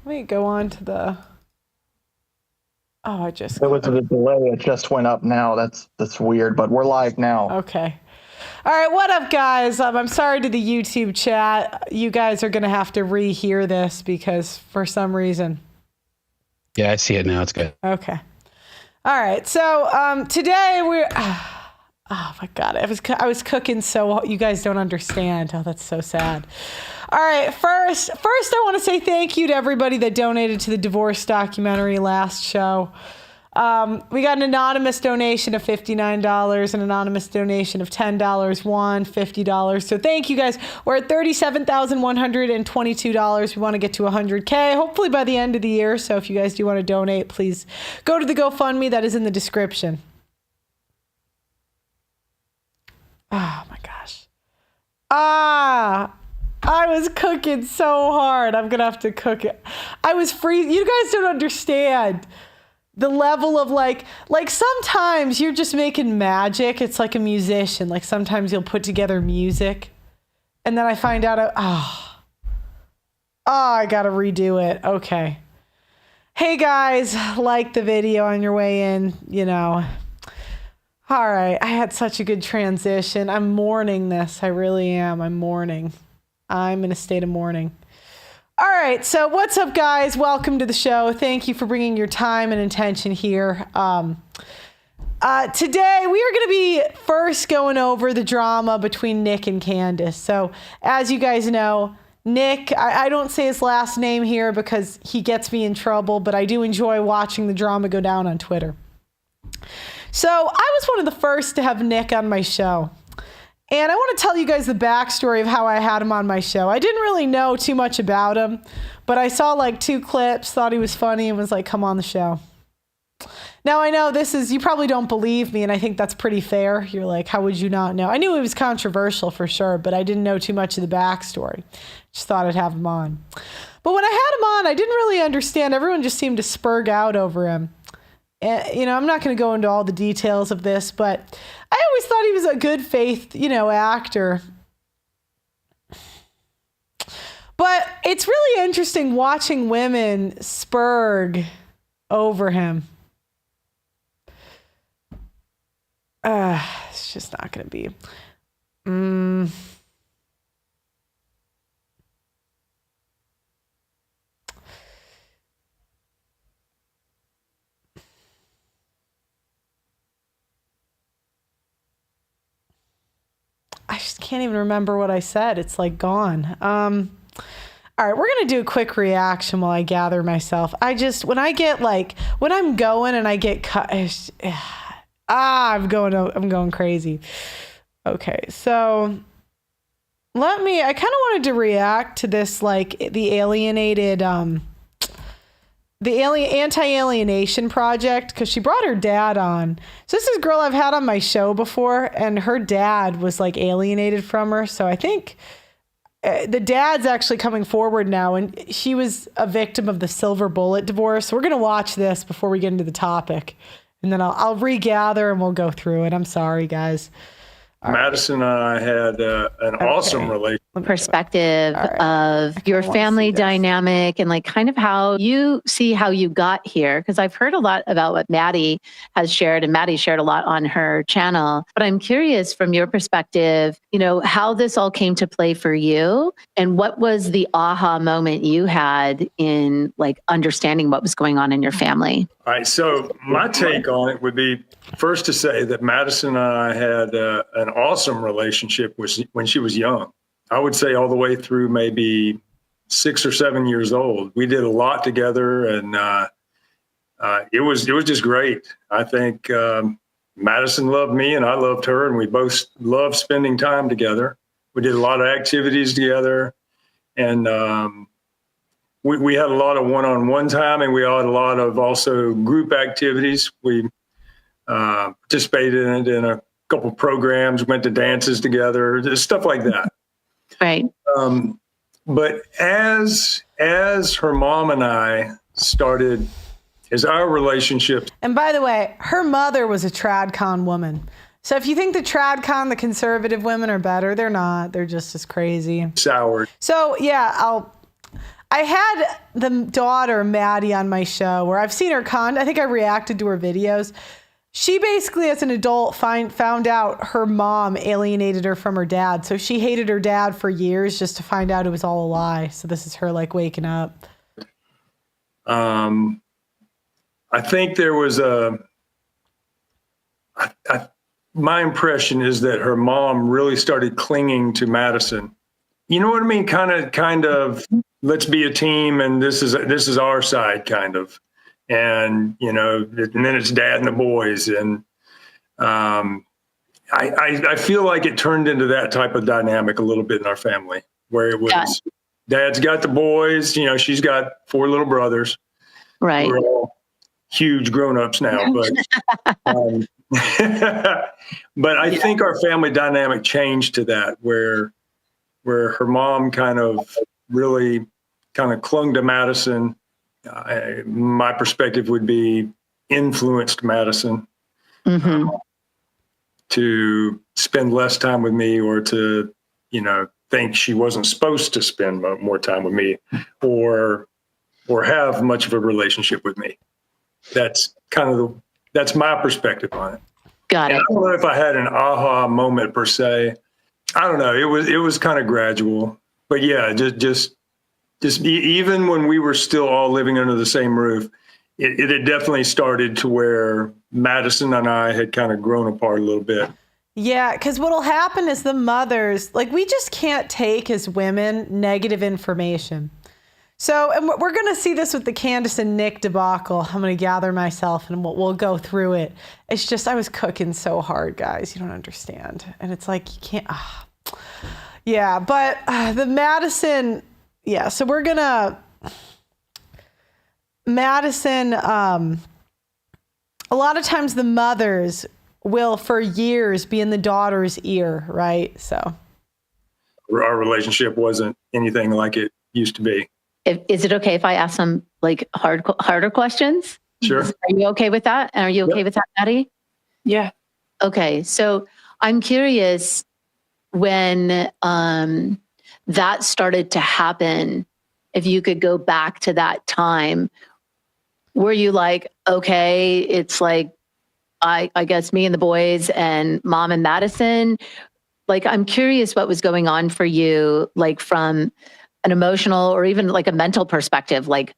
Let me go on to the... Oh, I just... There was a delay. It just went up now. That's weird, but we're live now. Okay. All right, what up, guys? I'm sorry to the YouTube chat. You guys are going to have to rehear this because for some reason... Yeah, I see it now. It's good. Okay. All right. So today we're... Oh, my God. I was cooking so... You guys don't understand. Oh, that's so sad. All right. First, I want to say thank you to everybody that donated to the divorce documentary last show. We got an anonymous donation of $59, an anonymous donation of $10, $50. So thank you guys. We're at $37,122. We want to get to 100K, hopefully by the end of the year. So if you guys do want to donate, please go to the GoFundMe that is in the description. Oh my gosh. I was cooking so hard. I'm going to have to cook it. I was freezing. You guys don't understand the level of like sometimes you're just making magic. It's like a musician. Like sometimes you'll put together music and then I find out, I got to redo it. Okay. Hey guys, like the video on your way in, you know. All right. I had such a good transition. I'm mourning this. I really am. I'm mourning. I'm in a state of mourning. All right. So what's up, guys? Welcome to the show. Thank you for bringing your time and attention here. Today, we are going to be first going over the drama between Nick and Candace. So as you guys know, Nick, I don't say his last name here because he gets me in trouble, but I do enjoy watching the drama go down on Twitter. So I was one of the first to have Nick on my show. And I want to tell you guys the backstory of how I had him on my show. I didn't really know too much about him, but I saw like 2 clips, thought he was funny, and was like, come on the show. Now, I know you probably don't believe me, and I think that's pretty fair. You're like, how would you not know? I knew he was controversial for sure, but I didn't know too much of the backstory. Just thought I'd have him on. But when I had him on, I didn't really understand. Everyone just seemed to spurg out over him. And, you know, I'm not going to go into all the details of this, but I always thought he was a good faith, actor. But it's really interesting watching women spurg over him. It's just not going to be. I just can't even remember what I said. It's like gone. All right, we're going to do a quick reaction while I gather myself. When I'm going and I get cut, I'm going crazy. Okay, so I kind of wanted to react to this, like the alienated, the anti-alienation project, because she brought her dad on. So this is a girl I've had on my show before, and her dad was like alienated from her. So I think the dad's actually coming forward now, and she was a victim of the silver bullet divorce. So we're going to watch this before we get into the topic, and then I'll regather and we'll go through it. I'm sorry, guys. Madison and I had an awesome relationship. Perspective of your family dynamic and like kind of how you see how you got here. Because I've heard a lot about what Maddie has shared, and Maddie shared a lot on her channel. But I'm curious from your perspective, how this all came to play for you and what was the aha moment you had in like understanding what was going on in your family. All right. So my take on it would be first to say that Madison and I had an awesome relationship when she was young. I would say all the way through maybe 6 or 7 years old. We did a lot together, and it was just great. I think Madison loved me, and I loved her, and we both loved spending time together. We did a lot of activities together, and we had a lot of one-on-one time, and we had a lot of also group activities. We participated in a couple programs, went to dances together, just stuff like that. Right. But as her mom and I started, as our relationship. And by the way, her mother was a Tradcon woman. So if you think the Tradcon, the conservative women are better, they're not. They're just as crazy. Soured. So yeah, I had the daughter, Maddie, on my show where I've seen her I think I reacted to her videos. She basically, as an adult, found out her mom alienated her from her dad. So she hated her dad for years just to find out it was all a lie. So this is her like waking up. I think there was my impression is that her mom really started clinging to Madison. You know what I mean? Kind of, let's be a team, and this is our side, kind of. And, you know, and then it's dad and the boys. And I feel like it turned into that type of dynamic a little bit in our family, where it was dad's got the boys, you know, she's got 4 little brothers. Right. We're all huge grown-ups now, but but I think our family dynamic changed to that, where her mom kind of clung to Madison. My perspective would be influenced Madison to spend less time with me, or to, you know, think she wasn't supposed to spend more time with me, or have much of a relationship with me. That's that's my perspective on it. Got it. I don't know if I had an aha moment per se. I don't know. It was kind of gradual, but yeah, just even when we were still all living under the same roof, it had definitely started to where Madison and I had kind of grown apart a little bit. Yeah, because what'll happen is the mothers, like, we just can't take as women negative information. So, and we're going to see this with the Candace and Nick debacle. I'm going to gather myself and we'll go through it. It's just, I was cooking so hard, guys. You don't understand. And it's like, you can't. Yeah, but the Madison, yeah, so we're going to, Madison, a lot of times the mothers will for years be in the daughter's ear, right? So our relationship wasn't anything like it used to be. Is it okay if I ask some like harder questions? Sure. Are you okay with that? And are you okay with that, Maddie? Yeah. Okay. So I'm curious, when that started to happen, if you could go back to that time, were you like, okay, it's like, I guess me and the boys and mom and Madison? Like, I'm curious what was going on for you, like from an emotional or even like a mental perspective. Like,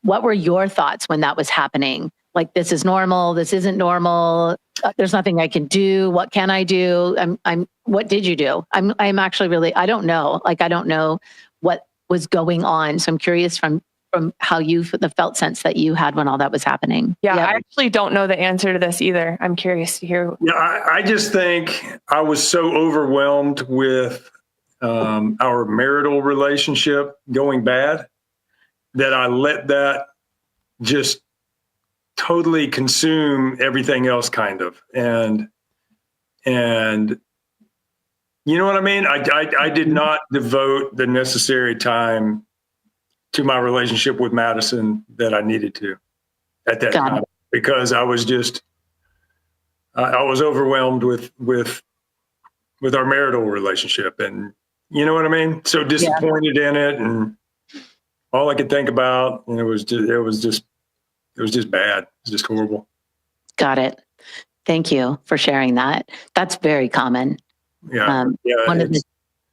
what were your thoughts when that was happening? Like, this is normal, this isn't normal, there's nothing I can do, what can I do? What did you do? I'm actually really, I don't know. Like, I don't know what was going on. So I'm curious from how you, the felt sense that you had when all that was happening. Yeah, I actually don't know the answer to this either. I'm curious to hear. Yeah, I just think I was so overwhelmed with our marital relationship going bad that I let that just totally consume everything else, kind of. And you know what I mean? I did not devote the necessary time to my relationship with Madison that I needed to at that time, because I was just, I was overwhelmed with our marital relationship, and you know what I mean? So disappointed in it, and all I could think about, and it was just bad. It was just horrible. Got it. Thank you for sharing that. That's very common. Yeah.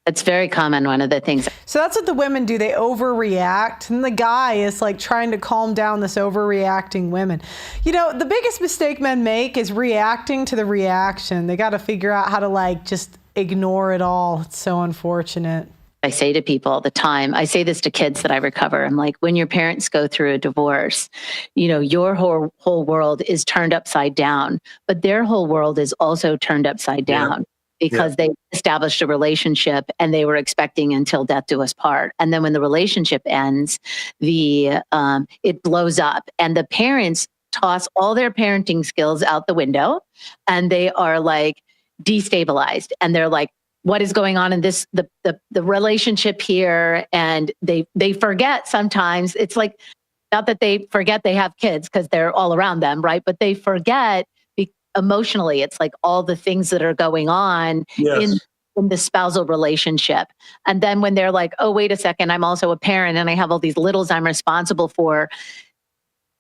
It's very common, one of the things. So that's what the women do. They overreact. And the guy is like trying to calm down this overreacting women. You know, the biggest mistake men make is reacting to the reaction. They got to figure out how to like just ignore it all. It's so unfortunate. I say to people all the time, I say this to kids that I recover. I'm like, when your parents go through a divorce, you know, your whole world is turned upside down, but their whole world is also turned upside down. Because they established a relationship and they were expecting until death do us part. And then when the relationship ends, it blows up, and the parents toss all their parenting skills out the window, and they are like destabilized, and they're like, what is going on in this, the relationship here? And they forget sometimes. It's like, not that they forget they have kids because they're all around them, right? But they forget emotionally. It's like all the things that are going on in the spousal relationship. And then when they're like, oh, wait a second, I'm also a parent and I have all these littles I'm responsible for,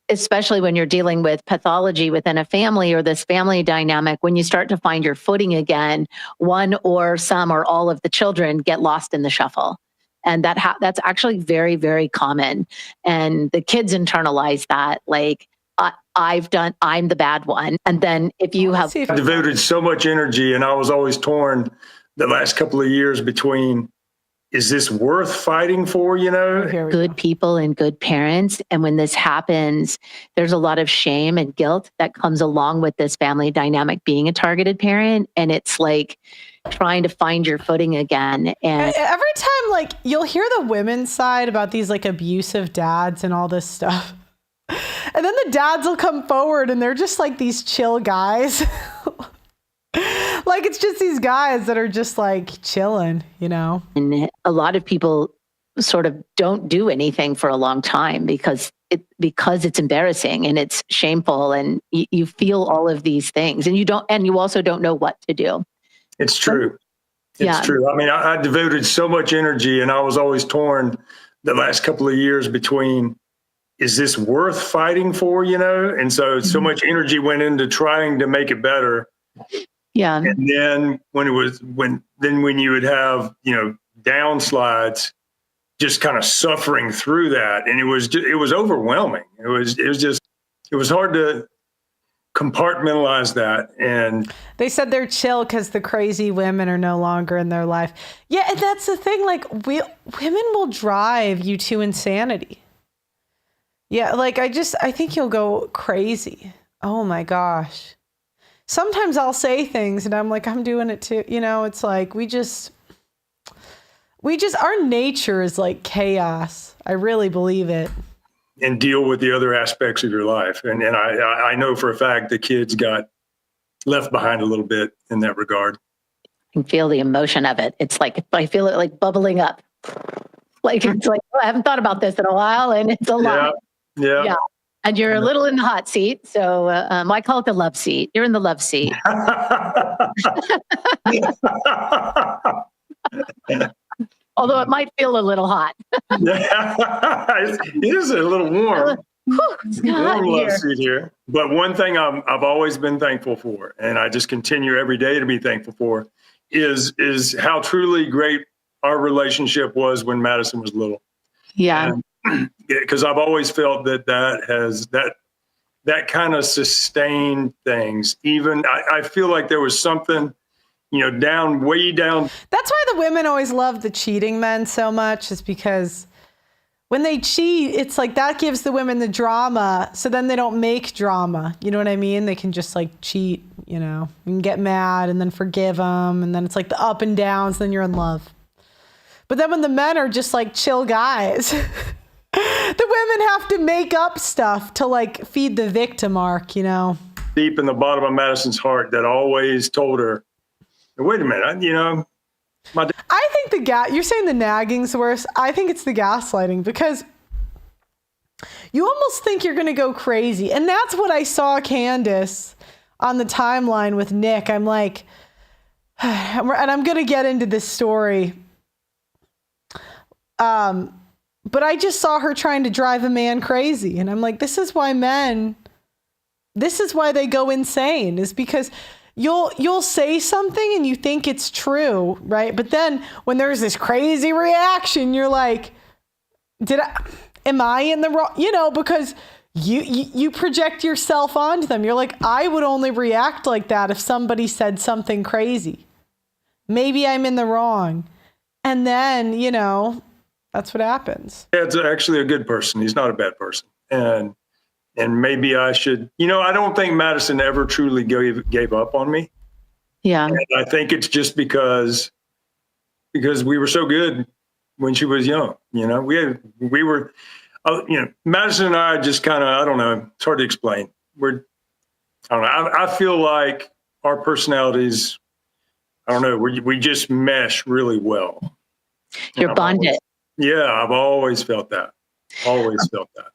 especially when you're dealing with pathology within a family or this family dynamic, when you start to find your footing again, one or some or all of the children get lost in the shuffle. And that's actually very, very common. And the kids internalize that, like, I'm the bad one. And then if you have devoted so much energy, and I was always torn the last couple of years between, is this worth fighting for, good people and good parents. And when this happens, there's a lot of shame and guilt that comes along with this family dynamic being a targeted parent. And it's like trying to find your footing again. And every time, like, you'll hear the women's side about these like abusive dads and all this stuff. And then the dads will come forward and they're just like these chill guys. Like, it's just these guys that are just like chilling, And a lot of people sort of don't do anything for a long time because it's embarrassing and it's shameful and you feel all of these things and you also don't know what to do. It's true. It's true. I mean, I devoted so much energy and I was always torn the last couple of years between, is this worth fighting for, And so much energy went into trying to make it better. Yeah. And then when you would have, downsides, just kind of suffering through that. And it was overwhelming. It was hard to compartmentalize that. And they said they're chill because the crazy women are no longer in their life. Yeah. And that's the thing. Like, women will drive you to insanity. Yeah. Like, I think you'll go crazy. Oh my gosh. Sometimes I'll say things and I'm like, I'm doing it too. It's like, our nature is like chaos. I really believe it. And deal with the other aspects of your life. And I know for a fact the kids got left behind a little bit in that regard. You can feel the emotion of it. It's like, I feel it like bubbling up. Like, it's like, oh, I haven't thought about this in a while and it's a lot. Yeah. And you're a little in the hot seat. So I call it the love seat. You're in the love seat. Although it might feel a little hot. It is a little warm. It's warm love seat here. But one thing I've always been thankful for, and I just continue every day to be thankful for, is how truly great our relationship was when Madison was little. Yeah. Because I've always felt that kind of sustained things. Even I feel like there was something, way down. That's why the women always love the cheating men so much, is because when they cheat, it's like that gives the women the drama. So then they don't make drama. You know what I mean? They can just like cheat, and get mad and then forgive them. And then it's like the up and downs. Then you're in love. But then when the men are just like chill guys, the women have to make up stuff to like feed the victim arc, Deep in the bottom of Madison's heart that always told her, wait a minute, I think you're saying the nagging's worse. I think it's the gaslighting, because you almost think you're going to go crazy. And that's what I saw Candace on the timeline with Nick. I'm like, and I'm going to get into this story. But I just saw her trying to drive a man crazy. And I'm like, this is why they go insane, is because you'll say something and you think it's true, right? But then when there's this crazy reaction, you're like, am I in the wrong? Because you project yourself onto them. You're like, I would only react like that if somebody said something crazy. Maybe I'm in the wrong. And then, that's what happens. Dad's actually a good person. He's not a bad person. And maybe I should, I don't think Madison ever truly gave up on me. Yeah. And I think it's just because we were so good when she was young. We were, Madison and I just kind of, I don't know, it's hard to explain. I feel like our personalities, I don't know, we just mesh really well. You're bonded. I've always felt that. Always felt that.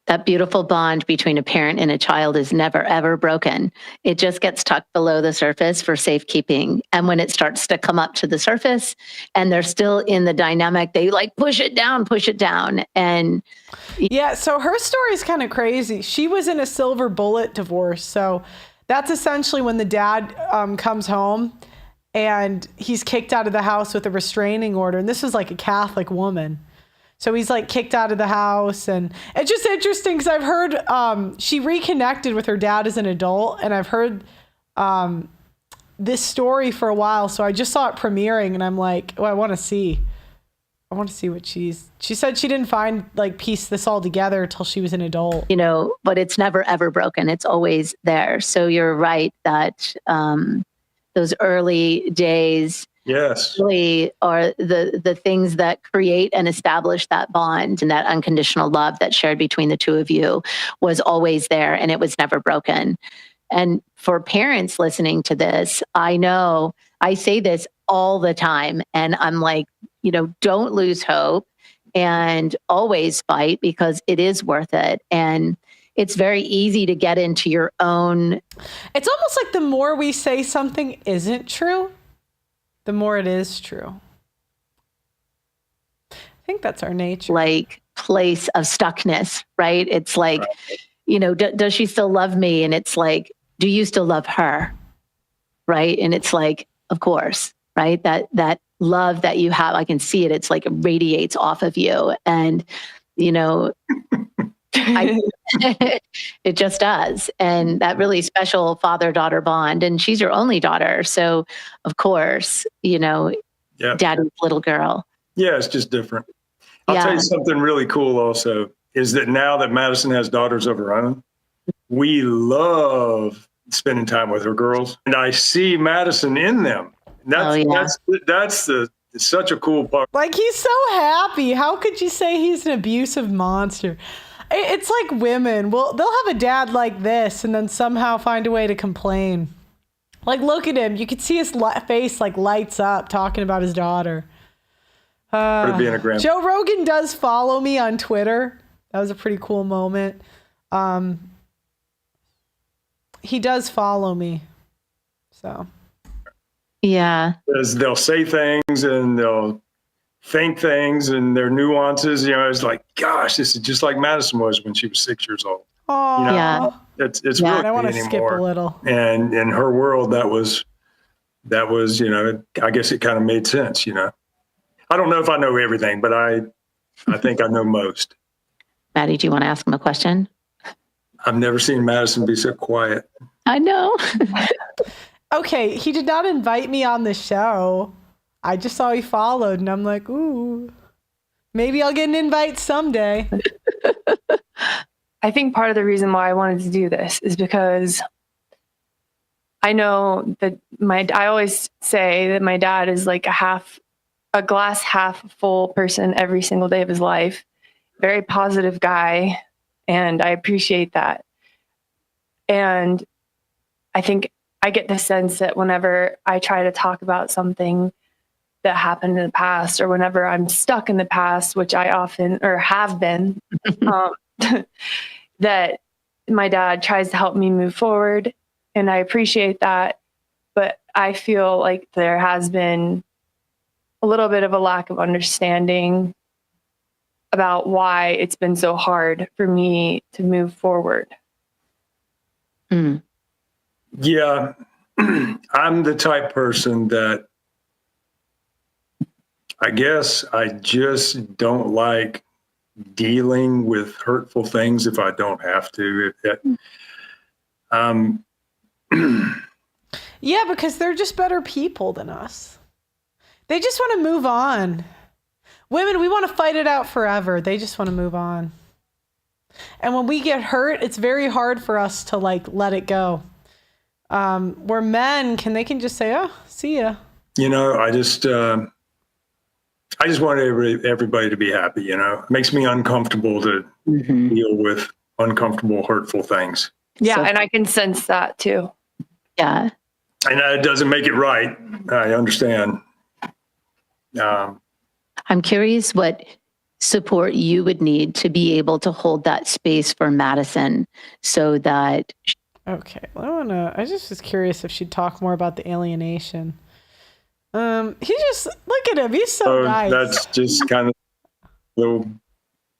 That beautiful bond between a parent and a child is never, ever broken. It just gets tucked below the surface for safekeeping. And when it starts to come up to the surface and they're still in the dynamic, they like push it down. And yeah, so her story is kind of crazy. She was in a silver bullet divorce. So that's essentially when the dad comes home and he's kicked out of the house with a restraining order. And this was like a Catholic woman. So he's like kicked out of the house. And it's just interesting because I've heard she reconnected with her dad as an adult. And I've heard this story for a while. So I just saw it premiering and I'm like, oh, I want to see what she said she didn't find like piece this all together until she was an adult. You know, but it's never, ever broken. It's always there. So you're right that those early days, Yes, really are the things that create and establish that bond, and that unconditional love that's shared between the two of you was always there and it was never broken. And for parents listening to this, I know I say this all the time and I'm like, you know, don't lose hope and always fight because it is worth it. And it's very easy to get into your own. It's almost like the more we say something isn't true, the more it is true. I think that's our nature. Like place of stuckness, right? It's like, you know, does she still love me? And it's like, do you still love her? Right? And it's like, of course, right? That love that you have, I can see it. It's like it radiates off of you. And, you know, it just does. And that really special father-daughter bond. And she's your only daughter. So, of course, you know, daddy's little girl. Yeah, it's just different. I'll tell you something really cool also, is that now that Madison has daughters of her own, we love spending time with her girls. And I see Madison in them. That's such a cool part. Like, he's so happy. How could you say he's an abusive monster? It's like women. Well, they'll have a dad like this and then somehow find a way to complain. Like, look at him. You could see his face like lights up talking about his daughter. Joe Rogan does follow me on Twitter. That was a pretty cool moment. He does follow me. So. Yeah. Because they'll say things and they'll think things and their nuances, you know, it's like, gosh, this is just like Madison was when she was 6 years old. Oh, you know, yeah. It's really I want to anymore. skip a little. And in her world, that was, you know, I guess it kind of made sense, you know. I don't know if I know everything, but I think I know most. Maddie, do you want to ask him a question? I've never seen Madison be so quiet. I know. Okay, he did not invite me on the show. I just saw he followed, and I'm like, ooh, maybe I'll get an invite someday. I think part of the reason why I wanted to do this is because I know that I always say that my dad is like a glass half full person every single day of his life. Very positive guy. And I appreciate that. And I think I get the sense that whenever I try to talk about something that happened in the past, or whenever I'm stuck in the past, which I often or have been, that my dad tries to help me move forward. And I appreciate that. But I feel like there has been a little bit of a lack of understanding about why it's been so hard for me to move forward. Mm. Yeah, I'm the type person that I guess I just don't like dealing with hurtful things if I don't have to. Yeah, because they're just better people than us. They just want to move on. Women, we want to fight it out forever. They just want to move on. And when we get hurt, it's very hard for us to like let it go. Where men they can just say, "Oh, see ya." You know, I just want everybody to be happy. You know, it makes me uncomfortable to deal with uncomfortable, hurtful things. Yeah, and I can sense that too. Yeah. And it doesn't make it right. I understand. I'm curious what support you would need to be able to hold that space for Madison so that... Okay, I just was curious if she'd talk more about the alienation. He just, look at him, he's so nice. That's just kind of little,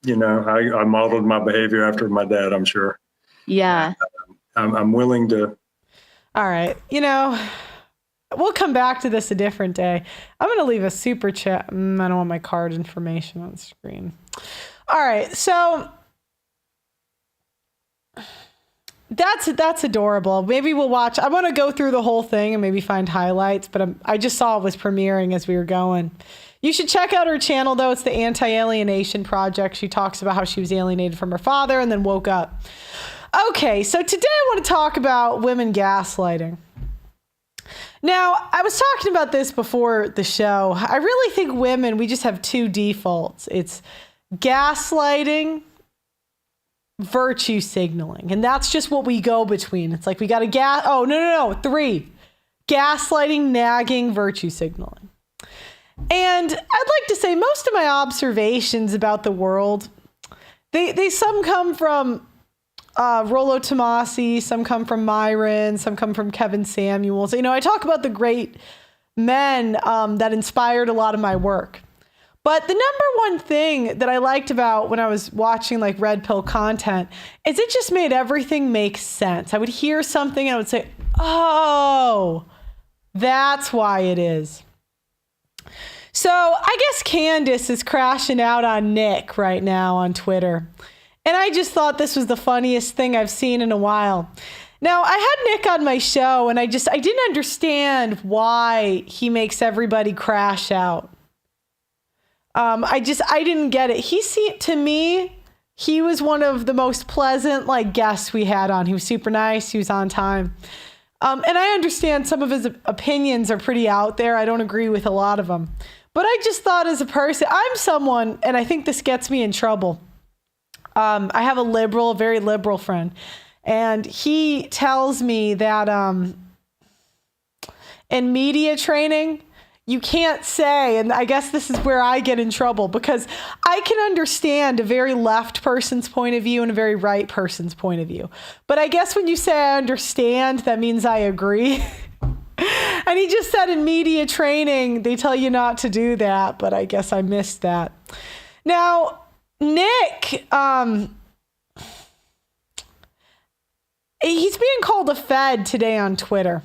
I modeled my behavior after my dad, I'm sure. Yeah. I'm willing to. All right, we'll come back to this a different day. I'm going to leave a super chat. I don't want my card information on the screen. All right, so that's adorable. Maybe we'll watch. I want to go through the whole thing and maybe find highlights, but I just saw it was premiering as we were going. You should check out her channel, though. It's the Anti-Alienation Project. She talks about how she was alienated from her father and then woke up. Okay, so today I want to talk about women gaslighting. Now, I was talking about this before the show. I really think women, we just have two defaults. It's gaslighting, virtue signaling. And that's just what we go between. It's like we got to three. Gaslighting, nagging, virtue signaling. And I'd like to say most of my observations about the world, they some come from Rollo Tomasi, some come from Myron, some come from Kevin Samuels. I talk about the great men that inspired a lot of my work. But the number one thing that I liked about when I was watching like Red Pill content is it just made everything make sense. I would hear something and I would say, oh, that's why it is. So I guess Candace is crashing out on Nick right now on Twitter. And I just thought this was the funniest thing I've seen in a while. Now, I had Nick on my show, and I didn't understand why he makes everybody crash out. I didn't get it. To me, he was one of the most pleasant, guests we had on. He was super nice. He was on time. And I understand some of his opinions are pretty out there. I don't agree with a lot of them. But I just thought as a person, I'm someone, and I think this gets me in trouble. I have a very liberal friend, and he tells me that in media training, you can't say, and I guess this is where I get in trouble, because I can understand a very left person's point of view and a very right person's point of view. But I guess when you say I understand, that means I agree. And he just said in media training, they tell you not to do that, but I guess I missed that. Now, Nick, he's being called a Fed today on Twitter.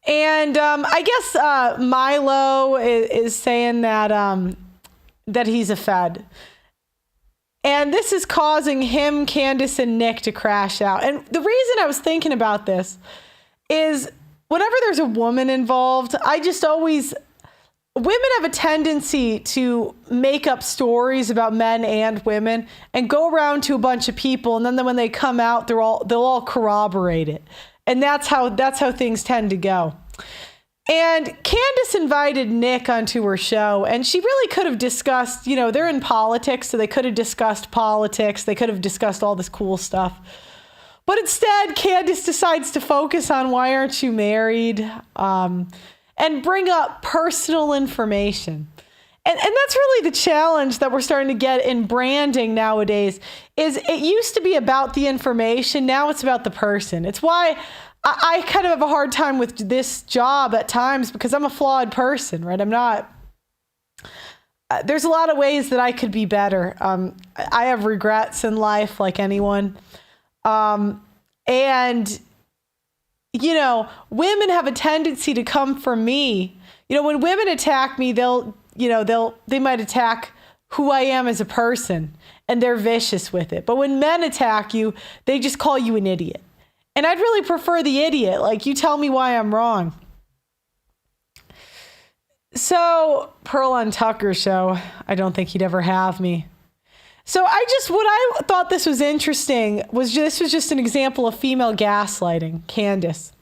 And I guess Milo is saying that he's a Fed. And this is causing him, Candace, and Nick to crash out. And the reason I was thinking about this is whenever there's a woman involved, women have a tendency to make up stories about men and women and go around to a bunch of people. And then when they come out, they'll all corroborate it. And that's how things tend to go. And Candace invited Nick onto her show, and she really could have discussed, they're in politics, so they could have discussed politics. They could have discussed all this cool stuff. But instead, Candace decides to focus on why aren't you married, and bring up personal information. And that's really the challenge that we're starting to get in branding nowadays, is it used to be about the information. Now it's about the person. It's why I kind of have a hard time with this job at times, because I'm a flawed person, right? I'm not, there's a lot of ways that I could be better. I have regrets in life like anyone. And women have a tendency to come for me. When women attack me, they might attack who I am as a person, and they're vicious with it. But when men attack you, they just call you an idiot. And I'd really prefer the idiot. Like, you tell me why I'm wrong. So, Pearl on Tucker's show, I don't think he'd ever have me. So what I thought this was interesting was this was just an example of female gaslighting, Candace.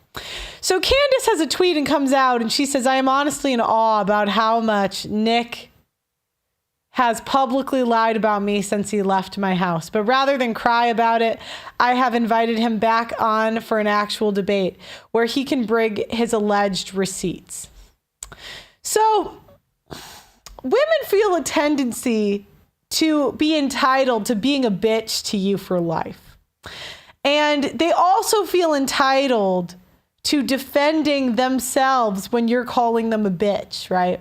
So Candace has a tweet and comes out and she says, I am honestly in awe about how much Nick has publicly lied about me since he left my house. But rather than cry about it, I have invited him back on for an actual debate where he can bring his alleged receipts. So women feel a tendency to be entitled to being a bitch to you for life. And they also feel entitled to defending themselves when you're calling them a bitch, right?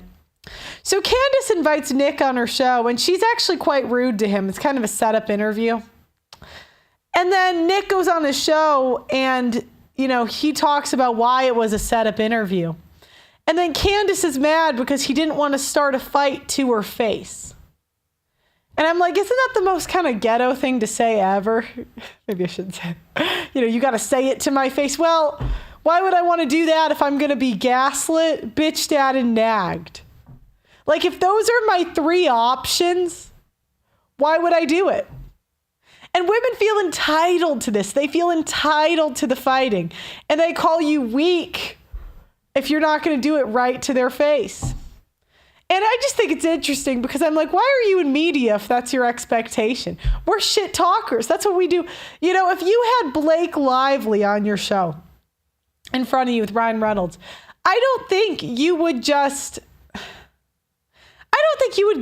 So Candace invites Nick on her show, and she's actually quite rude to him. It's kind of a setup interview. And then Nick goes on his show and, you know, he talks about why it was a setup interview. And then Candace is mad because he didn't want to start a fight to her face. And I'm like, isn't that the most kind of ghetto thing to say ever? Maybe I shouldn't say it. You know, you got to say it to my face. Well, why would I want to do that if I'm going to be gaslit, bitched at, and nagged? Like, if those are my three options, why would I do it? And women feel entitled to this. They feel entitled to the fighting. And they call you weak if you're not going to do it right to their face. And I just think it's interesting because I'm like, why are you in media if that's your expectation? We're shit talkers. That's what we do. You know, if you had Blake Lively on your show in front of you with Ryan Reynolds, I don't think you would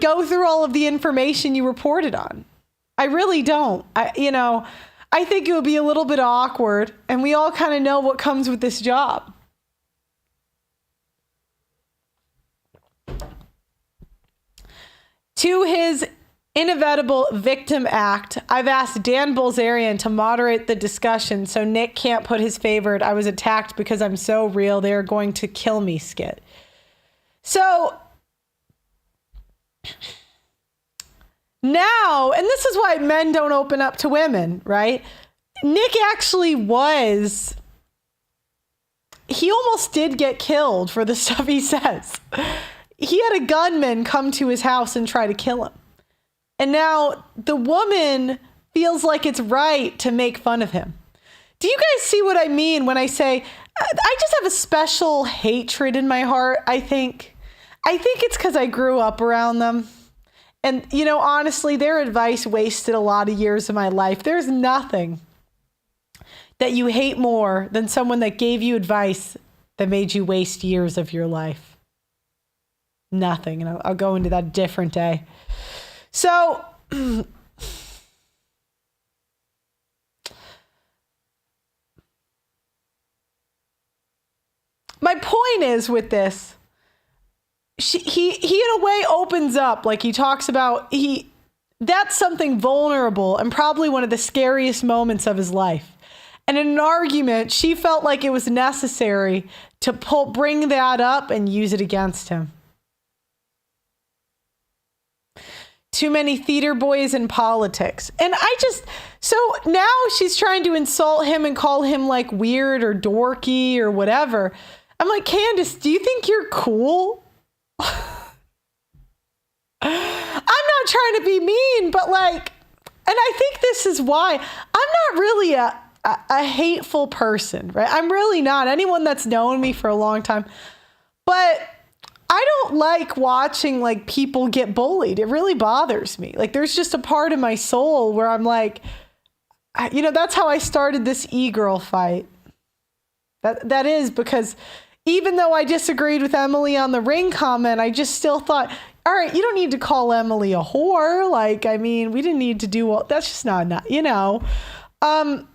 go through all of the information you reported on. I really don't. I think it would be a little bit awkward, and we all kind of know what comes with this job. To his inevitable victim act, I've asked Dan Bilzerian to moderate the discussion so Nick can't put his favorite "I was attacked because I'm so real, they're going to kill me" skit. So now, and this is why men don't open up to women, right? Nick actually he almost did get killed for the stuff he says. He had a gunman come to his house and try to kill him. And now the woman feels like it's right to make fun of him. Do you guys see what I mean when I say, I just have a special hatred in my heart, I think. I think it's because I grew up around them. And, you know, honestly, their advice wasted a lot of years of my life. There's nothing that you hate more than someone that gave you advice that made you waste years of your life. Nothing. And I'll go into that a different day. So my point is with this, he in a way opens up, like he talks about, that's something vulnerable and probably one of the scariest moments of his life. And in an argument, she felt like it was necessary to bring that up and use it against him. Too many theater boys in politics. And so now she's trying to insult him and call him like weird or dorky or whatever. I'm like, Candace, do you think you're cool? I'm not trying to be mean, but like, and I think this is why I'm not really a hateful person, right? I'm really not. Anyone that's known me for a long time, but I don't like watching like people get bullied. It really bothers me. Like there's just a part of my soul where I'm like, you know, that's how I started this e-girl fight. That is because even though I disagreed with Emily on the ring comment, I just still thought, all right, you don't need to call Emily a whore. Like, I mean, we didn't need to do all, that's just not, you know. And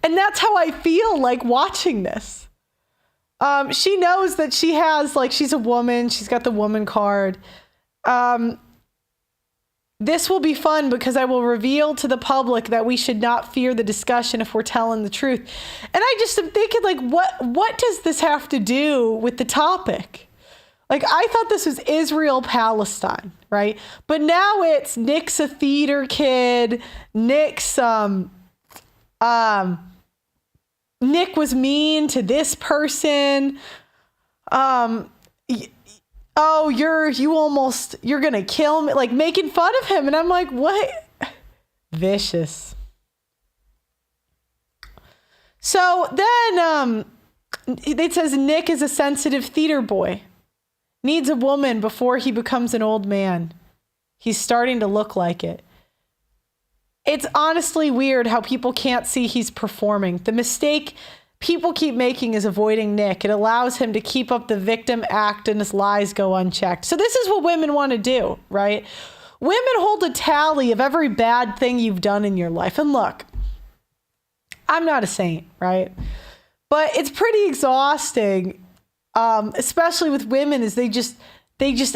that's how I feel like watching this. She knows that she has, like, she's a woman. She's got the woman card. This will be fun because I will reveal to the public that we should not fear the discussion if we're telling the truth. And I just am thinking, like, what does this have to do with the topic? Like, I thought this was Israel-Palestine, right? But now it's Nick's a theater kid. Nick was mean to this person. Oh, you're gonna kill me, like making fun of him. And I'm like, what? Vicious. So then it says Nick is a sensitive theater boy. Needs a woman before he becomes an old man. He's starting to look like it. It's honestly weird how people can't see he's performing. The mistake people keep making is avoiding Nick. It allows him to keep up the victim act and his lies go unchecked. So this is what women want to do, right? Women hold a tally of every bad thing you've done in your life. And look, I'm not a saint, right? But it's pretty exhausting, especially with women, is they just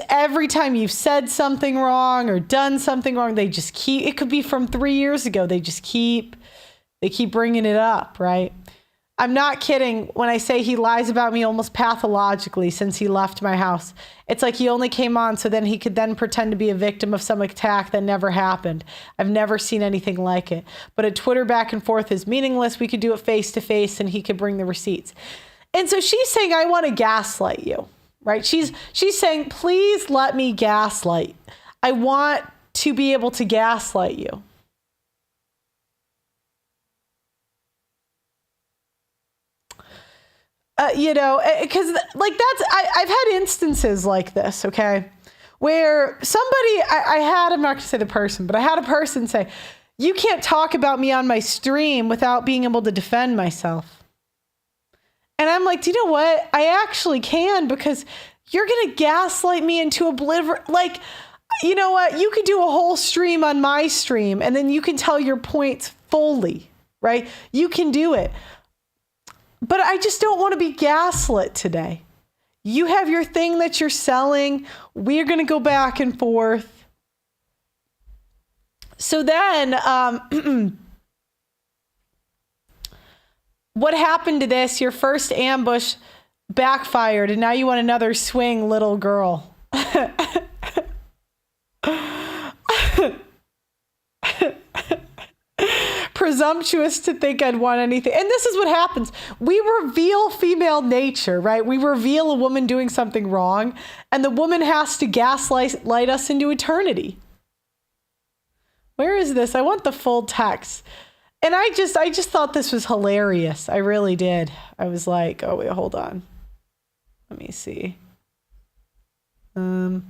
every time you've said something wrong or done something wrong, they just keep, it could be from 3 years ago. They keep bringing it up, right? I'm not kidding when I say he lies about me almost pathologically since he left my house. It's like he only came on so then he could then pretend to be a victim of some attack that never happened. I've never seen anything like it. But a Twitter back and forth is meaningless. We could do it face to face and he could bring the receipts. And so she's saying, I want to gaslight you, right? She's saying, please let me gaslight. I want to be able to gaslight you. Because like I've had instances like this, okay, where somebody, I'm not going to say the person, but I had a person say, you can't talk about me on my stream without being able to defend myself. And I'm like, do you know what? I actually can, because you're going to gaslight me into oblivion. Like, you know what? You could do a whole stream on my stream and then you can tell your points fully, right? You can do it. But I just don't want to be gaslit today. You have your thing that you're selling. We're going to go back and forth. So then, what happened to this? Your first ambush backfired, and now you want another swing, little girl. Presumptuous to think I'd want anything. And this is what happens. We reveal female nature, right? We reveal a woman doing something wrong, and the woman has to gaslight us into eternity. Where is this? I want the full text. And I just thought this was hilarious. I really did. I was like, oh wait, hold on. Let me see. All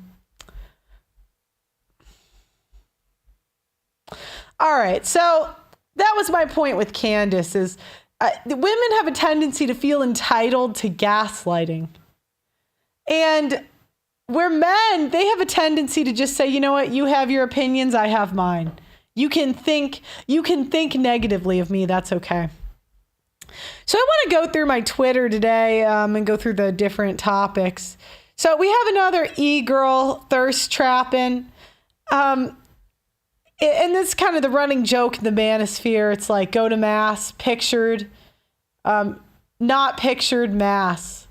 right, so that was my point with Candace is women have a tendency to feel entitled to gaslighting. And where men, they have a tendency to just say, you know what, you have your opinions, I have mine. You can think negatively of me, that's okay. So I want to go through my Twitter today and go through the different topics. So we have another e-girl thirst trapping. And this is kind of the running joke in the manosphere. It's like, go to mass, pictured, not pictured, mass.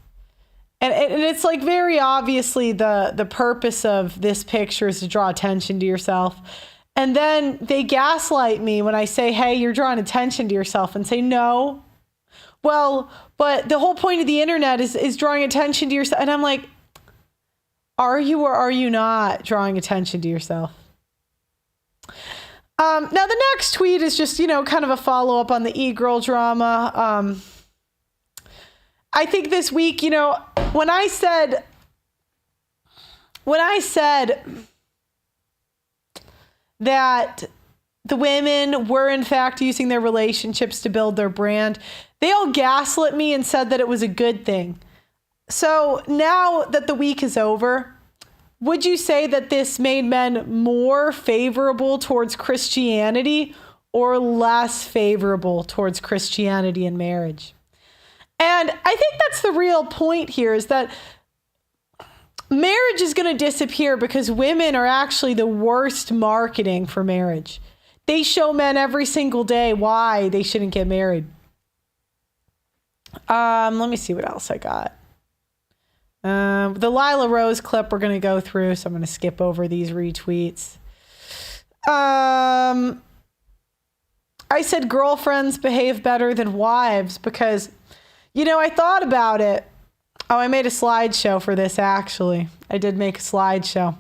And it's like very obviously the purpose of this picture is to draw attention to yourself. And then they gaslight me when I say, hey, you're drawing attention to yourself, and say, no. Well, but the whole point of the internet is drawing attention to yourself. And I'm like, are you or are you not drawing attention to yourself? Now the next tweet is just, kind of a follow-up on the e-girl drama. I think this week, when I said that the women were in fact using their relationships to build their brand, they all gaslit me and said that it was a good thing. So now that the week is over, would you say that this made men more favorable towards Christianity or less favorable towards Christianity and marriage? And I think that's the real point here, is that marriage is going to disappear because women are actually the worst marketing for marriage. They show men every single day why they shouldn't get married. Let me see what else I got. The Lila Rose clip we're going to go through, so I'm going to skip over these retweets. I said girlfriends behave better than wives because, I thought about it. Oh, I made a slideshow for this, actually. I did make a slideshow.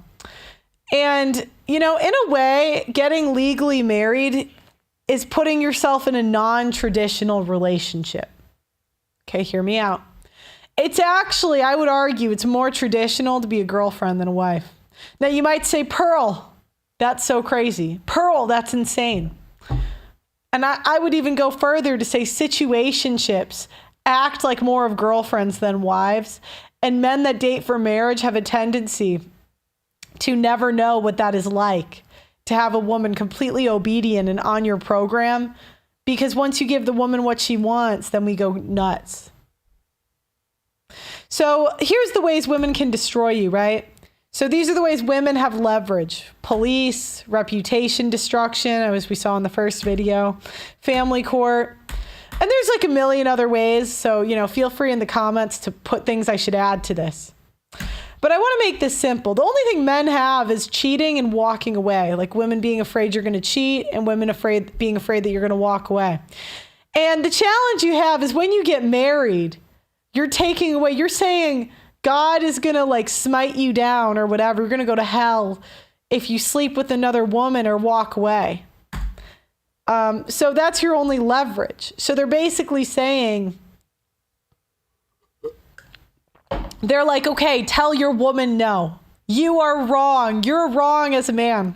And, in a way, getting legally married is putting yourself in a non-traditional relationship. Okay, hear me out. It's actually, I would argue, it's more traditional to be a girlfriend than a wife. Now, you might say, Pearl, that's so crazy. Pearl, that's insane. And I would even go further to say situationships act like more of girlfriends than wives, and men that date for marriage have a tendency to never know what that is like, to have a woman completely obedient and on your program, because once you give the woman what she wants, then we go nuts. So here's the ways women can destroy you, right? So these are the ways women have leverage: police, reputation destruction, as we saw in the first video, family court, and there's like a million other ways. So, feel free in the comments to put things I should add to this. But I want to make this simple. The only thing men have is cheating and walking away, like women being afraid you're going to cheat and women being afraid that you're going to walk away. And the challenge you have is when you get married, you're taking away, you're saying God is going to like smite you down or whatever. You're going to go to hell if you sleep with another woman or walk away. So that's your only leverage. So they're basically saying, they're like, okay, tell your woman no. You are wrong. You're wrong as a man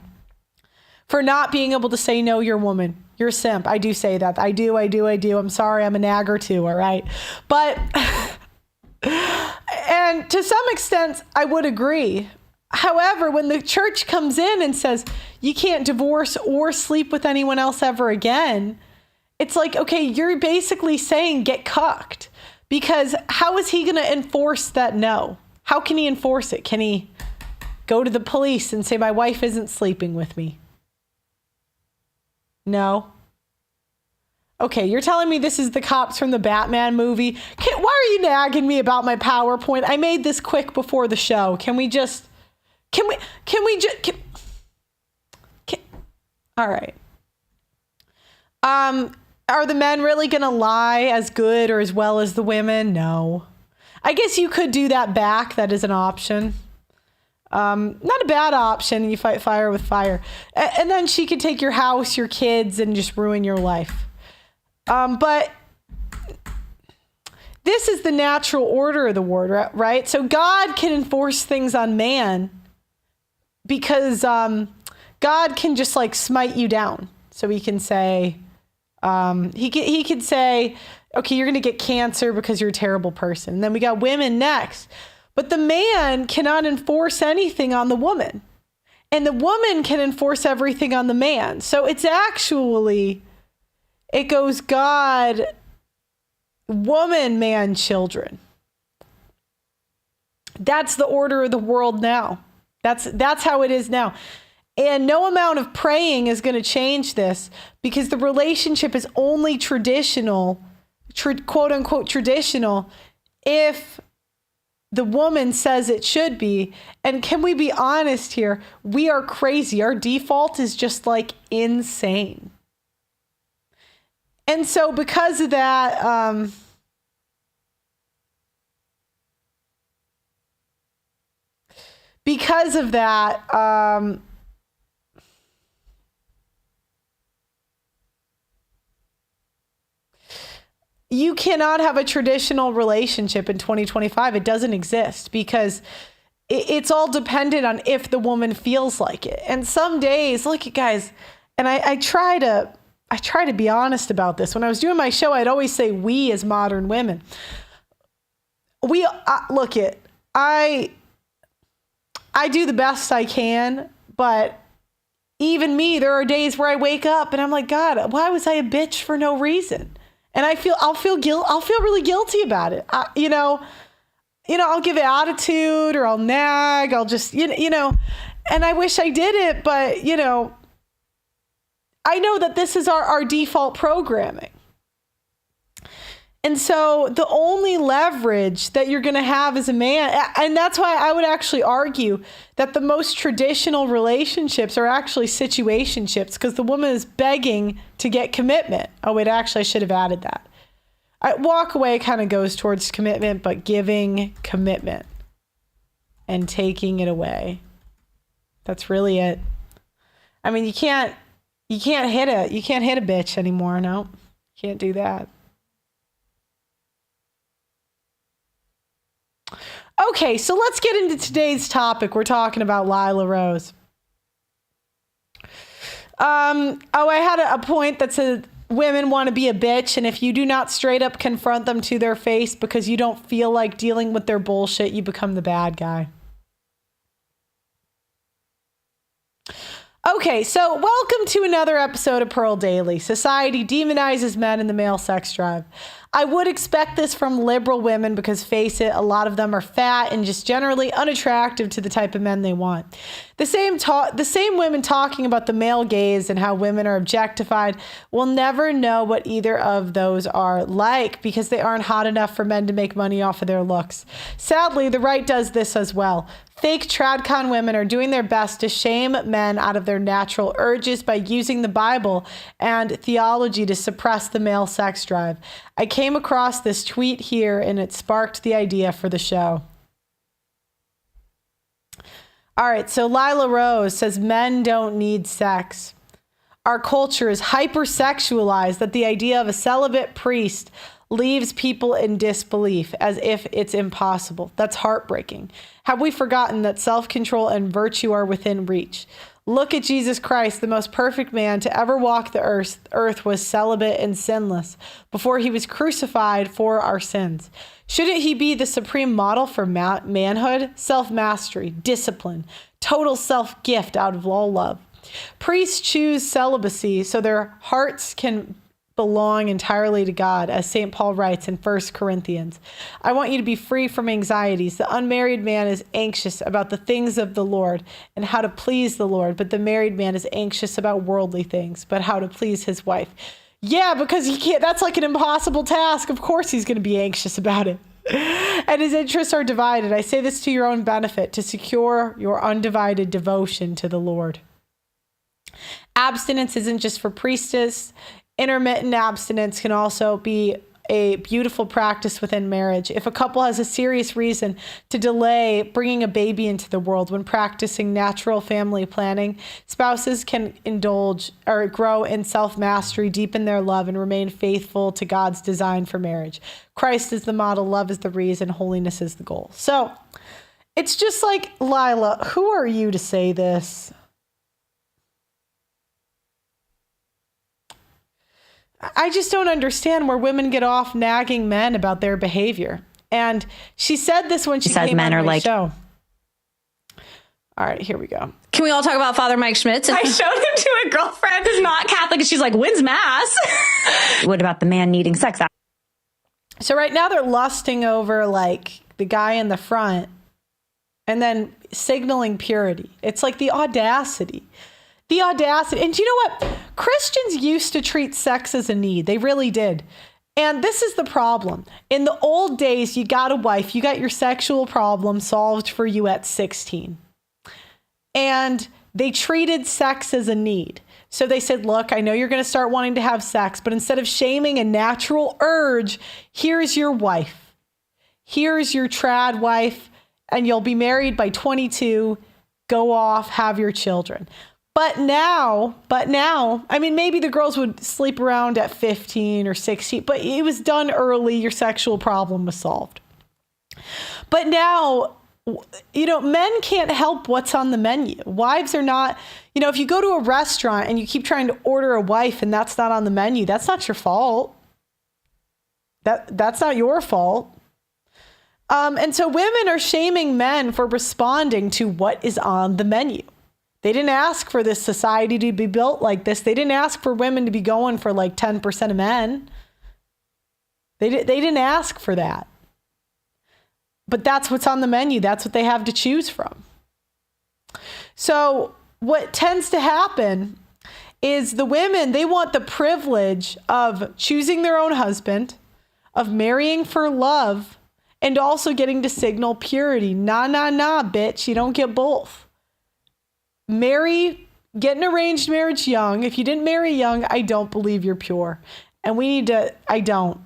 for not being able to say no, your woman. You're a simp. I do say that. I do. I'm sorry. I'm a nag or two. All right. But, and to some extent, I would agree. However, when the church comes in and says you can't divorce or sleep with anyone else ever again, it's like, okay, you're basically saying get cucked. Because how is he going to enforce that no? How can he enforce it? Can he go to the police and say, my wife isn't sleeping with me? No. Okay, you're telling me this is the cops from the Batman movie. Why are you nagging me about my PowerPoint? I made this quick before the show. All right. Are the men really going to lie as good or as well as the women? No. I guess you could do that back. That is an option. Not a bad option. You fight fire with fire. And then she could take your house, your kids, and just ruin your life. But this is the natural order of the world, right? So God can enforce things on man because God can just like smite you down. So he can say, he could say, okay, you're going to get cancer because you're a terrible person. And then we got women next. But the man cannot enforce anything on the woman. And the woman can enforce everything on the man. So it's actually, it goes God, woman, man, children. That's the order of the world now. That's how it is now. And no amount of praying is going to change this because the relationship is only traditional, quote unquote traditional, if the woman says it should be. And can we be honest here? We are crazy. Our default is just like insane. And so because of that, you cannot have a traditional relationship in 2025. It doesn't exist because it's all dependent on if the woman feels like it. And some days, look, guys, and I try to be honest about this. When I was doing my show, I'd always say we as modern women. I do the best I can, but even me, there are days where I wake up and I'm like, God, why was I a bitch for no reason? And I'll feel really guilty about it. I'll give attitude or I'll nag. I'll just, and I wish I did it, but I know that this is our default programming. And so the only leverage that you're going to have as a man, and that's why I would actually argue that the most traditional relationships are actually situationships, because the woman is begging to get commitment. Oh, wait, actually, I should have added that. Walk away kind of goes towards commitment, but giving commitment and taking it away. That's really it. I mean, you can't hit a bitch anymore. No, can't do that. Okay, so let's get into today's topic. We're talking about Lila Rose. I had a point that said women want to be a bitch, and if you do not straight up confront them to their face because you don't feel like dealing with their bullshit, you become the bad guy. Okay, so welcome to another episode of Pearl Daily. Society demonizes men and the male sex drive. I would expect this from liberal women because, face it, a lot of them are fat and just generally unattractive to the type of men they want. The same women talking about the male gaze and how women are objectified will never know what either of those are like because they aren't hot enough for men to make money off of their looks. Sadly, the right does this as well. Fake Tradcon women are doing their best to shame men out of their natural urges by using the Bible and theology to suppress the male sex drive. I came across this tweet here and it sparked the idea for the show. All right, so Lila Rose says men don't need sex. Our culture is hypersexualized that the idea of a celibate priest leaves people in disbelief as if it's impossible. That's heartbreaking. Have we forgotten that self-control and virtue are within reach? Look at Jesus Christ, the most perfect man to ever walk the earth was celibate and sinless before he was crucified for our sins. Shouldn't he be the supreme model for manhood, self-mastery, discipline, total self-gift out of all love? Priests choose celibacy so their hearts can belong entirely to God, as St. Paul writes in 1 Corinthians. I want you to be free from anxieties. The unmarried man is anxious about the things of the Lord and how to please the Lord, but the married man is anxious about worldly things, but how to please his wife. Yeah, because he can't. That's like an impossible task. Of course he's going to be anxious about it. And his interests are divided. I say this to your own benefit, to secure your undivided devotion to the Lord. Abstinence isn't just for priestess. Intermittent abstinence can also be a beautiful practice within marriage. If a couple has a serious reason to delay bringing a baby into the world when practicing natural family planning, spouses can indulge or grow in self-mastery, deepen their love, and remain faithful to God's design for marriage. Christ is the model, love is the reason, holiness is the goal. So it's just like, Lila, who are you to say this? I just don't understand where women get off nagging men about their behavior. And she said this when she came on my show. All right, here we go. Can we all talk about Father Mike Schmitz? I showed him to a girlfriend who's not Catholic, and she's like, when's Mass? What about the man needing sex? So right now they're lusting over like the guy in the front and then signaling purity. It's like the audacity. The audacity. And you know what? Christians used to treat sex as a need. They really did. And this is the problem. In the old days, you got a wife, you got your sexual problem solved for you at 16. And they treated sex as a need. So they said, look, I know you're going to start wanting to have sex, but instead of shaming a natural urge, here's your wife. Here's your trad wife, and you'll be married by 22. Go off, have your children. But now, I mean, maybe the girls would sleep around at 15 or 16, but it was done early. Your sexual problem was solved. But now, you know, men can't help what's on the menu. Wives are not, you know, if you go to a restaurant and you keep trying to order a wife and that's not on the menu, that's not your fault. That's not your fault. And so women are shaming men for responding to what is on the menu. They didn't ask for this society to be built like this. They didn't ask for women to be going for like 10% of men. They didn't ask for that. But that's what's on the menu. That's what they have to choose from. So what tends to happen is the women, they want the privilege of choosing their own husband, of marrying for love, and also getting to signal purity. Nah, bitch. You don't get both. Get an arranged marriage young. If you didn't marry young, I don't believe you're pure. And we need to, I don't.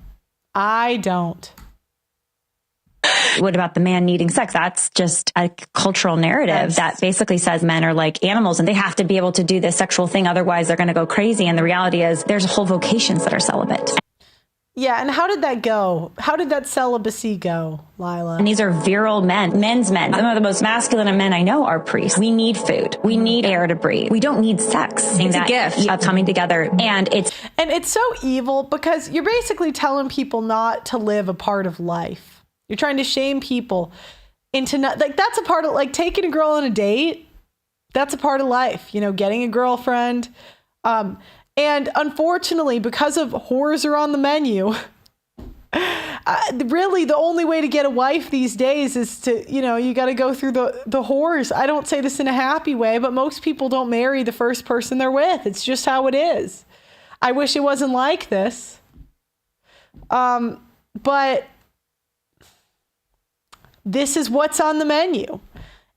What about the man needing sex? That's just a cultural narrative that basically says men are like animals and they have to be able to do this sexual thing. Otherwise they're going to go crazy. And the reality is there's whole vocations that are celibate. Yeah, and how did that go? How did that celibacy go, Lila? And these are virile men, men's men. Some of the most masculine of men I know are priests. We need food. We need air to breathe. We don't need sex. It's a gift of coming together. And it's so evil because you're basically telling people not to live a part of life. You're trying to shame people into not, like, that's a part of, like, taking a girl on a date. That's a part of life, you know, getting a girlfriend. And unfortunately, because of whores are on the menu, really the only way to get a wife these days is to, you know, you got to go through the whores. I don't say this in a happy way, but most people don't marry the first person they're with. It's just how it is. I wish it wasn't like this. But this is what's on the menu.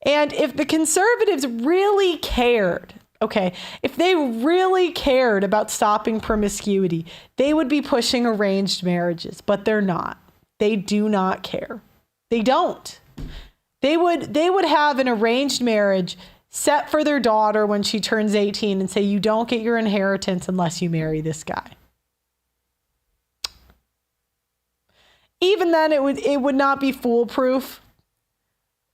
And if the conservatives really cared, okay, if they really cared about stopping promiscuity, they would be pushing arranged marriages, but they're not. They do not care. They don't. They would have an arranged marriage set for their daughter when she turns 18 and say, you don't get your inheritance unless you marry this guy. Even then, it would not be foolproof.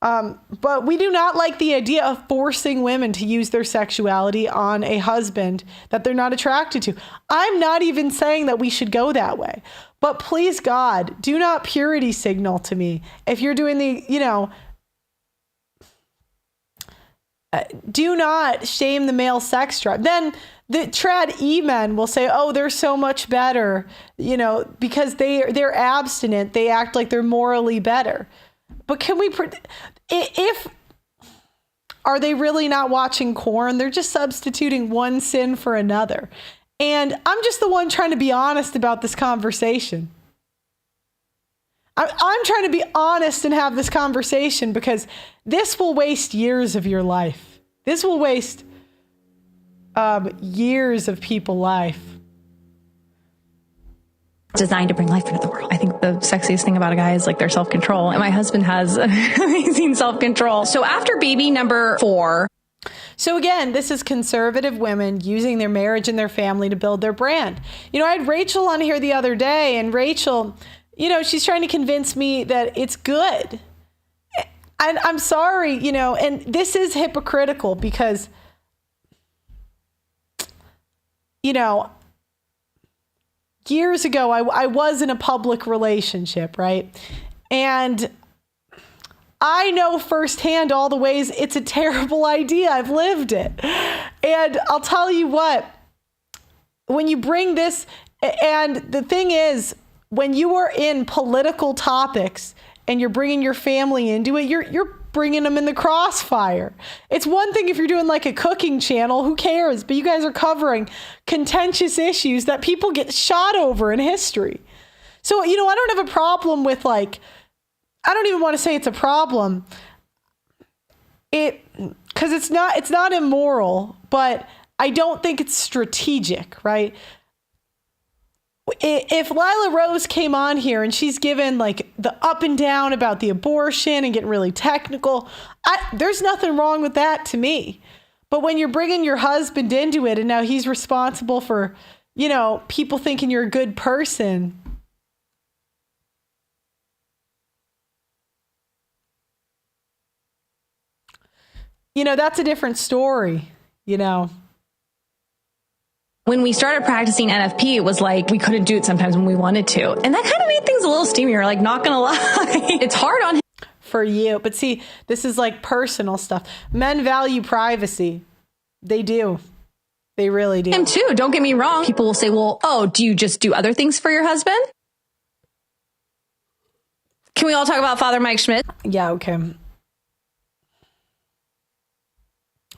But we do not like the idea of forcing women to use their sexuality on a husband that they're not attracted to. I'm not even saying that we should go that way. But please, God, do not purity signal to me. If you're doing the, you know, do not shame the male sex drive. Then the trad e-men will say, oh, they're so much better, you know, because they're abstinent. They act like they're morally better. But can we, are they really not watching porn? They're just substituting one sin for another. And I'm just the one trying to be honest about this conversation. I'm trying to be honest and have this conversation because this will waste years of your life. This will waste years of people's life. Designed to bring life into the world. I think the sexiest thing about a guy is like their self-control. And my husband has amazing self-control. So after baby number 4. So again, this is conservative women using their marriage and their family to build their brand. You know, I had Rachel on here the other day, and Rachel, you know, she's trying to convince me that it's good. And I'm sorry, you know, and this is hypocritical because, you know, years ago, I was in a public relationship, right? And I know firsthand all the ways it's a terrible idea. I've lived it. And I'll tell you what, when you bring this, and the thing is, when you are in political topics and you're bringing your family into it, you're bringing them in the crossfire. It's one thing if you're doing like a cooking channel, who cares? But you guys are covering contentious issues that people get shot over in history. So, you know, I don't have a problem with, like, I don't even want to say it's a problem. Because it's not immoral, but I don't think it's strategic, right? If Lila Rose came on here and she's given like the up and down about the abortion and getting really technical, there's nothing wrong with that to me. But when you're bringing your husband into it and now he's responsible for, you know, people thinking you're a good person. You know, that's a different story, you know. When we started practicing NFP, it was like we couldn't do it sometimes when we wanted to. And that kind of made things a little steamier, like, not going to lie. It's hard on him. For you. But see, this is like personal stuff. Men value privacy. They do. They really do. Him too. Don't get me wrong. People will say, well, oh, do you just do other things for your husband? Can we all talk about Father Mike Schmidt? Yeah, okay.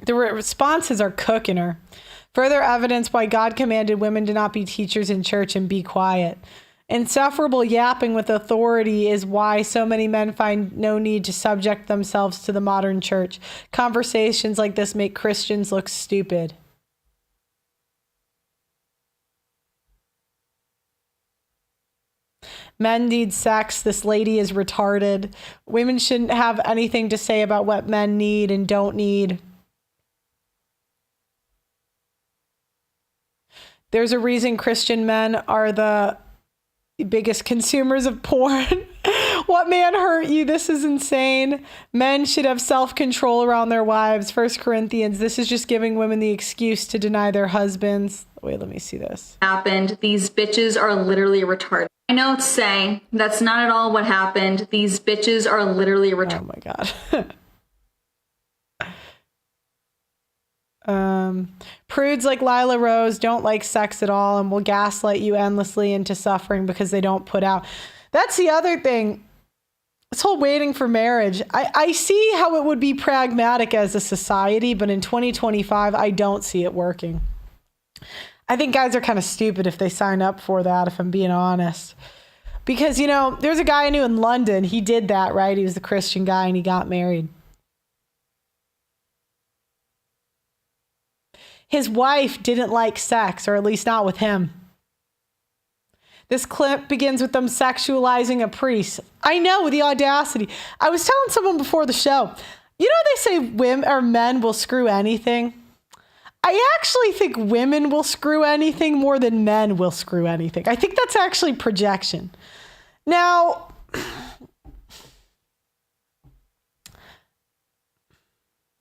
The responses are cooking her. Further evidence why God commanded women to not be teachers in church and be quiet. Insufferable yapping with authority is why so many men find no need to subject themselves to the modern church. Conversations like this make Christians look stupid. Men need sex. This lady is retarded. Women shouldn't have anything to say about what men need and don't need. There's a reason Christian men are the, biggest consumers of porn. What man hurt you? This is insane. Men should have self-control around their wives. 1 Corinthians. This is just giving women the excuse to deny their husbands. Wait, let me see this. Happened. These bitches are literally retarded. My notes say that's not at all what happened. These bitches are literally retarded. Oh my God. Prudes like Lila Rose don't like sex at all and will gaslight you endlessly into suffering because they don't put out. That's the other thing. This whole waiting for marriage. I see how it would be pragmatic as a society, but in 2025, I don't see it working. I think guys are kind of stupid if they sign up for that, if I'm being honest. Because, you know, there's a guy I knew in London. He did that, right? He was the Christian guy and he got married. His wife didn't like sex, or at least not with him. This clip begins with them sexualizing a priest. I know, the audacity. I was telling someone before the show, you know, they say women or men will screw anything. I actually think women will screw anything more than men will screw anything. I think that's actually projection. Now, I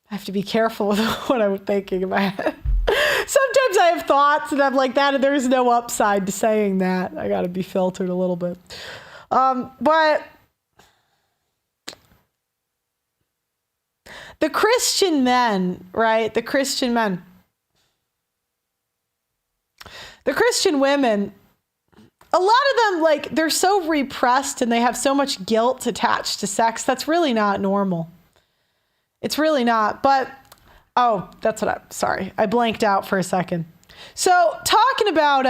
have to be careful with what I'm thinking in my head. Sometimes I have thoughts and I'm like that, and there's no upside to saying that. I got to be filtered a little bit. But the Christian men, right? The Christian men. The Christian women, a lot of them, like, they're so repressed and they have so much guilt attached to sex. That's really not normal. It's really not. But, oh, that's what sorry. I blanked out for a second. So talking about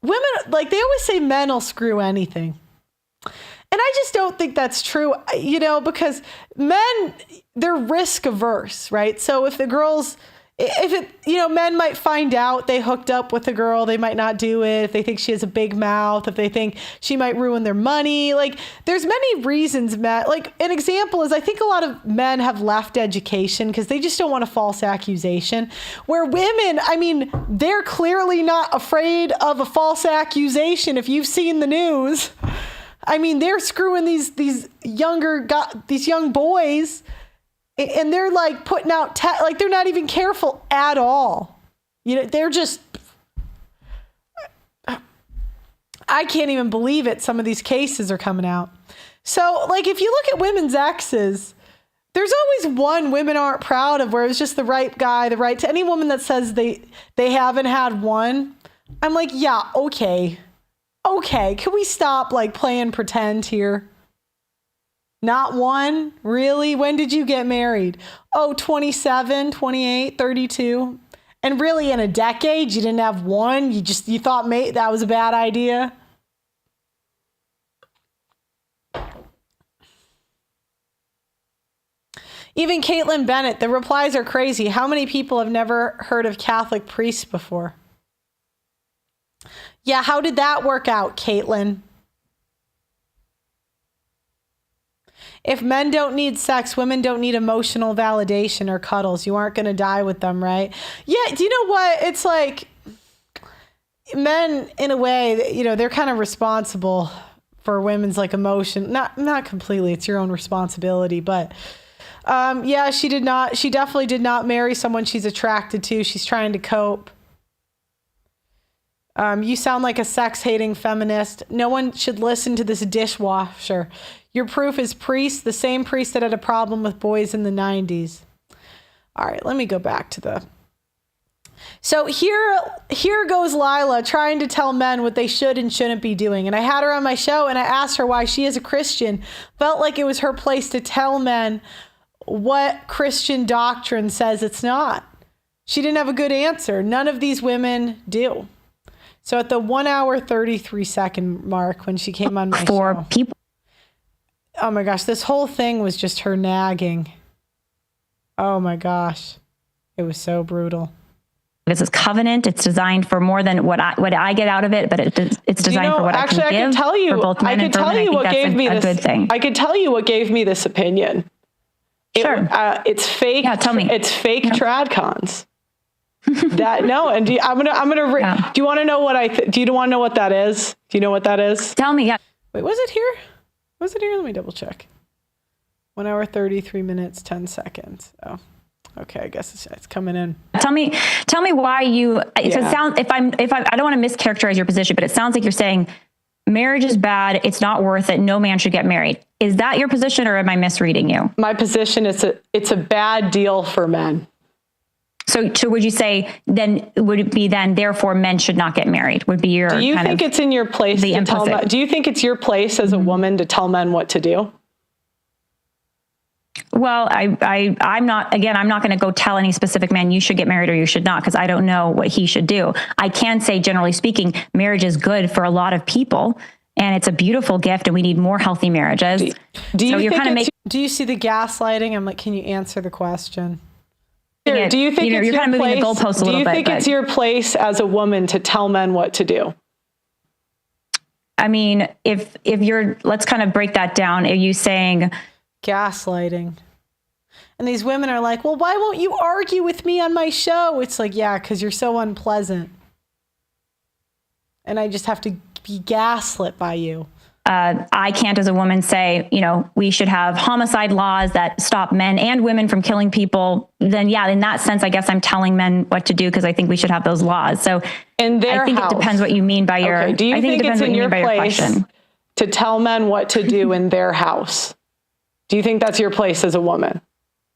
women, like, they always say men will screw anything. And I just don't think that's true, you know, because men, they're risk averse, right? So if men might find out they hooked up with a girl, they might not do it. If they think she has a big mouth, if they think she might ruin their money, like, there's many reasons, Matt. Like, an example is I think a lot of men have left education because they just don't want a false accusation. Where women, I mean, they're clearly not afraid of a false accusation. If you've seen the news, I mean, they're screwing these young boys. And they're like putting out, like, they're not even careful at all. You know, they're just, I can't even believe it. Some of these cases are coming out. So, like, if you look at women's exes, there's always one women aren't proud of, where it was just the right guy, to any woman that says they haven't had one. I'm like, yeah, okay. Can we stop, like, playing pretend here? Not one? Really? When did you get married? Oh, 27, 28, 32. And really, in a decade, you didn't have one? You thought that was a bad idea? Even Caitlin Bennett, the replies are crazy. How many people have never heard of Catholic priests before? Yeah, how did that work out, Caitlin? If men don't need sex, women don't need emotional validation or cuddles. You aren't going to die with them, right? Yeah, do you know what? It's like men, in a way, you know, they're kind of responsible for women's, like, emotion. Not completely. It's your own responsibility. But yeah, she definitely did not marry someone she's attracted to. She's trying to cope. You sound like a sex-hating feminist. No one should listen to this dishwasher. Your proof is priest, the same priest that had a problem with boys in the 90s. All right, let me go back to the... So here goes Lila trying to tell men what they should and shouldn't be doing. And I had her on my show and I asked her why she, as a Christian, felt like it was her place to tell men what Christian doctrine says it's not. She didn't have a good answer. None of these women do. So at the 1 hour, 33 second mark when she came on my show. People. Oh my gosh, this whole thing was just her nagging. Oh my gosh. It was so brutal. It's a covenant. It's designed for more than what I get out of it, but it's designed for what actually, I can give. Tell you, for both men I could tell you what gave me this. Good thing. I could tell you what gave me this opinion. Sure. It's fake. Yeah, tell me. It's fake Tradcons. That no, and do you want to know what do you want to know what that is? Do you know what that is? Tell me. Yeah. Wait, was it here? Was it here? Let me double check. 1 hour, 33 minutes, 10 seconds. Oh, okay. I guess it's coming in. Tell me why you, so it sounds, if I don't want to mischaracterize your position, but it sounds like you're saying marriage is bad. It's not worth it. No man should get married. Is that your position, or am I misreading you? My position is it's a bad deal for men. So would you say then, would it be then, therefore men should not get married, would be your Do you think it's in your place to tell men, do you think it's your place as a woman to tell men what to do? Well, I'm not going to go tell any specific man you should get married or you should not, because I don't know what he should do. I can say, generally speaking, marriage is good for a lot of people and it's a beautiful gift and we need more healthy marriages. Do you see the gaslighting? I'm like, can you answer the question? Do you think you're kind of moving the goalpost a little bit? Do you think it's your place as a woman to tell men what to do? I mean, if let's kind of break that down. Are you saying gaslighting? And these women are like, well, why won't you argue with me on my show? It's like, yeah, because you're so unpleasant. And I just have to be gaslit by you. I can't, as a woman, say, we should have homicide laws that stop men and women from killing people. Then, yeah, in that sense, I guess I'm telling men what to do because I think we should have those laws. So in their I think it depends what you mean by your. Okay. Do you think it's in your place to tell men what to do in their house? Do you think that's your place as a woman?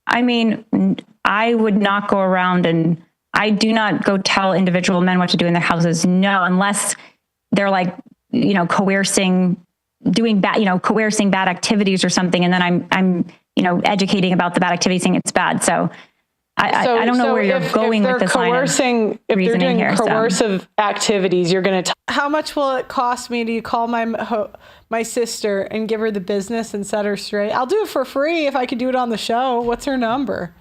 I mean, I would not go around and I do not go tell individual men what to do in their houses. No, unless they're like, coercing bad activities or something. And then I'm educating about the bad activity, saying it's bad. So I don't know where you're going with this line of reasoning here. If they're doing coercive activities, you're going to how much will it cost me to call my sister and give her the business and set her straight? I'll do it for free if I could do it on the show. What's her number?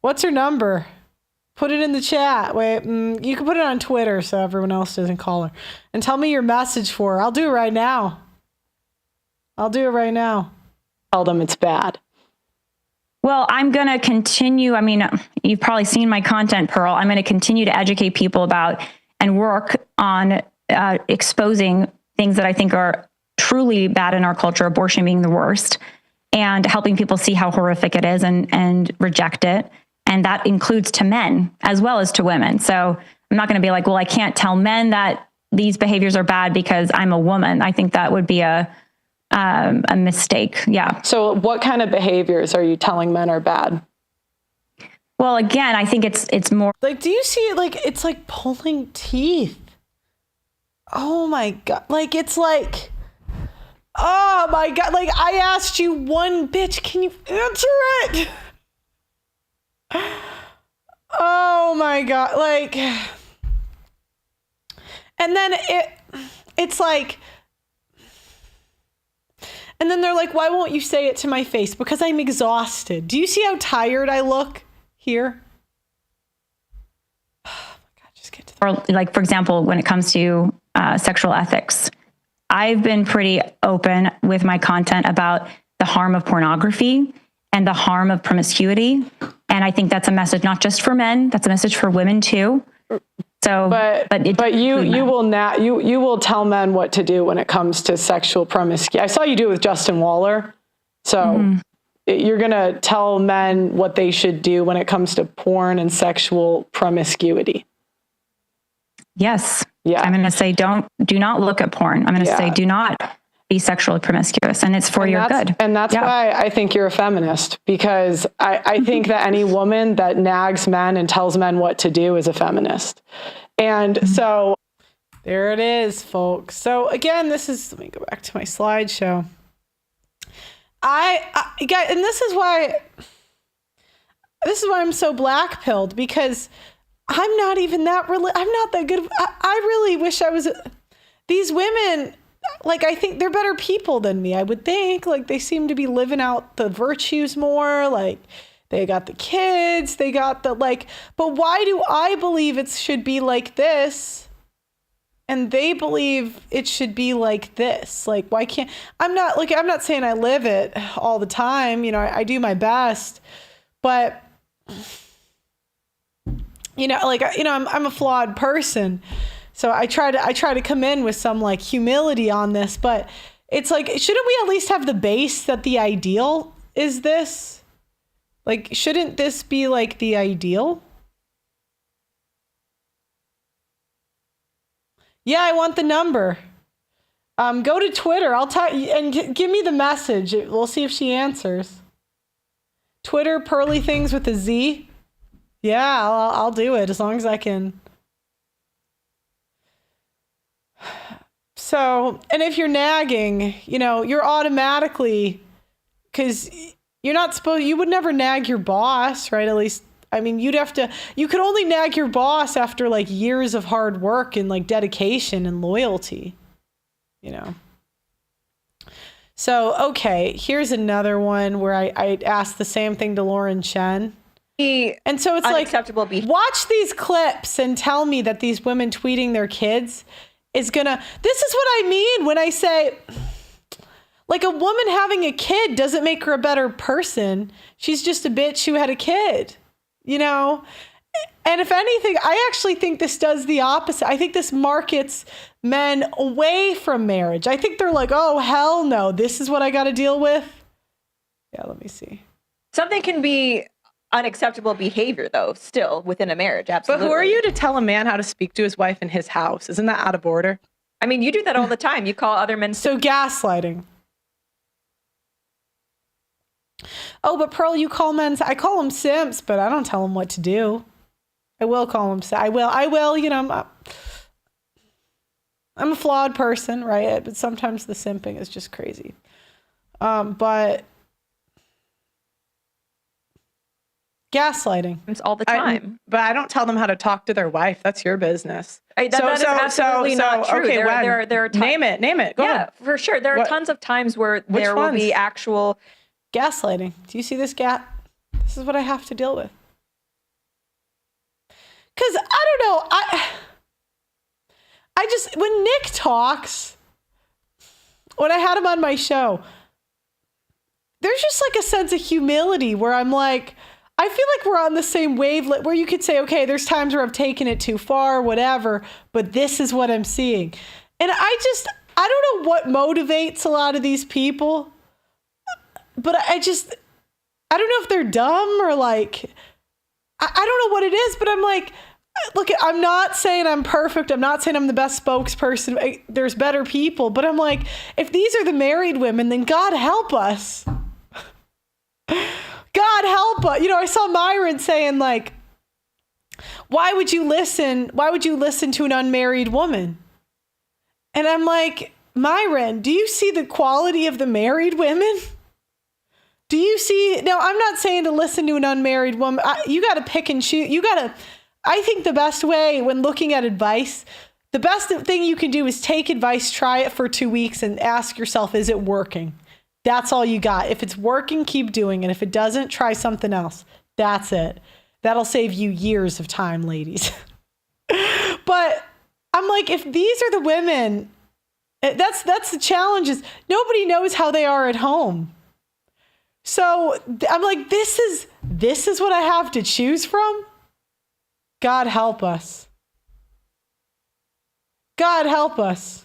Put it in the chat. Wait, you can put it on Twitter so everyone else doesn't call her. And tell me your message for her. I'll do it right now. Tell them it's bad. Well, I'm going to continue. I mean, you've probably seen my content, Pearl. I'm going to continue to educate people about and work on exposing things that I think are truly bad in our culture, abortion being the worst, and helping people see how horrific it is and reject it. And that includes to men as well as to women. So I'm not going to be like, well, I can't tell men that these behaviors are bad because I'm a woman. I think that would be a mistake. Yeah. So what kind of behaviors are you telling men are bad? Well, again, I think it's more like, do you see it? Like, it's like pulling teeth. Oh my God. Like, it's like, oh my God. Like, I asked you one, bitch, can you answer it? Oh my God. Like, and then it's like, and then they're like, why won't you say it to my face? Because I'm exhausted. Do you see how tired I look here? Oh my God, just get to or like, for example, when it comes to sexual ethics, I've been pretty open with my content about the harm of pornography and the harm of promiscuity. And I think that's a message not just for men, that's a message for women too. So, but you will tell men what to do when it comes to sexual promiscuity. I saw you do it with Justin Waller. So you're going to tell men what they should do when it comes to porn and sexual promiscuity. Yes. Yeah. I'm going to say, do not look at porn. I'm going to say, do not be sexually promiscuous, and it's for your good. And that's why I think you're a feminist, because I think that any woman that nags men and tells men what to do is a feminist. And so there it is, folks. So again, let me go back to my slideshow. Guys, and this is why I'm so black-pilled, because I'm not even that I'm not that good. I really wish I was. These women, like, I think they're better people than me. I would think, like, they seem to be living out the virtues more. Like, they got the kids, they got the, like, but why do I believe it should be like this? And they believe it should be like this. Like, why can't, I'm not saying I live it all the time. I do my best, but I'm a flawed person. So I try to come in with some like humility on this, but it's like, shouldn't we at least have the base that the ideal is this? Like, shouldn't this be like the ideal? Yeah, I want the number. Go to Twitter. I'll tell you and give me the message. We'll see if she answers. Twitter, Pearly Things with a Z. Yeah, I'll do it as long as I can. So, and if you're nagging, you're automatically, because you would never nag your boss, right? At least, you could only nag your boss after like years of hard work and like dedication and loyalty, So, okay, here's another one where I asked the same thing to Lauren Chen. And so it's like, watch these clips and tell me that these women tweeting their kids this is what I mean when I say, like, a woman having a kid doesn't make her a better person. She's just a bitch who had a kid, And if anything, I actually think this does the opposite. I think this markets men away from marriage. I think they're like, oh, hell no, this is what I got to deal with. Yeah, let me see. Something can be unacceptable behavior, though, still within a marriage. Absolutely. But who are you to tell a man how to speak to his wife in his house? Isn't that out of order? I mean, you do that all the time. You call other men. So gaslighting. Oh, but Pearl, I call them simps, but I don't tell them what to do. I will call them. I will. I'm a flawed person, right? But sometimes the simping is just crazy. But gaslighting. It's all the time. But I don't tell them how to talk to their wife. That's your business. That is absolutely not true. Okay, there are name it. Go ahead. For sure. There are tons of times where there will be actual gaslighting. Do you see this This is what I have to deal with. Because I don't know. I just, when Nick talks, when I had him on my show, there's just like a sense of humility where I'm like, I feel like we're on the same wavelength where you could say, okay, there's times where I've taken it too far, whatever, but this is what I'm seeing. And I don't know what motivates a lot of these people, but I don't know if they're dumb or like, I don't know what it is, but I'm like, look, I'm not saying I'm perfect. I'm not saying I'm the best spokesperson. There's better people, but I'm like, if these are the married women, then God help us. God help us. I saw Myron saying like, why would you listen to an unmarried woman? And I'm like, Myron, do you see the quality of the married women? Do you see? Now, I'm not saying to listen to an unmarried woman. You got to pick and choose. I think the best way when looking at advice, the best thing you can do is take advice, try it for 2 weeks and ask yourself, is it working? That's all you got. If it's working, keep doing it. If it doesn't, try something else. That's it. That'll save you years of time, ladies. But I'm like, if these are the women, that's the challenge is nobody knows how they are at home. So I'm like, this is what I have to choose from. God help us. God help us.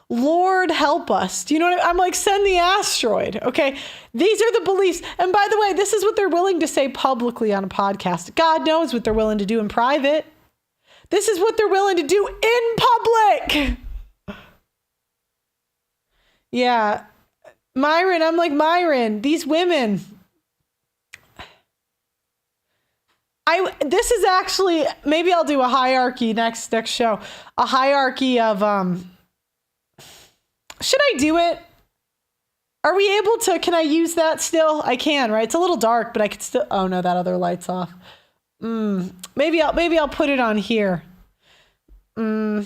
Lord help us. Do you know what I'm like? Send the asteroid. Okay. These are the beliefs. And by the way, this is what they're willing to say publicly on a podcast. God knows what they're willing to do in private. This is what they're willing to do in public. Yeah. Myron, I'm like, Myron, these women. This is actually, maybe I'll do a hierarchy next show. A hierarchy of, should I do it? Are we able to, can I use that still? I can, right? It's a little dark, but I could still, oh no, that other light's off. Maybe I'll put it on here. No,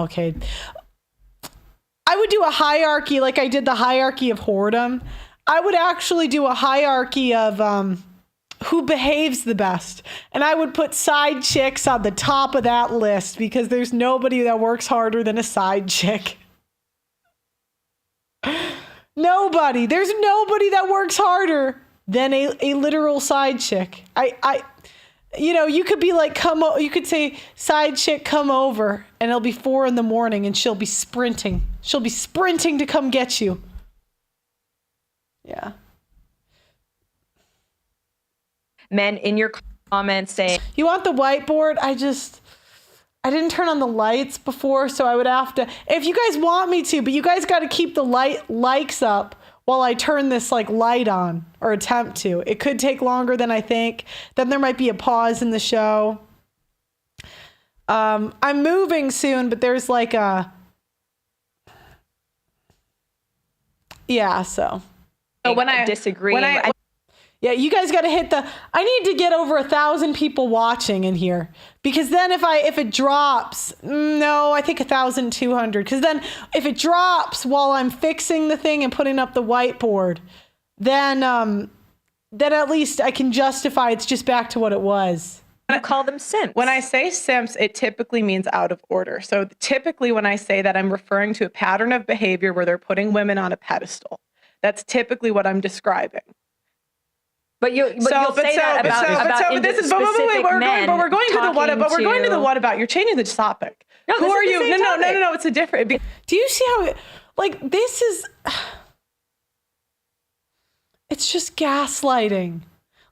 okay. I would do a hierarchy like I did the hierarchy of whoredom. I would actually do a hierarchy of who behaves the best. And I would put side chicks on the top of that list because there's nobody that works harder than a side chick. Nobody. There's nobody that works harder than a literal side chick. you could be like, you could say, side chick, come over, and it'll be 4 a.m. and she'll be sprinting. She'll be sprinting to come get you. Yeah. Men in your comments saying, you want the whiteboard? I didn't turn on the lights before, so I would have to, if you guys want me to, but you guys got to keep the likes up while I turn this like light on, or attempt to. It could take longer than I think. Then there might be a pause in the show. I'm moving soon, but there's like so when I disagree, yeah, you guys got to hit I need to get over 1,000 people watching in here, because then if it drops, no, I think 1,200. Because then if it drops while I'm fixing the thing and putting up the whiteboard, then at least I can justify it's just back to what it was. You call them simps. When I say simps, it typically means out of order. So typically when I say that, I'm referring to a pattern of behavior where they're putting women on a pedestal. That's typically what I'm describing. But you'll say that about this is, but we're going to the what about. You're changing the topic. No, who are you? No. It's a different. Do you see how this is? It's just gaslighting.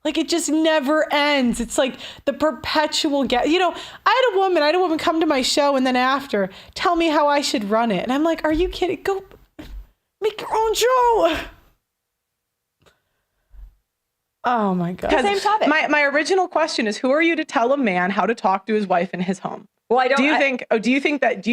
Like, it just never ends. It's like the perpetual I had a woman come to my show and then after tell me how I should run it, and I'm like, are you kidding? Go make your own show. Oh my God. Same topic. My original question is, who are you to tell a man how to talk to his wife in his home? Well, I don't. Do you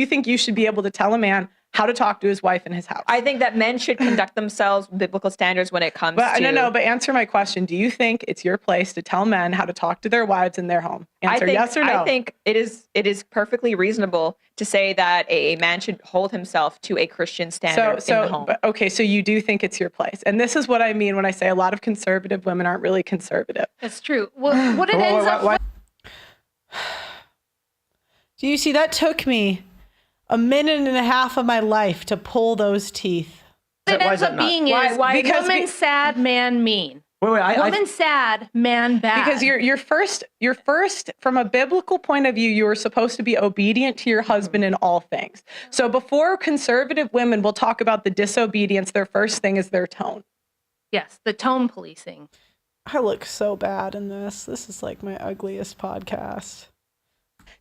think you should be able to tell a man how to talk to his wife in his house? I think that men should conduct themselves with biblical standards when it comes to. But answer my question. Do you think it's your place to tell men how to talk to their wives in their home? Answer yes or no. I think it is perfectly reasonable to say that a man should hold himself to a Christian standard in the home. Okay, so you do think it's your place. And this is what I mean when I say a lot of conservative women aren't really conservative. That's true. Well, what it ends up. Do you see, that took me a minute and a half of my life to pull those teeth. It ends up being woman sad, man mean. Woman sad, man bad. Because you're first from a biblical point of view, you are supposed to be obedient to your husband in all things. So before conservative women will talk about the disobedience, their first thing is their tone. Yes, the tone policing. I look so bad in this. This is like my ugliest podcast.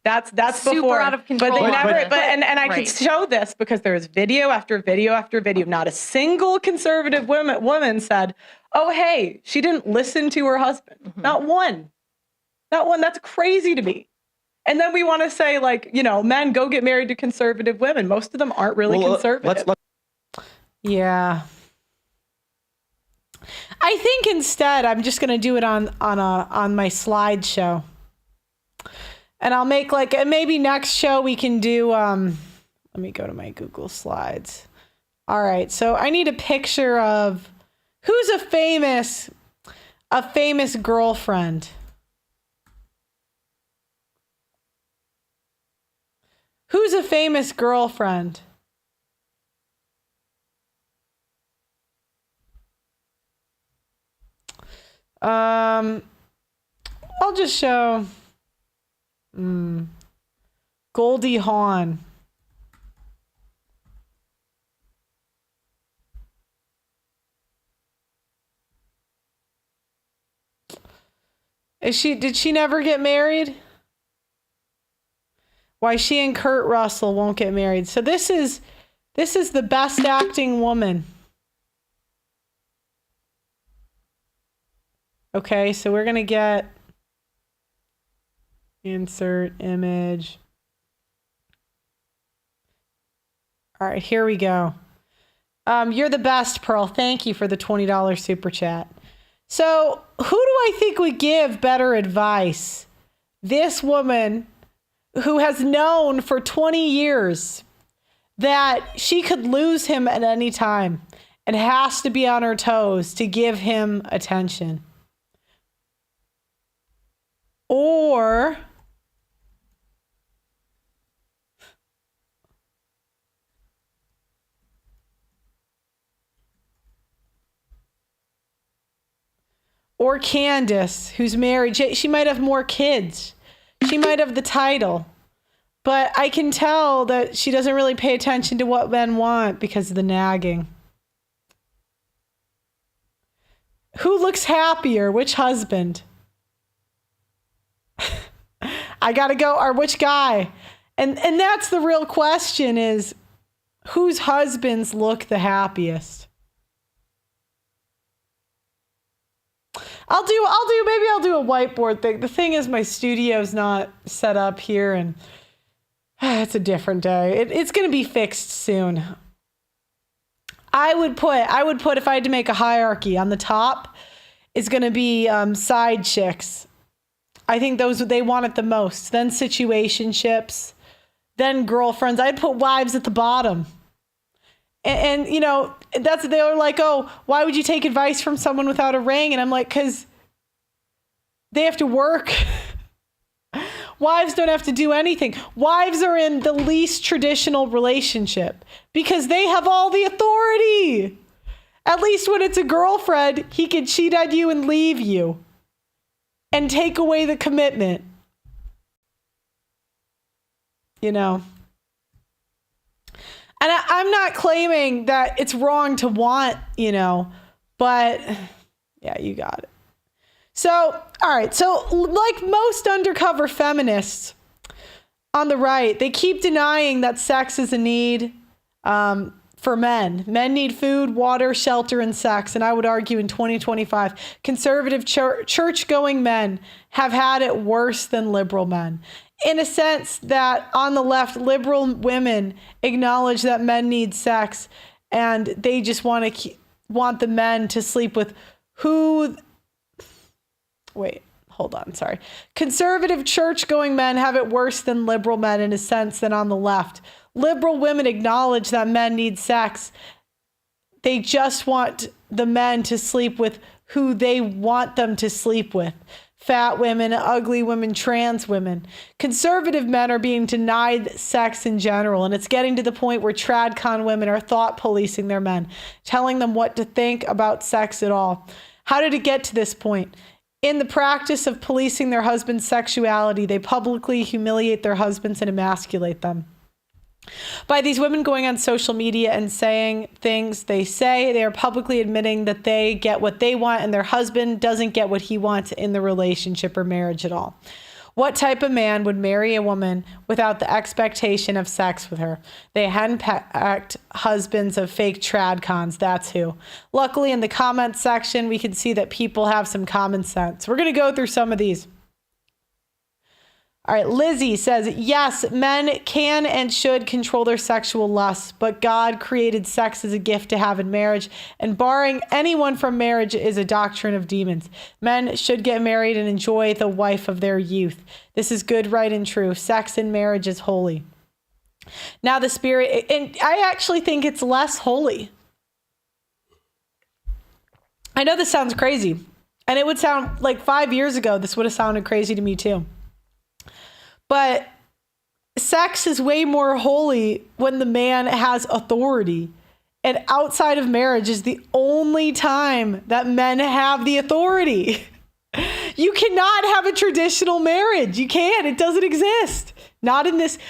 That's super before, out of control. But I could show this because there is video after video after video. Not a single conservative woman said, "Oh, hey, she didn't listen to her husband." Mm-hmm. Not one. That's crazy to me. And then we want to say, like, men, go get married to conservative women. Most of them aren't really conservative. Yeah. I think instead I'm just going to do it on my slideshow. And I'll make maybe next show we can do, let me go to my Google Slides. All right. So I need a picture of who's a famous girlfriend. Who's a famous girlfriend? I'll just show Goldie Hawn. Did she never get married? Why she and Kurt Russell won't get married. So this is the best acting woman. Okay, so we're going to get insert image. All right, here we go. You're the best, Pearl. Thank you for the $20 super chat. So who do I think would give better advice? This woman who has known for 20 years that she could lose him at any time and has to be on her toes to give him attention. Or or Candace, who's married. She might have more kids. She might have the title. But I can tell that she doesn't really pay attention to what men want because of the nagging. Who looks happier? Which husband? I gotta go. Or which guy? And that's the real question, is whose husbands look the happiest? I'll do a whiteboard thing. The thing is, my studio's not set up here, and it's a different day. It's going to be fixed soon. I would put, if I had to make a hierarchy, on the top is going to be side chicks. I think they want it the most. Then situationships, then girlfriends. I'd put wives at the bottom. And you know, they were like, oh, why would you take advice from someone without a ring? And I'm like, because they have to work. Wives don't have to do anything. Wives are in the least traditional relationship because they have all the authority. At least when it's a girlfriend, he can cheat on you and leave you and take away the commitment. You know? And I'm not claiming that it's wrong to want, you know, but yeah, you got it. So, all right. So like most undercover feminists on the right, they keep denying that sex is a need for men. Men need food, water, shelter, and sex. And I would argue in 2025, conservative church-going men have had it worse than liberal men. In a sense that on the left, liberal women acknowledge that men need sex, and they just want the men to sleep with who. Wait, hold on. Sorry. Conservative church-going men have it worse than liberal men in a sense than on the left. Liberal women acknowledge that men need sex. They just want the men to sleep with who they want them to sleep with. Fat women, ugly women, trans women. Conservative men are being denied sex in general, and it's getting to the point where Tradcon women are thought policing their men, telling them what to think about sex at all. How did it get to this point? In the practice of policing their husband's sexuality, they publicly humiliate their husbands and emasculate them. By these women going on social media and saying things they say, they are publicly admitting that they get what they want and their husband doesn't get what he wants in the relationship or marriage at all. What type of man would marry a woman without the expectation of sex with her? They henpecked husbands of fake Tradcons, that's who. Luckily, in the comments section, we can see that people have some common sense. We're going to go through some of these. All right, Lizzie says, yes, men can and should control their sexual lusts, but God created sex as a gift to have in marriage, and barring anyone from marriage is a doctrine of demons. Men should get married and enjoy the wife of their youth. This is good, right, and true. Sex in marriage is holy. Now the spirit, and I actually think it's less holy. I know this sounds crazy, and it would sound like 5 years ago, this would have sounded crazy to me too. But sex is way more holy when the man has authority. And outside of marriage is the only time that men have the authority. You cannot have a traditional marriage. You can't. It doesn't exist. Not in this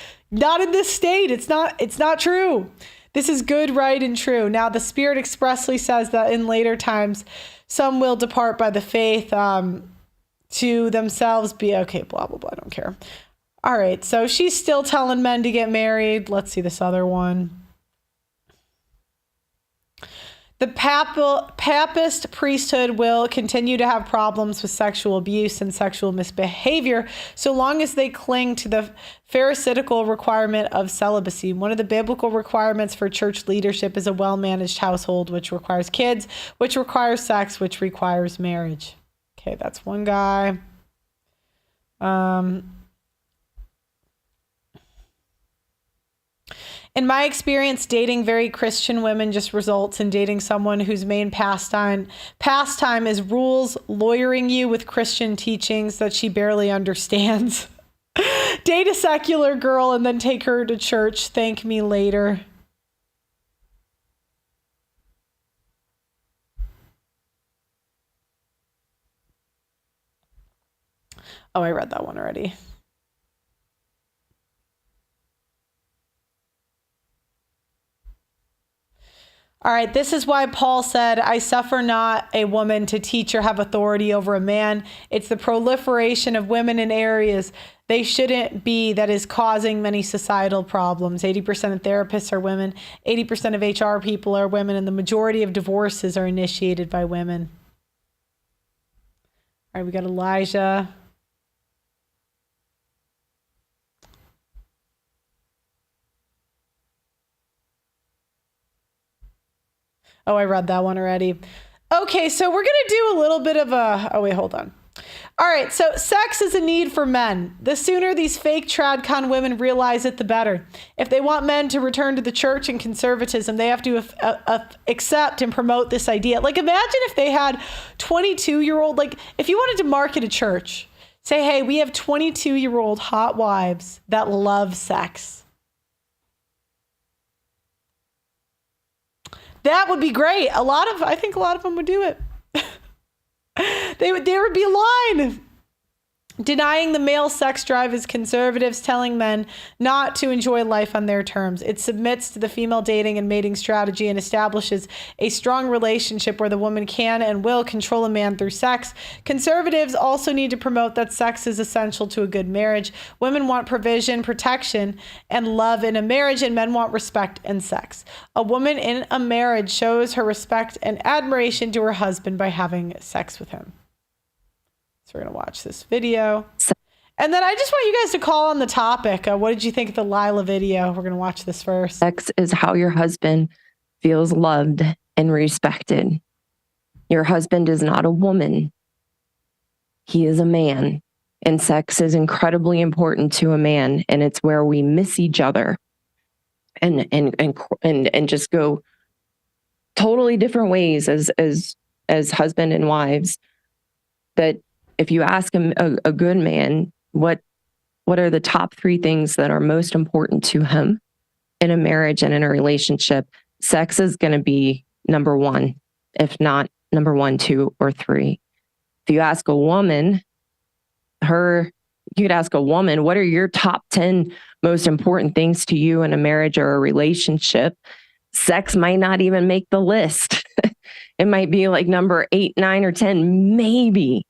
state. It's not true. This is good, right, and true. Now, the Spirit expressly says that in later times, some will depart by the faith to themselves be okay, blah, blah, blah. I don't care. All right, so she's still telling men to get married. Let's see this other one. The papist priesthood will continue to have problems with sexual abuse and sexual misbehavior so long as they cling to the pharisaical requirement of celibacy. One of the biblical requirements for church leadership is a well-managed household, which requires kids, which requires sex, which requires marriage. Okay, that's one guy. In my experience, dating very Christian women just results in dating someone whose main pastime is rules, lawyering you with Christian teachings that she barely understands. Date a secular girl and then take her to church. Thank me later. Oh, I read that one already. All right, this is why Paul said, I suffer not a woman to teach or have authority over a man. It's the proliferation of women in areas they shouldn't be that is causing many societal problems. 80% of therapists are women, 80% of HR people are women, and the majority of divorces are initiated by women. All right, we got Elijah. Oh, I read that one already. Okay, so we're going to do a little bit of a... Oh, wait, hold on. All right, so sex is a need for men. The sooner these fake Tradcon women realize it, the better. If they want men to return to the church and conservatism, they have to accept and promote this idea. Like, imagine if they had 22-year-old... Like, if you wanted to market a church, say, hey, we have 22-year-old hot wives that love sex. That would be great. I think a lot of them would do it. There would be a line. Denying the male sex drive is conservatives telling men not to enjoy life on their terms. It submits to the female dating and mating strategy and establishes a strong relationship where the woman can and will control a man through sex. Conservatives also need to promote that sex is essential to a good marriage. Women want provision, protection, and love in a marriage, and men want respect and sex. A woman in a marriage shows her respect and admiration to her husband by having sex with him. So we're going to watch this video. And then I just want you guys to call on the topic. What did you think of the Lila video? We're going to watch this first. Sex is how your husband feels loved and respected. Your husband is not a woman. He is a man. And sex is incredibly important to a man. And it's where we miss each other and just go totally different ways as husband and wives. But if you ask a good man, what are the top 3 things that are most important to him in a marriage and in a relationship? Sex is going to be number 1, if not number 1, 2, or 3. If you ask a woman, you could ask a woman, what are your top 10 most important things to you in a marriage or a relationship? Sex might not even make the list. It might be like number 8, 9, or 10, maybe.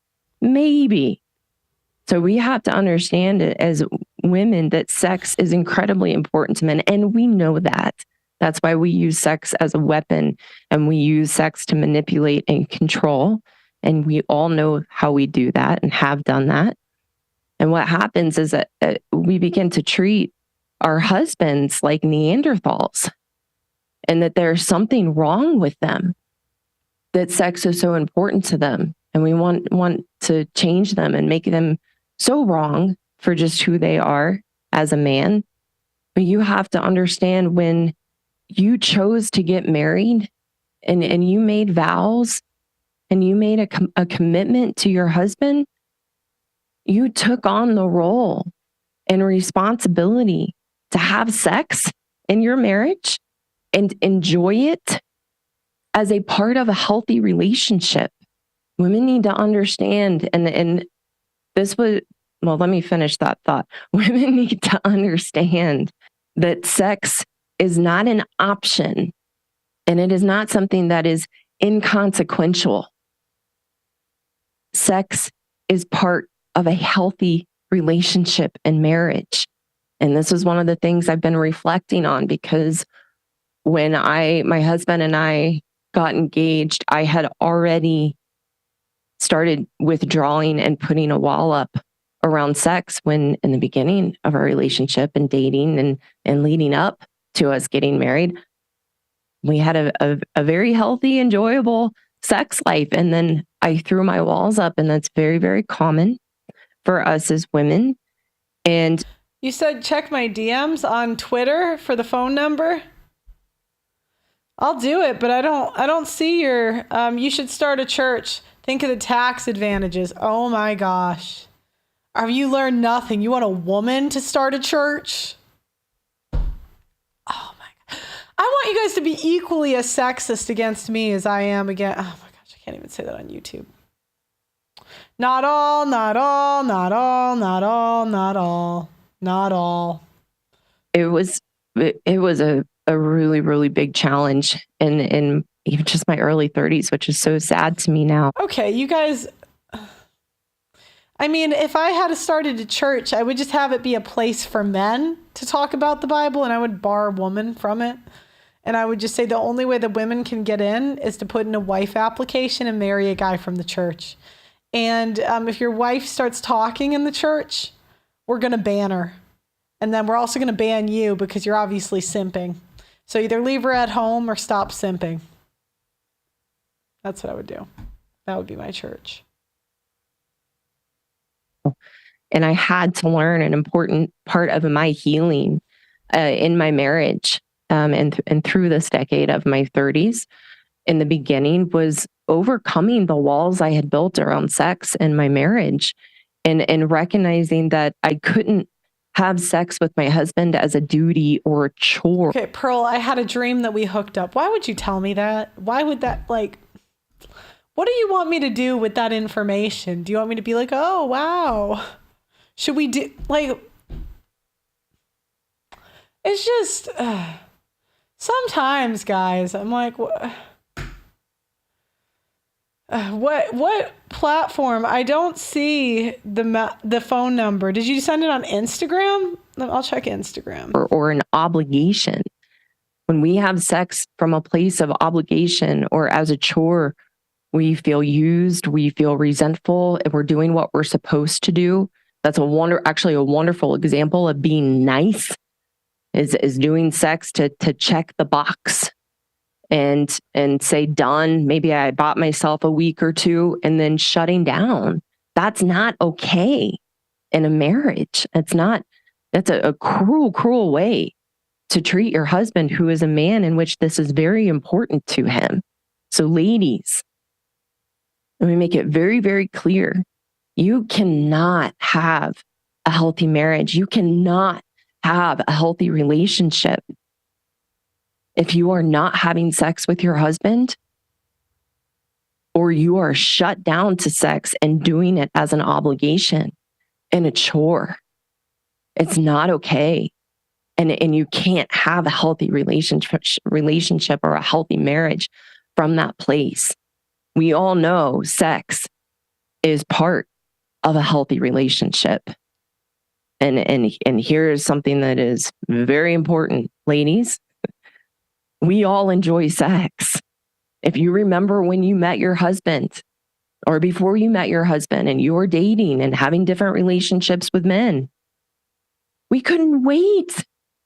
So we have to understand it as women that sex is incredibly important to men. And we know that. That's why we use sex as a weapon, and we use sex to manipulate and control. And we all know how we do that and have done that. And what happens is that we begin to treat our husbands like Neanderthals, and that there's something wrong with them, that sex is so important to them. And we want to change them and make them so wrong for just who they are as a man. But you have to understand, when you chose to get married and you made vows and you made a commitment to your husband, you took on the role and responsibility to have sex in your marriage and enjoy it as a part of a healthy relationship. Women need to understand, and this was, well, let me finish that thought. Women need to understand that sex is not an option, and it is not something that is inconsequential. Sex is part of a healthy relationship and marriage. And this is one of the things I've been reflecting on, because when my husband and I got engaged, I had already started withdrawing and putting a wall up around sex when in the beginning of our relationship and dating and leading up to us getting married. We had a very healthy, enjoyable sex life. And then I threw my walls up, and that's very, very common for us as women. And you said check my DMs on Twitter for the phone number. I'll do it, but I don't see your, you should start a church. Think of the tax advantages. Oh my gosh. Have you learned nothing? You want a woman to start a church? Oh my God. I want you guys to be equally as sexist against me as I am against, oh my gosh, I can't even say that on YouTube. Not all, not all, not all, not all, not all, not all. It was a really, really big challenge in even just my early 30s, which is so sad to me now. Okay, you guys, I mean, if I had started a church, I would just have it be a place for men to talk about the Bible, and I would bar women from it. And I would just say the only way the women can get in is to put in a wife application and marry a guy from the church. And if your wife starts talking in the church, we're going to ban her. And then we're also going to ban you because you're obviously simping. So either leave her at home or stop simping. That's what I would do. That would be my church. And I had to learn an important part of my healing in my marriage and through this decade of my 30s. In the beginning was overcoming the walls I had built around sex in my marriage and recognizing that I couldn't have sex with my husband as a duty or a chore. Okay, Pearl, I had a dream that we hooked up. Why would you tell me that? Why would that, like, what do you want me to do with that information? Do you want me to be like, oh, wow. Should we do, like, it's just, sometimes, guys, I'm like, what platform? I don't see the phone number. Did you send it on Instagram? I'll check Instagram. Or an obligation. When we have sex from a place of obligation or as a chore, we feel used, we feel resentful, if we're doing what we're supposed to do. That's actually a wonderful example of being nice, is doing sex to check the box and say done. Maybe I bought myself a week or two and then shutting down. That's not okay in a marriage. That's a cruel, cruel way to treat your husband, who is a man in which this is very important to him. So ladies, let me make it very, very clear. You cannot have a healthy marriage. You cannot have a healthy relationship if you are not having sex with your husband, or you are shut down to sex and doing it as an obligation and a chore. It's not okay. And you can't have a healthy relationship or a healthy marriage from that place. We all know sex is part of a healthy relationship. And here's something that is very important, ladies. We all enjoy sex. If you remember when you met your husband, or before you met your husband and you were dating and having different relationships with men, we couldn't wait.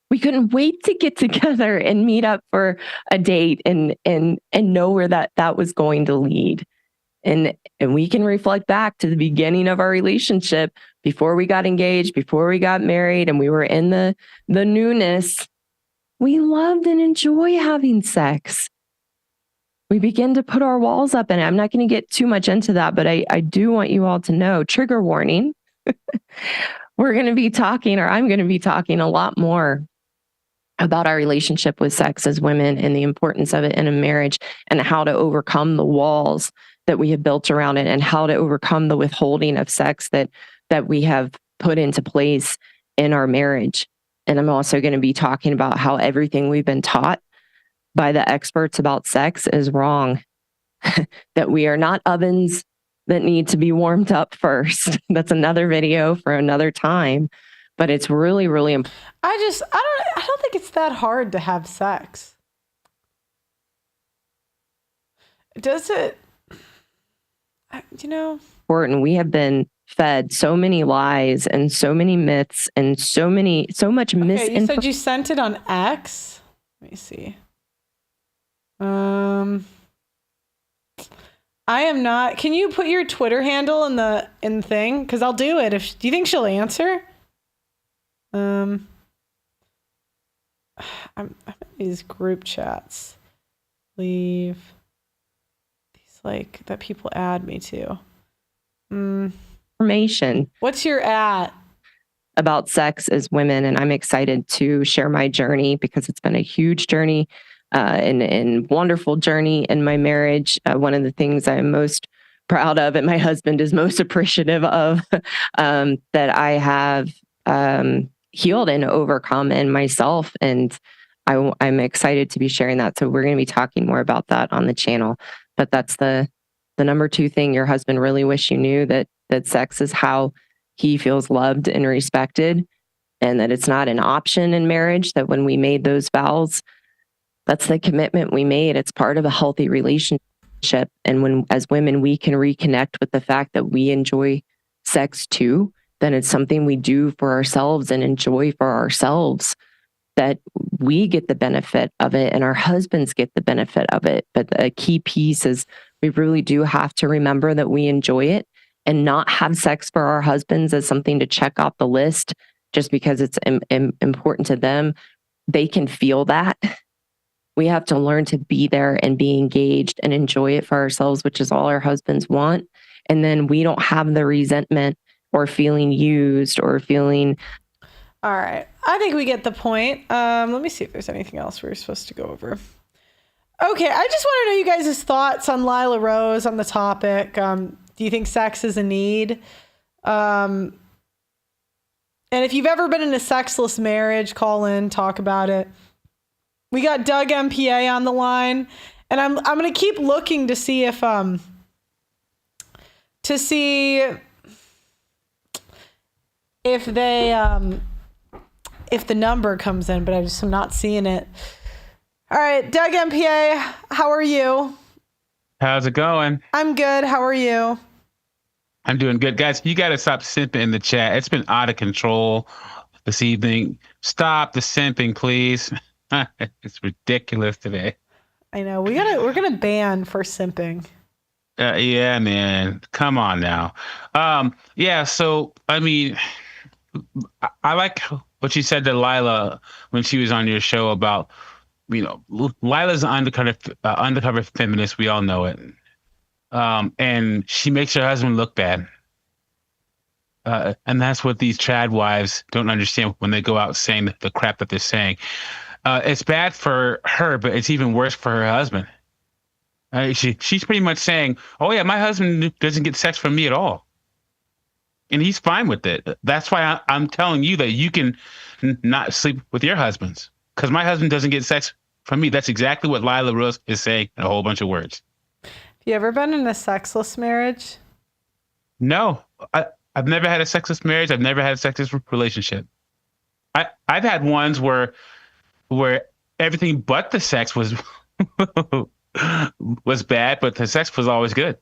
We couldn't wait to get together and meet up for a date and know where that was going to lead. And we can reflect back to the beginning of our relationship, before we got engaged, before we got married, and we were in the newness. We loved and enjoy having sex. We begin to put our walls up, and I'm not going to get too much into that, but I do want you all to know, trigger warning, we're going to be talking, or I'm going to be talking a lot more about our relationship with sex as women and the importance of it in a marriage, and how to overcome the walls that we have built around it, and how to overcome the withholding of sex that we have put into place in our marriage. And I'm also going to be talking about how everything we've been taught by the experts about sex is wrong. That we are not ovens that need to be warmed up first. That's another video for another time, but it's really, really important. I don't think it's that hard to have sex. Does it? Important. We have been fed so many lies and so many myths and so much misinformation. You said you sent it on X. Let me see. I am not. Can you put your Twitter handle in the thing? Because I'll do it. Do you think she'll answer? I'm in these group chats. Leave these that people add me to. Information. What's your at? About sex as women, and I'm excited to share my journey, because it's been a huge journey and wonderful journey in my marriage. One of the things I'm most proud of and my husband is most appreciative of, that I have healed and overcome in myself. And I'm excited to be sharing that. So we're going to be talking more about that on the channel. But that's the number 2 thing your husband really wish you knew, that sex is how he feels loved and respected, and that it's not an option in marriage, that when we made those vows, that's the commitment we made. It's part of a healthy relationship. And when, as women, we can reconnect with the fact that we enjoy sex too, then it's something we do for ourselves and enjoy for ourselves, that we get the benefit of it and our husbands get the benefit of it. But the key piece is we really do have to remember that we enjoy it and not have sex for our husbands as something to check off the list just because it's important to them. They can feel that. We have to learn to be there and be engaged and enjoy it for ourselves, which is all our husbands want. And then we don't have the resentment or feeling used or feeling. All right. I think we get the point. Let me see if there's anything else we're supposed to go over. Okay. I just want to know you guys' thoughts on Lila Rose on the topic. Do you think sex is a need? And if you've ever been in a sexless marriage, call in, talk about it. We got Doug MPA on the line, and I'm going to keep looking to see if the number comes in, but I'm not seeing it. All right, Doug MPA, how are you? How's it going? I'm good. How are you? I'm doing good. Guys, you got to stop simping in the chat. It's been out of control this evening. Stop the simping, please. It's ridiculous today. I know. We're going to ban for simping. Yeah, man. Come on now. Yeah, so, I mean, I like what you said to Lila when she was on your show about, Lila's an undercover feminist. We all know it. And she makes her husband look bad. And that's what these trad wives don't understand when they go out saying the crap that they're saying. It's bad for her, but it's even worse for her husband. She's pretty much saying, oh yeah, my husband doesn't get sex from me at all. And he's fine with it. That's why I'm telling you that you can not sleep with your husbands. Because my husband doesn't get sex from me. That's exactly what Lila Rose is saying in a whole bunch of words. Have you ever been in a sexless marriage? No. I've never had a sexless marriage. I've never had a sexless relationship. I've had ones where everything but the sex was was bad, but the sex was always good.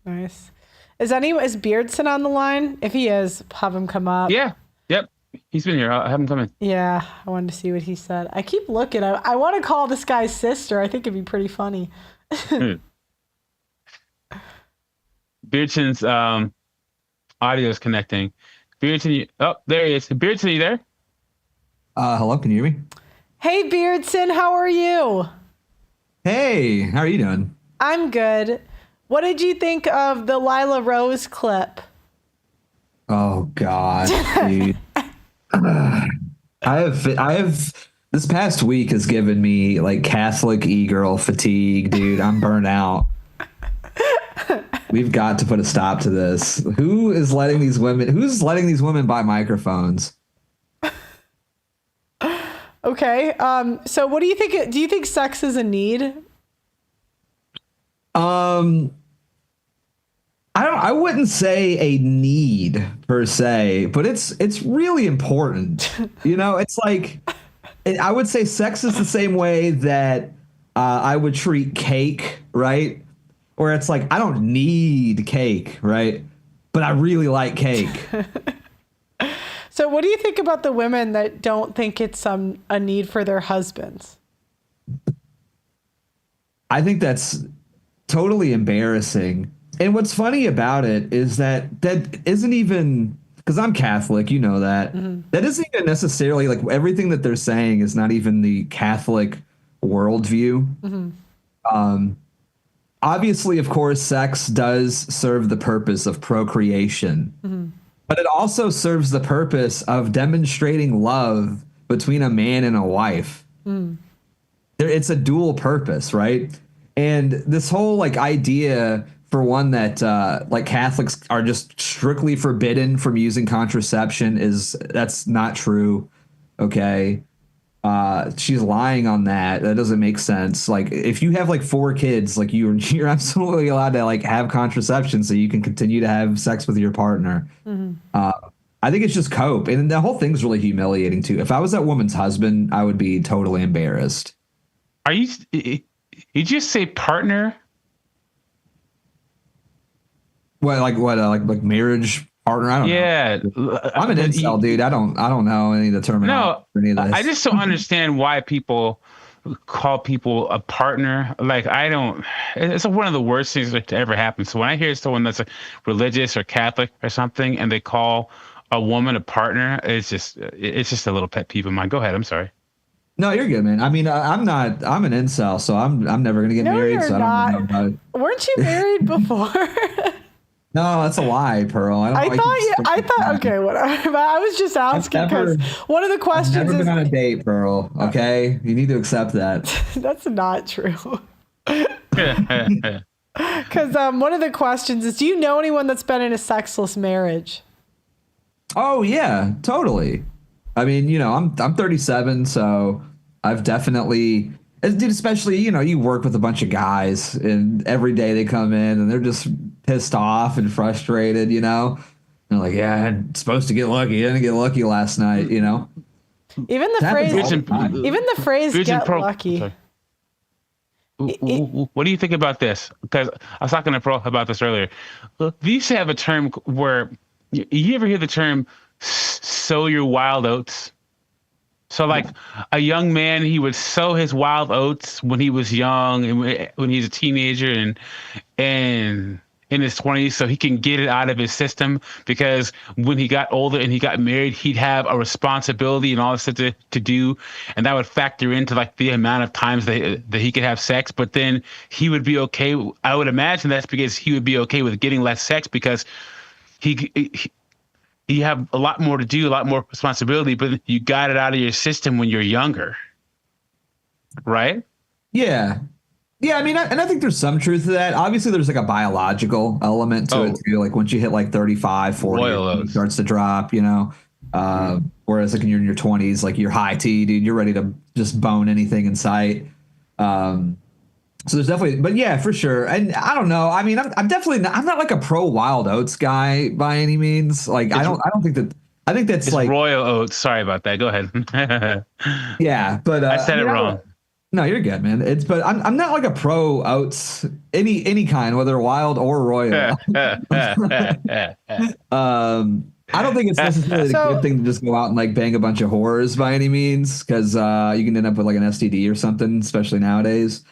Nice. Is Beardson on the line? If he is, have him come up. Yeah. Yep. He's been here. I'll have him come in. Yeah. I wanted to see what he said. I keep looking. I want to call this guy's sister. I think it'd be pretty funny. Beardson's audio is connecting. Beardson, there he is. Beardson, you there? Hello, can you hear me? Hey, Beardson, how are you? Hey, how are you doing? I'm good. What did you think of the Lila Rose clip? Oh God, dude. I have this past week has given me like Catholic e-girl fatigue, dude. I'm burnt out. We've got to put a stop to this. Who's letting these women buy microphones? Okay. So what do you think? Do you think sex is a need? I wouldn't say a need per se, but it's really important. It's like, I would say sex is the same way that I would treat cake, right? Where it's like, I don't need cake, right? But I really like cake. So what do you think about the women that don't think it's a need for their husbands? I think that's totally embarrassing. And what's funny about it is that isn't even, because I'm Catholic, you know that. Mm-hmm. That isn't even necessarily, like, everything that they're saying is not even the Catholic worldview. Mm-hmm. Obviously, of course, sex does serve the purpose of procreation. Mm-hmm. But it also serves the purpose of demonstrating love between a man and a wife. Mm. It's a dual purpose, right? And this whole idea for one, that like Catholics are just strictly forbidden from using contraception that's not true. Okay. She's lying on that. That doesn't make sense. Like if you have like 4 kids, like you're absolutely allowed to like have contraception so you can continue to have sex with your partner. I think it's just cope. And the whole thing's really humiliating too. If I was that woman's husband, I would be totally embarrassed. Are you just say partner? What like marriage partner? I don't know. I'm an incel, dude. I don't know any of the terminology. No, any of this. I just don't understand why people call people a partner. Like it's one of the worst things to ever happen. So when I hear someone that's religious or Catholic or something and they call a woman a partner, it's just a little pet peeve of mine. Go ahead. I'm sorry. No, you're good, man. I mean, I'm an incel, so I'm never gonna get married. You're so not. I don't know about it. Weren't you married before? No, that's a lie, Pearl. I thought. Okay, whatever. But I was just asking because one of the questions I've never been on a date, Pearl. Okay, you need to accept that. That's not true. Because one of the questions is, do you know anyone that's been in a sexless marriage? Oh yeah, totally. I mean, I'm 37, so I've definitely, dude, especially, you work with a bunch of guys and every day they come in and they're just pissed off and frustrated, They're like, yeah, I'm supposed to get lucky. I didn't get lucky last night, Even the phrase get lucky. Sorry. What do you think about this? Because I was talking to Pro about this earlier. We used to have a term where, you ever hear the term sow your wild oats? So like a young man, he would sow his wild oats when he was young and when he was a teenager and in his 20s, so he can get it out of his system, because when he got older and he got married, he'd have a responsibility and all this stuff to do, and that would factor into like the amount of times that he could have sex. But then he would be okay. I would imagine that's because he would be okay with getting less sex, because you have a lot more to do, a lot more responsibility, but you got it out of your system when you're younger. Right? Yeah. Yeah, I mean, I think there's some truth to that. Obviously, there's like a biological element to it too. Like once you hit like 35, 40, it starts to drop, whereas like when you're in your 20s, like you're high T, dude, you're ready to just bone anything in sight. So there's definitely, but yeah, for sure. And I don't know. I mean, I'm definitely not, I'm not like a pro wild oats guy by any means. Like I don't think that. I think that's like royal oats. Sorry about that. Go ahead. Yeah, but I said it wrong. No, you're good, man. But I'm not like a pro oats any kind, whether wild or royal. I don't think it's necessarily a good thing to just go out and like bang a bunch of whores by any means, because you can end up with like an STD or something, especially nowadays.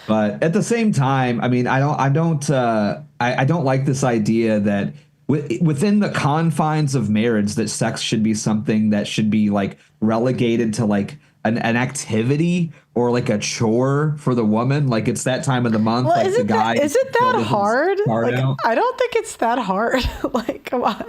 But at the same time, I mean, I don't like this idea that within the confines of marriage that sex should be something that should be like relegated to like an activity or like a chore for the woman. Like it's that time of the month. Well, like is it that hard? Like, I don't think it's that hard. Like, come on.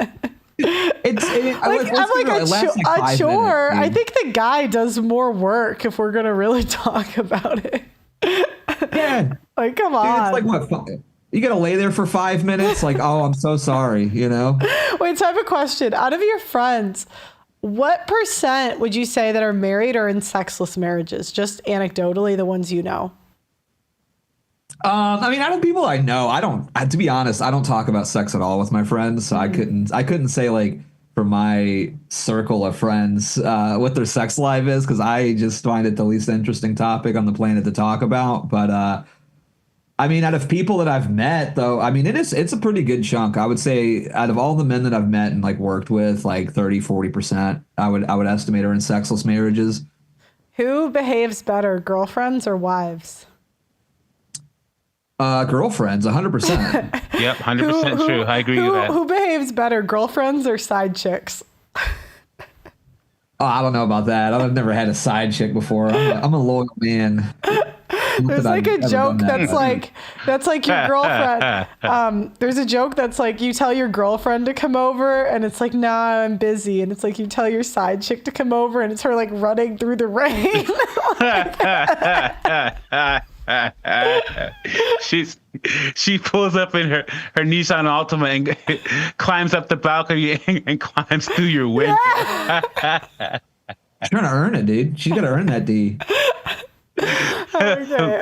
I'm like a chore. I think the guy does more work if we're gonna really talk about it. Yeah. Like, come on. Dude, it's like what? You gotta lay there for 5 minutes. Like, oh, I'm so sorry. Wait, so I have a question. Out of your friends, what % would you say that are married or in sexless marriages? Just anecdotally, the ones you know. I mean, out of people I know, to be honest, I don't talk about sex at all with my friends. So I couldn't say like for my circle of friends what their sex life is, because I just find it the least interesting topic on the planet to talk about. But I mean, out of people that I've met, though, I mean, it's a pretty good chunk. I would say out of all the men that I've met and like worked with, like 30-40%, I would estimate are in sexless marriages. Who behaves better, girlfriends or wives? Girlfriends, 100%. Yep, 100% true. I agree with that. Who behaves better, girlfriends or side chicks? Oh, I don't know about that. I've never had a side chick before. I'm a loyal man. There's like a joke that's like your girlfriend. There's a joke that's like you tell your girlfriend to come over and it's like, nah, I'm busy. And it's like you tell your side chick to come over and it's her like running through the rain. She pulls up in her Nissan Altima and climbs up the balcony and climbs through your window. She's trying to earn it, dude. She's got to earn that D. Okay.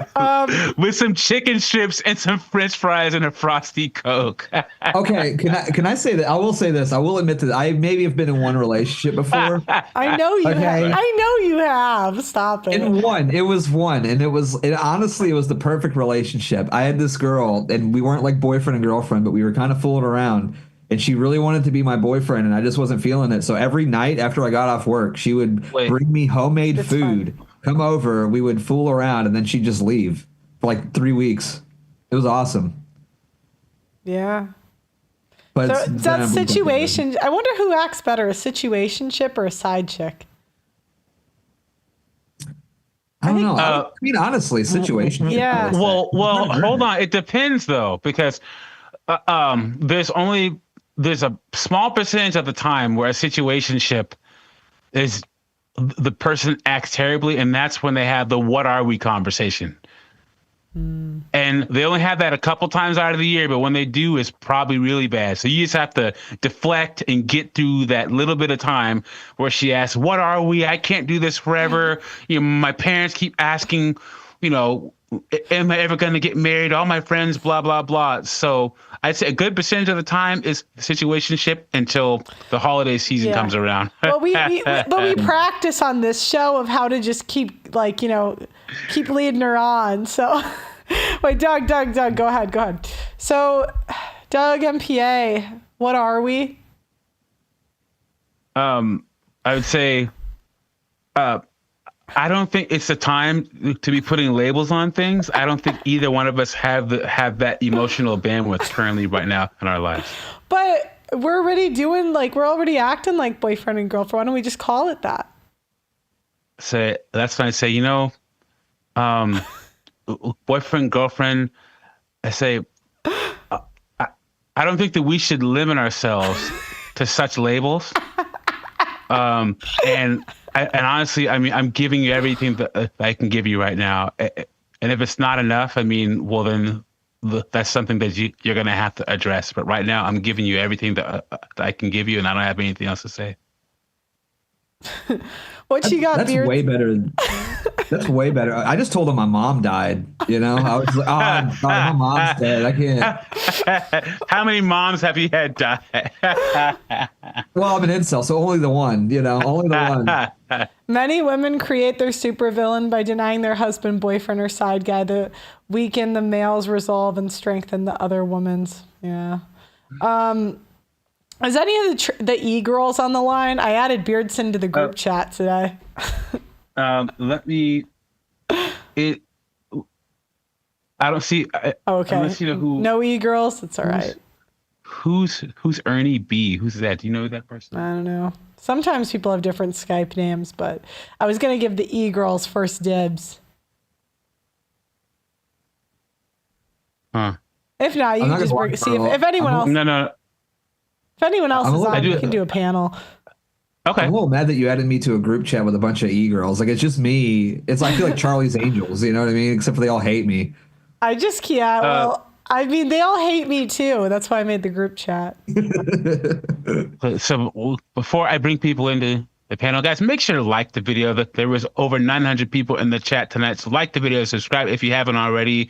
With some chicken strips and some French fries and a frosty Coke. Okay, can I say that? I will say this. I will admit that I maybe have been in one relationship before. I know you have. I know you have. Stop it. It was one, and honestly, it was the perfect relationship. I had this girl, and we weren't like boyfriend and girlfriend, but we were kind of fooling around. And she really wanted to be my boyfriend, and I just wasn't feeling it. So every night after I got off work, she would bring me homemade food, come over, we would fool around, and then she'd just leave for like 3 weeks. It was awesome. Yeah. But so that situation, I wonder who acts better, a situationship or a side chick? I don't know. I mean, honestly, situation. Yeah. Well, hold on. It depends, though, because there's a small percentage of the time where a situationship is the person acts terribly, and that's when they have the "what are we" conversation. And they only have that a couple times out of the year, but when they do, it's probably really bad. So you just have to deflect and get through that little bit of time where she asks, "What are we? I can't do this forever. You know, my parents keep asking, you know, am I ever going to get married? All my friends, blah, blah, blah." So I'd say a good percentage of the time is situationship until the holiday season comes around. Well, we practice on this show of how to just keep leading her on. So wait, Doug, go ahead. So Doug, MPA, what are we? I would say, I don't think it's the time to be putting labels on things. I don't think either one of us have that emotional bandwidth currently right now in our lives. But we're already acting like boyfriend and girlfriend. Why don't we just call it that? So that's when I say, boyfriend, girlfriend. I say, I don't think that we should limit ourselves to such labels. And honestly, I mean, I'm giving you everything that I can give you right now. And if it's not enough, I mean, well, then that's something that you're going to have to address. But right now, I'm giving you everything that I can give you, and I don't have anything else to say. What you got, That's Beard? way better. That's way better. I just told him my mom died. I was like, oh, my mom's dead. I can't. How many moms have you had die? Well, I'm an incel, so only the one. Only the one. Many women create their supervillain by denying their husband, boyfriend, or side guy to weaken the male's resolve and strengthen the other woman's. Yeah. Is any of the e-girls on the line? I added Beardson to the group chat today. Let me. I don't see. Okay. Unless you know who. No e-girls. It's all right. Who's Ernie B? Who's that? Do you know that person? I don't know. Sometimes people have different Skype names, but I was gonna give the e-girls first dibs. Huh. If not, you can just see if anyone else. No. If anyone else is on, we can do a panel. Okay. I'm a little mad that you added me to a group chat with a bunch of e-girls. Like, it's just me. I feel like Charlie's Angels, you know what I mean? Except for they all hate me. Well, I mean, they all hate me too. That's why I made the group chat. So before I bring people into the panel, guys, make sure to like the video. There was over 900 people in the chat tonight. So like the video, subscribe if you haven't already.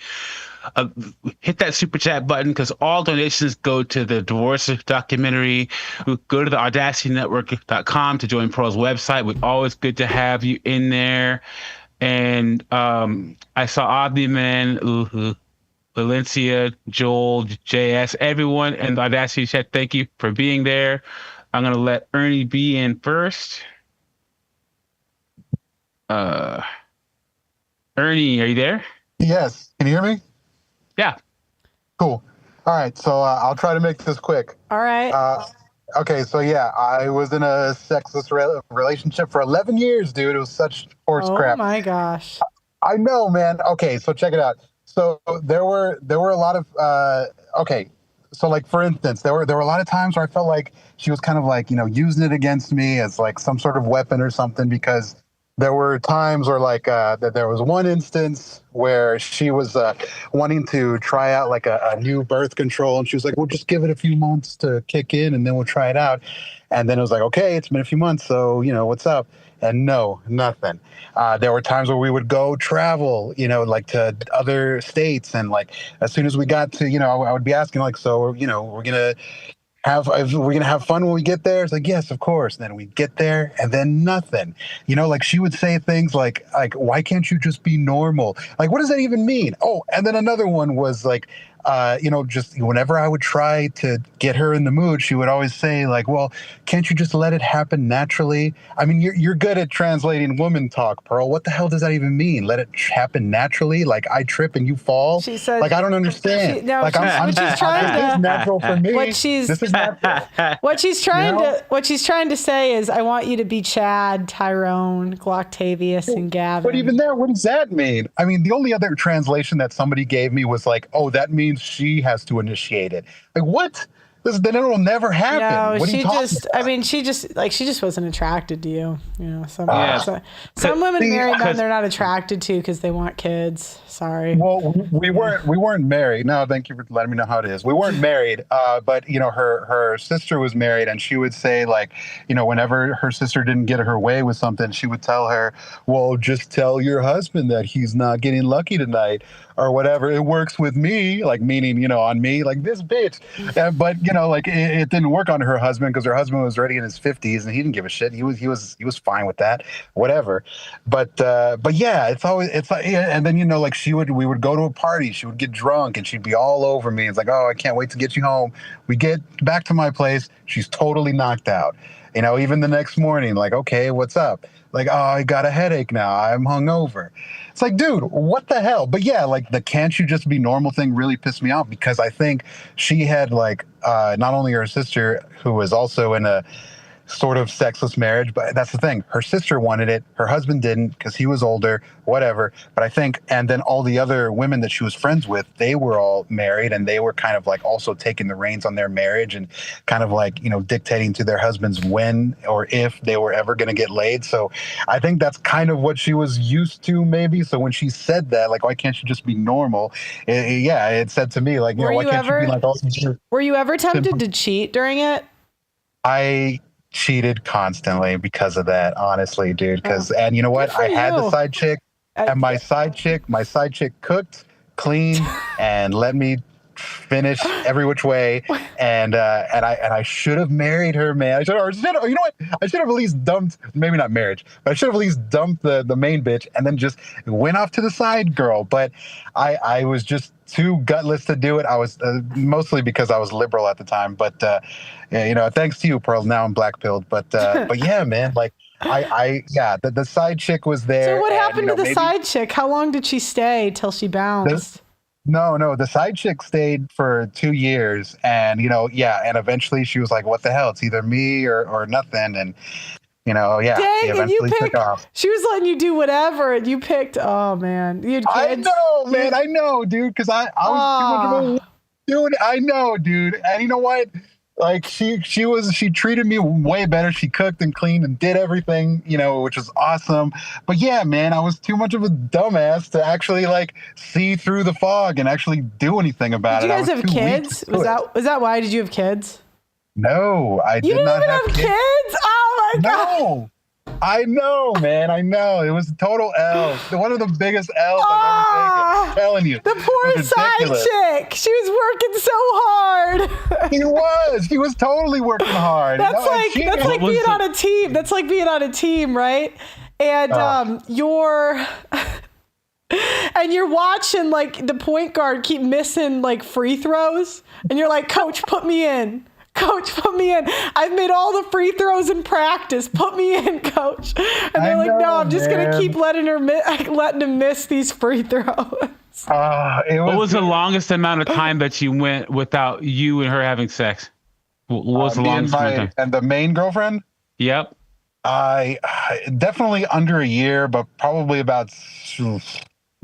Hit that super chat button, because all donations go to the divorce documentary. Go to the audacitynetwork.com to join Pearl's website. We're always good to have you in there. And I saw Audley Man, Valencia, Joel, JS, everyone in the Audacity chat. Thank you for being there. I'm going to let Ernie B in first. Ernie, are you there? Yes. Can you hear me? Yeah. Cool. All right. So I'll try to make this quick. All right. Okay. So yeah, I was in a sexless relationship for 11 years, dude. It was such horse crap. Oh my gosh. I know, man. Okay. So check it out. So there were a lot of, okay. So like, for instance, there were a lot of times where I felt like she was kind of like, using it against me as like some sort of weapon or something, because there were times where like that there was one instance where she was wanting to try out like a new birth control, and she was like, we'll just give it a few months to kick in and then we'll try it out. And then it was like, okay, it's been a few months, so what's up? And no, nothing. There were times where we would go travel, like to other states, and like as soon as we got to, I would be asking like, so we're gonna have fun when we get there. It's like, yes, of course. And then we get there and then nothing. Like she would say things like, why can't you just be normal? Like, what does that even mean? Oh, and then another one was like, just whenever I would try to get her in the mood, she would always say like, well, can't you just let it happen naturally? I mean, you're good at translating woman talk, Pearl. What the hell does that even mean? Let it happen naturally? Like I trip and you fall? She said, like, I don't understand. She's trying to, natural for me. What she's trying to say is, I want you to be Chad, Tyrone, Gloctavius, and Gavin. But even there, what does that mean? I mean, the only other translation that somebody gave me was like, oh, that means she has to initiate it. Like, what? Then it will never happen. No, what she just wasn't attracted to you. Some women marry men they're not attracted to because they want kids. Sorry. Well, we weren't married. No, thank you for letting me know how it is. We weren't married, but her sister was married, and she would say like, whenever her sister didn't get her way with something, she would tell her, well, just tell your husband that he's not getting lucky tonight or whatever. It works with me, like meaning, on me, like this bitch. But like it didn't work on her husband because her husband was already in his 50s and he didn't give a shit. He was fine with that, whatever. But yeah, it's like, and then like we would go to a party, she would get drunk and she'd be all over me. It's like, oh, I can't wait to get you home. We get back to my place, she's totally knocked out. Even the next morning, like, okay, what's up? Like, oh, I got a headache now. I'm hungover. It's like, dude, what the hell? But yeah, like the can't you just be normal thing really pissed me off because I think she had like not only her sister who was also in a sort of sexless marriage, but that's the thing. Her sister wanted it. Her husband didn't because he was older, whatever. But I think, and then all the other women that she was friends with, they were all married and they were kind of like also taking the reins on their marriage and kind of like, dictating to their husbands when or if they were ever going to get laid. So I think that's kind of what she was used to maybe. So when she said that, like, why can't you just be normal? It said to me like, why can't you be like all these? Were you ever tempted to cheat during it? I cheated constantly because of that, honestly, dude. And you know what? I had the side chick, and my side chick cooked, cleaned, and let me finish every which way. And I should have married her, man. You know what? I should have at least dumped, maybe not marriage, but I should have at least dumped the main bitch and then just went off to the side girl. But I was just too gutless to do it. I was mostly because I was liberal at the time, but thanks to you, Pearl. Now I'm black-pilled, but yeah, man, like the side chick was there. So what happened to the side chick? How long did she stay till she bounced? No, the side chick stayed for 2 years, and and eventually she was like, "What the hell? It's either me or nothing." And Dang, and you picked. She was letting you do whatever, and you picked. Oh man, you had kids. I know, dude, because I was too much of a dude. I know, dude, and you know what? Like she treated me way better. She cooked and cleaned and did everything, which was awesome. But yeah, man, I was too much of a dumbass to actually like see through the fog and actually do anything about it. Did you guys have kids? Was that why? Did you have kids? No, I did not have kids. Oh my God. No. I know, man. I know. It was a total L. One of the biggest L's I've ever taken. I'm telling you. The poor side chick. She was working so hard. He was totally working hard. That's like being on a team. That's like being on a team, right? And you're watching like the point guard keep missing like free throws, and you're like, Coach, put me in. Coach, put me in. I've made all the free throws in practice. Put me in, Coach. And they're like, no, I'm just going to keep letting him miss these free throws. What was the longest amount of time that you went without you and her having sex? What was the longest amount of time? And the main girlfriend? Yep. I definitely under a year, but probably about,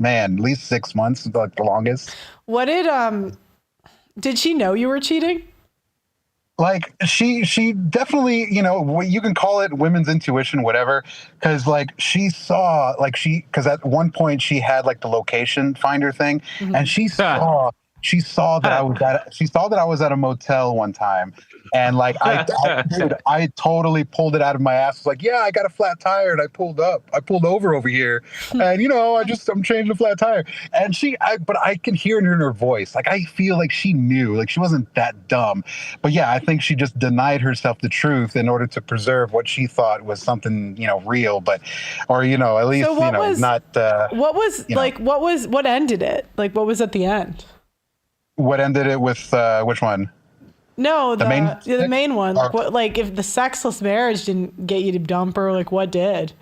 at least 6 months, like the longest. What did she know you were cheating? like she definitely, you know, you can call it women's intuition, whatever, because like she saw, like because at one point she had like the location finder thing, and she saw that I was at a motel one time, and like I totally pulled it out of my ass. I was like, yeah, I got a flat tire and I pulled over here, and you know, I'm changing a flat tire, and but I can hear it in her voice. Like I feel like she knew, like she wasn't that dumb, but yeah, I think she just denied herself the truth in order to preserve what she thought was something, you know, real, or you know, at least So what was, not. What ended it? Like what was at the end? What ended it with which one? No, the main one. Oh. What, like if the sexless marriage didn't get you to dump her, like what did?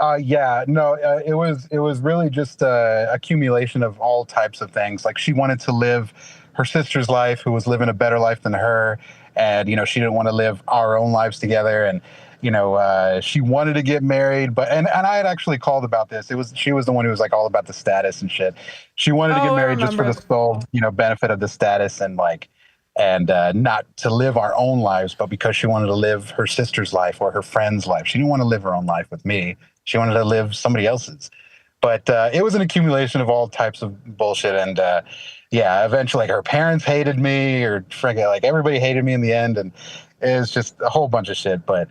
It was really just accumulation of all types of things. Like she wanted to live her sister's life, who was living a better life than her, and you know, she didn't want to live our own lives together, and you know, she wanted to get married, but and I had actually called about this. She was the one who was like all about the status and shit. She wanted to get married just for the sole, you know, benefit of the status and like, and not to live our own lives, but because she wanted to live her sister's life or her friend's life. She didn't want to live her own life with me. She wanted to live somebody else's. But it was an accumulation of all types of bullshit. And yeah, eventually like her parents hated me, or like everybody hated me in the end. And it was just a whole bunch of shit. But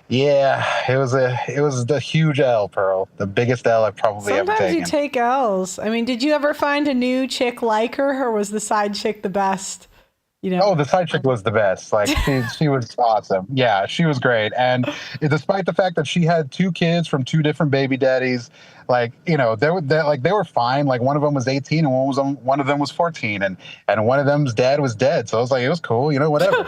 yeah, it was the huge L, Pearl. The biggest L I've probably ever taken. Sometimes you take L's. I mean, did you ever find a new chick like her, or was the side chick the best? You know? Oh, the side chick was the best. Like she was awesome. Yeah, she was great. And despite the fact that she had 2 kids from 2 different baby daddies, like, you know, they were fine. Like one of them was 18 and one of them was 14, and one of them's dad was dead. So I was like, it was cool, you know, whatever.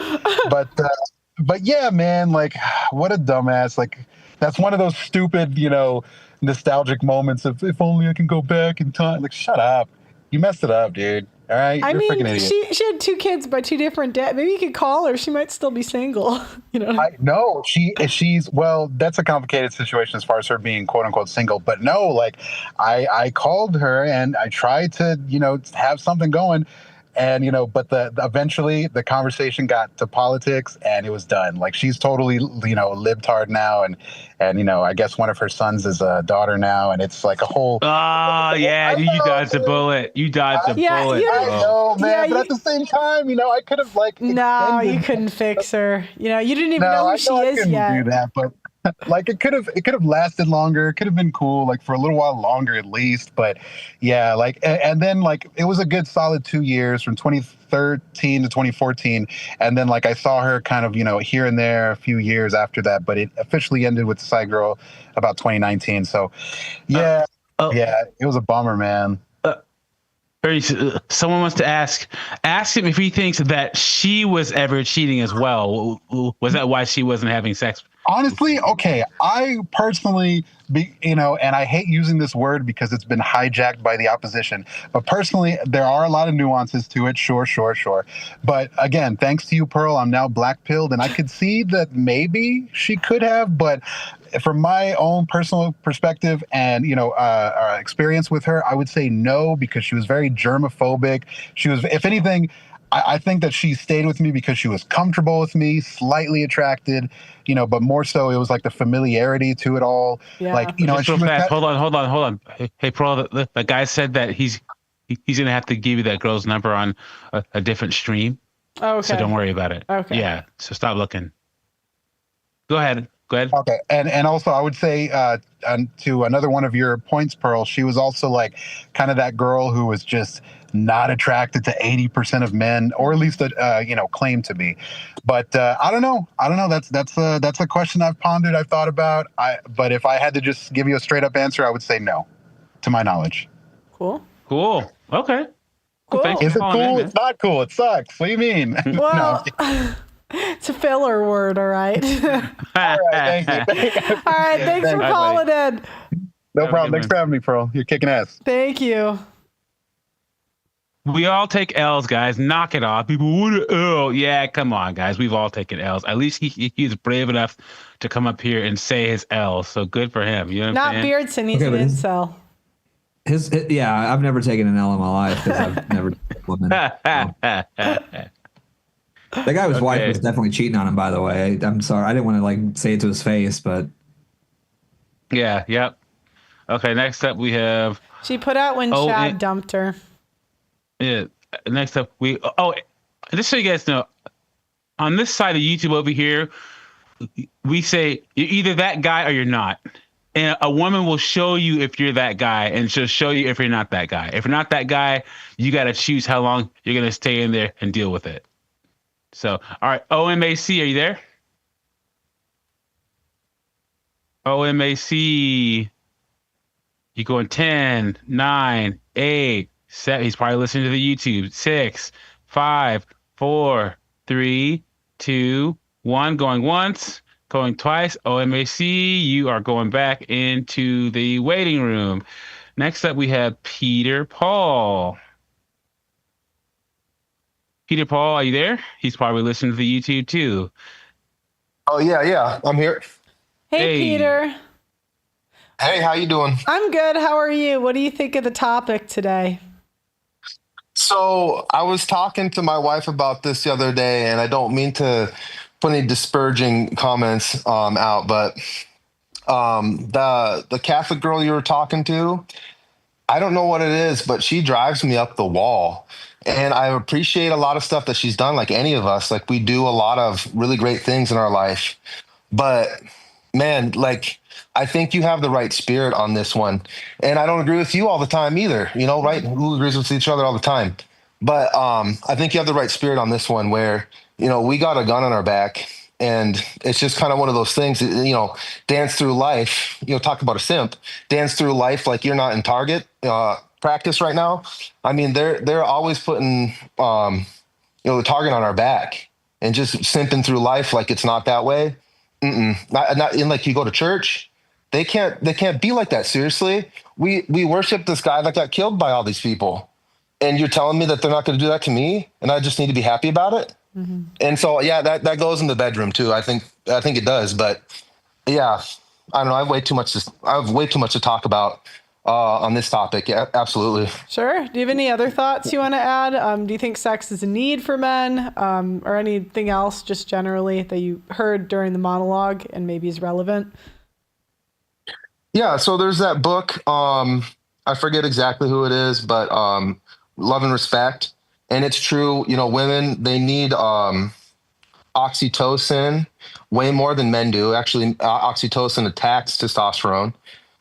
But yeah, man, like what a dumbass. Like that's one of those stupid, you know, nostalgic moments of if only I can go back in time. Like shut up. You messed it up, dude. All right. I You're mean, a freaking idiot. she had 2 kids by 2 different dads. Maybe you could call her. She might still be single. You know. No, she's well. That's a complicated situation as far as her being quote unquote single. But no, like I called her and I tried to, you know, have something going. And, you know, but eventually the conversation got to politics and it was done. Like she's totally, you know, libtard now. And, you know, I guess one of her sons is a daughter now. And it's like a whole. Oh, yeah. You dodged the bullet. You dodged the bullet. I know, man. But at the same time, you know, I could have like. No, you couldn't fix her. You know, you didn't even know who she is yet. Do that, but. Like it could have lasted longer. It could have been cool, like for a little while longer at least. But yeah, like and then like it was a good solid 2 years from 2013 to 2014, and then like I saw her kind of, you know, here and there a few years after that. But it officially ended with the side girl about 2019. So yeah, it was a bummer, man. Someone wants to ask him if he thinks that she was ever cheating as well. Was that why she wasn't having sex? Honestly, okay, I personally, you know, and I hate using this word because it's been hijacked by the opposition, but personally, there are a lot of nuances to it. Sure. But again, thanks to you, Pearl, I'm now black-pilled, and I could see that maybe she could have, but from my own personal perspective and, you know, experience with her, I would say no, because she was very germophobic. She was, if anything, I think that she stayed with me because she was comfortable with me, slightly attracted, you know, but more so it was like the familiarity to it all. Yeah. Like, you know, just real fast. Hold on. Hey, Pearl, the guy said that he's going to have to give you that girl's number on a different stream. Oh, okay. So don't worry about it. Okay. Yeah. So stop looking. Go ahead. Okay. And also I would say to another one of your points, Pearl, she was also like kind of that girl who was just not attracted to 80% of men, or at least, you know, claimed to be. But I don't know. That's a question I've pondered. I've thought about. But if I had to just give you a straight up answer, I would say no, to my knowledge. Cool. Okay. Cool. Is it cool? It's not cool. It sucks. What do you mean? Well, it's a filler word. All right. All right. Thank you. All right. Thanks for calling in. No problem. Thanks for having me, Pearl. You're kicking ass. Thank you. We all take L's, guys. Knock it off. People, what an L? Yeah, come on, guys. We've all taken L's. At least he's brave enough to come up here and say his L. So good for him. You know what I'm saying? Beardson. He's an incel. I've never taken an L in my life because I've never. That guy, his wife was definitely cheating on him, by the way. I'm sorry. I didn't want to like say it to his face, but. Yeah. Yep. Okay. Next up, we have. She put out when Chad dumped her. Yeah. Next up, just so you guys know, on this side of YouTube over here, we say you're either that guy or you're not. And a woman will show you if you're that guy, and she'll show you if you're not that guy. If you're not that guy, you got to choose how long you're going to stay in there and deal with it. So, all right, OMAC, are you there? OMAC, you going 10, 9, 8, 7. He's probably listening to the YouTube. 6, 5, 4, 3, 2, 1. Going once, going twice. OMAC, you are going back into the waiting room. Next up, we have Peter Paul. Peter Paul, are you there? He's probably listening to the YouTube too. Oh yeah, I'm here. Hey, Peter. Hey, how you doing? I'm good. How are you? What do you think of the topic today? So I was talking to my wife about this the other day, and I don't mean to put any disparaging comments out, but the Catholic girl you were talking to, I don't know what it is, but she drives me up the wall. And I appreciate a lot of stuff that she's done, like any of us. Like, we do a lot of really great things in our life. But man, like, I think you have the right spirit on this one. And I don't agree with you all the time either, right? Who agrees with each other all the time? But I think you have the right spirit on this one where, we got a gun on our back, and it's just kind of one of those things, dance through life, talk about a simp, dance through life like you're not in target practice right now. I mean, they're always putting, the target on our back and just simping through life like it's not that way. Not in, like, you go to church, they can't be like that. Seriously, we worship this guy that got killed by all these people, and you're telling me that they're not going to do that to me, and I just need to be happy about it. Mm-hmm. And so, yeah, that goes in the bedroom too. I think it does, but yeah, I don't know. I have way too much to talk about on this topic. Yeah, absolutely. Sure. Do you have any other thoughts you want to add? Do you think sex is a need for men, or anything else just generally that you heard during the monologue and maybe is relevant? Yeah. So there's that book. I forget exactly who it is, but Love and Respect. And it's true, women, they need oxytocin way more than men do. Actually, oxytocin attacks testosterone,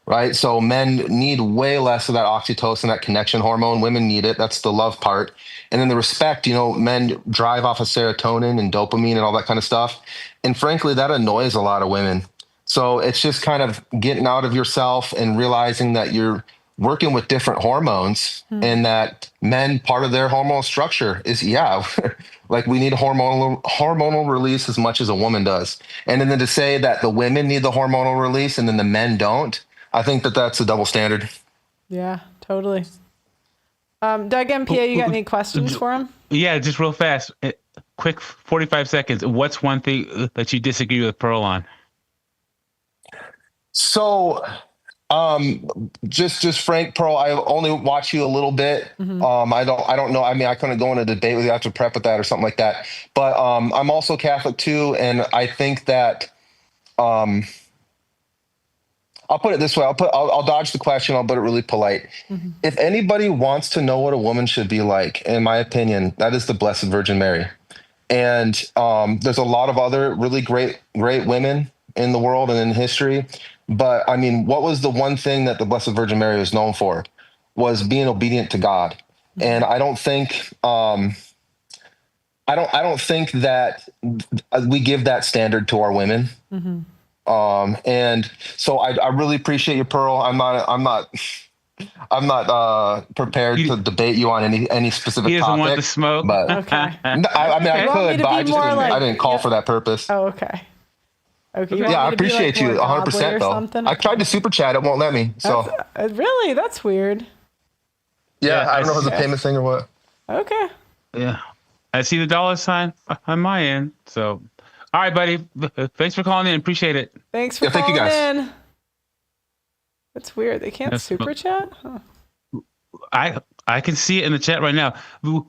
right? So men need way less of that oxytocin, that connection hormone. Women need it. That's the love part. And then the respect, men drive off of serotonin and dopamine and all that kind of stuff. And frankly, that annoys a lot of women. So it's just kind of getting out of yourself and realizing that you're working with different hormones, and that men, part of their hormonal structure is, like, we need hormonal release as much as a woman does. And then to say that the women need the hormonal release and then the men don't, I think that that's a double standard. Yeah, totally. Doug MPA, you got any questions for him? Yeah, just real fast. Quick 45 seconds. What's one thing that you disagree with Pearl on? So, just Frank, Pearl, I only watch you a little bit. Mm-hmm. I don't know. I mean, I couldn't go in a debate with you. I have to prep with that or something like that. But I'm also Catholic too, and I think that I'll put it this way. I'll dodge the question. I'll put it really polite. Mm-hmm. If anybody wants to know what a woman should be like, in my opinion, that is the Blessed Virgin Mary. And there's a lot of other really great women in the world and in history. But I mean, what was the one thing that the Blessed Virgin Mary was known for? Was being obedient to God. And I don't think I don't think that we give that standard to our women. Mm-hmm. And so I really appreciate you, Pearl. I'm not prepared to debate you on any specific topic. He doesn't want the smoke. But okay. I mean, I could, but I didn't call for that purpose. Oh, okay. Okay. Yeah, I appreciate you 100% though. I tried to super chat, it won't let me. So really, that's weird. Yeah, I don't know if it's a payment thing or what. Okay. Yeah, I see the $sign on my end. So, all right, buddy. Thanks for calling in. Appreciate it. Thanks for calling in. That's weird. They can't super chat. Huh. I can see it in the chat right now.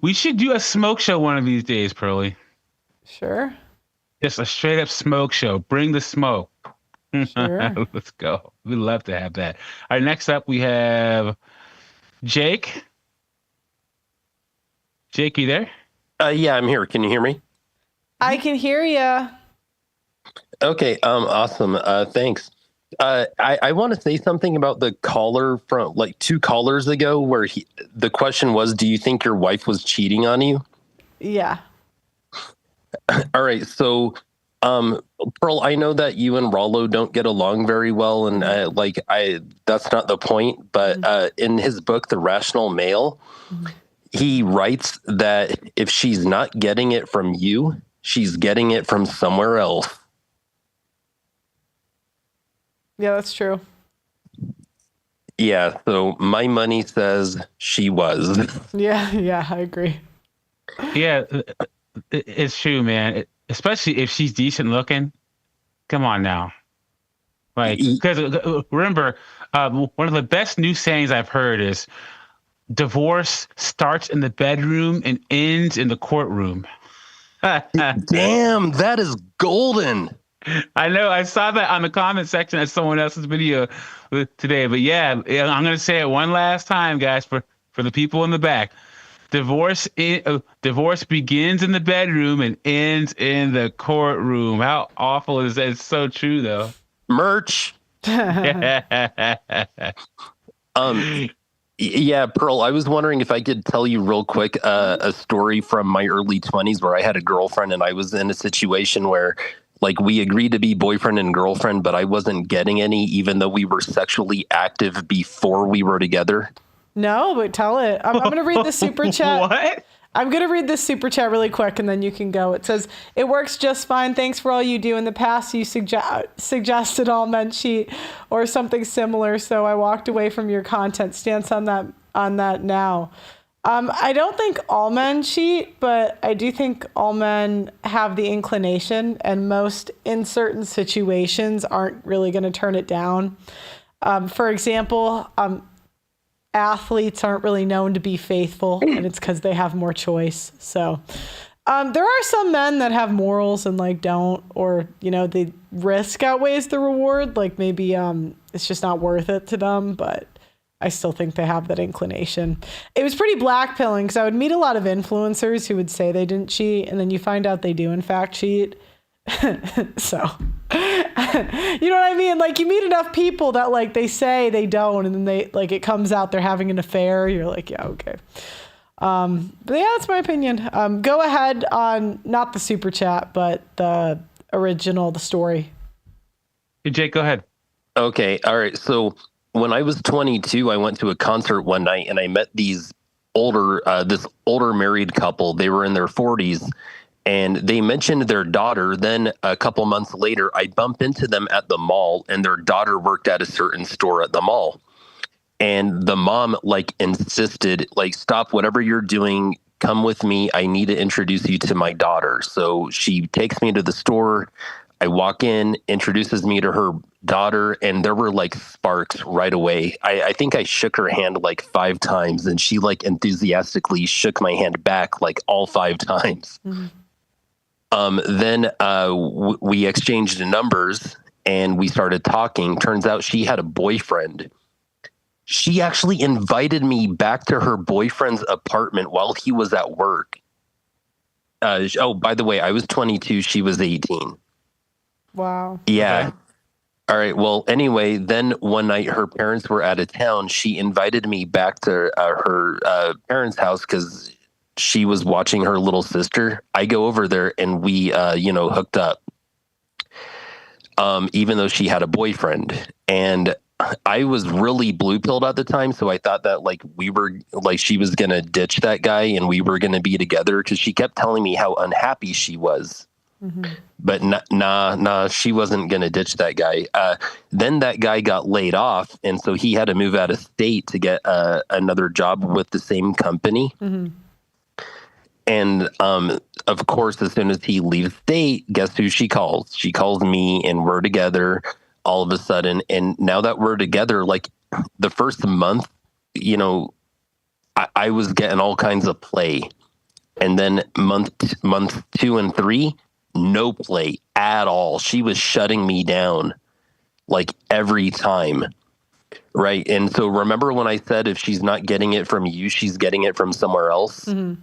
We should do a smoke show one of these days, Pearly. Sure. Just a straight up smoke show. Bring the smoke. Sure. Let's go. We'd love to have that. All right, next up we have Jake. Jake, you there? Yeah, I'm here. Can you hear me? I can hear you. Okay, awesome. Thanks. I want to say something about the caller from like 2 callers ago where the question was, do you think your wife was cheating on you? Yeah. All right. So, Pearl, I know that you and Rollo don't get along very well. And that's not the point. But in his book, The Rational Male, he writes that if she's not getting it from you, she's getting it from somewhere else. Yeah, that's true. Yeah, so my money says she was. Yeah, I agree. Yeah, it's true, man. Especially if she's decent looking. Come on now. Like, because remember, one of the best new sayings I've heard is divorce starts in the bedroom and ends in the courtroom. Damn, that is golden. I know. I saw that on the comment section of someone else's video today. But yeah, I'm going to say it one last time, guys, for the people in the back. Divorce begins in the bedroom and ends in the courtroom. How awful is that? It's so true, though. Merch. Yeah, Pearl, I was wondering if I could tell you real quick a story from my early 20s where I had a girlfriend and I was in a situation where like we agreed to be boyfriend and girlfriend, but I wasn't getting any, even though we were sexually active before we were together. No, but tell it. I'm going to read the super chat. What? I'm going to read this super chat really quick and then you can go. It says, it works just fine. Thanks for all you do. In the past, you suggested all men cheat or something similar. So I walked away from your content stance on that now. I don't think all men cheat, but I do think all men have the inclination, and most in certain situations aren't really going to turn it down. For example, athletes aren't really known to be faithful, and it's because they have more choice. So there are some men that have morals and like don't, or the risk outweighs the reward. Like maybe it's just not worth it to them, but I still think they have that inclination. It was pretty blackpilling because I would meet a lot of influencers who would say they didn't cheat, and then you find out they do in fact cheat. So, you know what I mean? Like you meet enough people that like they say they don't, and then they like it comes out they're having an affair. You're like, yeah, okay. But yeah, that's my opinion. Go ahead on not the super chat, but the story. Hey, Jake, go ahead. Okay, all right. So when I was 22, I went to a concert one night and I met this older married couple. They were in their 40s. And they mentioned their daughter. Then a couple months later, I bump into them at the mall, and their daughter worked at a certain store at the mall. And the mom like insisted, like, stop whatever you're doing. Come with me. I need to introduce you to my daughter. So she takes me to the store. I walk in, introduces me to her daughter, and there were like sparks right away. I think I shook her hand like 5 times, and she like enthusiastically shook my hand back like all 5 times. Mm-hmm. Then we exchanged numbers and we started talking. Turns out she had a boyfriend. She actually invited me back to her boyfriend's apartment while he was at work. By the way, I was 22. She was 18. Wow. Yeah. Okay. All right. Well, anyway, then one night her parents were out of town. She invited me back to her parents' house because she was watching her little sister. I go over there and we, hooked up, even though she had a boyfriend. And I was really blue-pilled at the time. So I thought that she was going to ditch that guy and we were going to be together because she kept telling me how unhappy she was. Mm-hmm. But nah, she wasn't going to ditch that guy. Then that guy got laid off. And so he had to move out of state to get another job with the same company. Mm-hmm. And, of course, as soon as he leaves state, guess who she calls? She calls me and we're together all of a sudden. And now that we're together, like the first month, I was getting all kinds of play. And then month 2 and 3, no play at all. She was shutting me down like every time. Right. And so remember when I said if she's not getting it from you, she's getting it from somewhere else. Mm-hmm.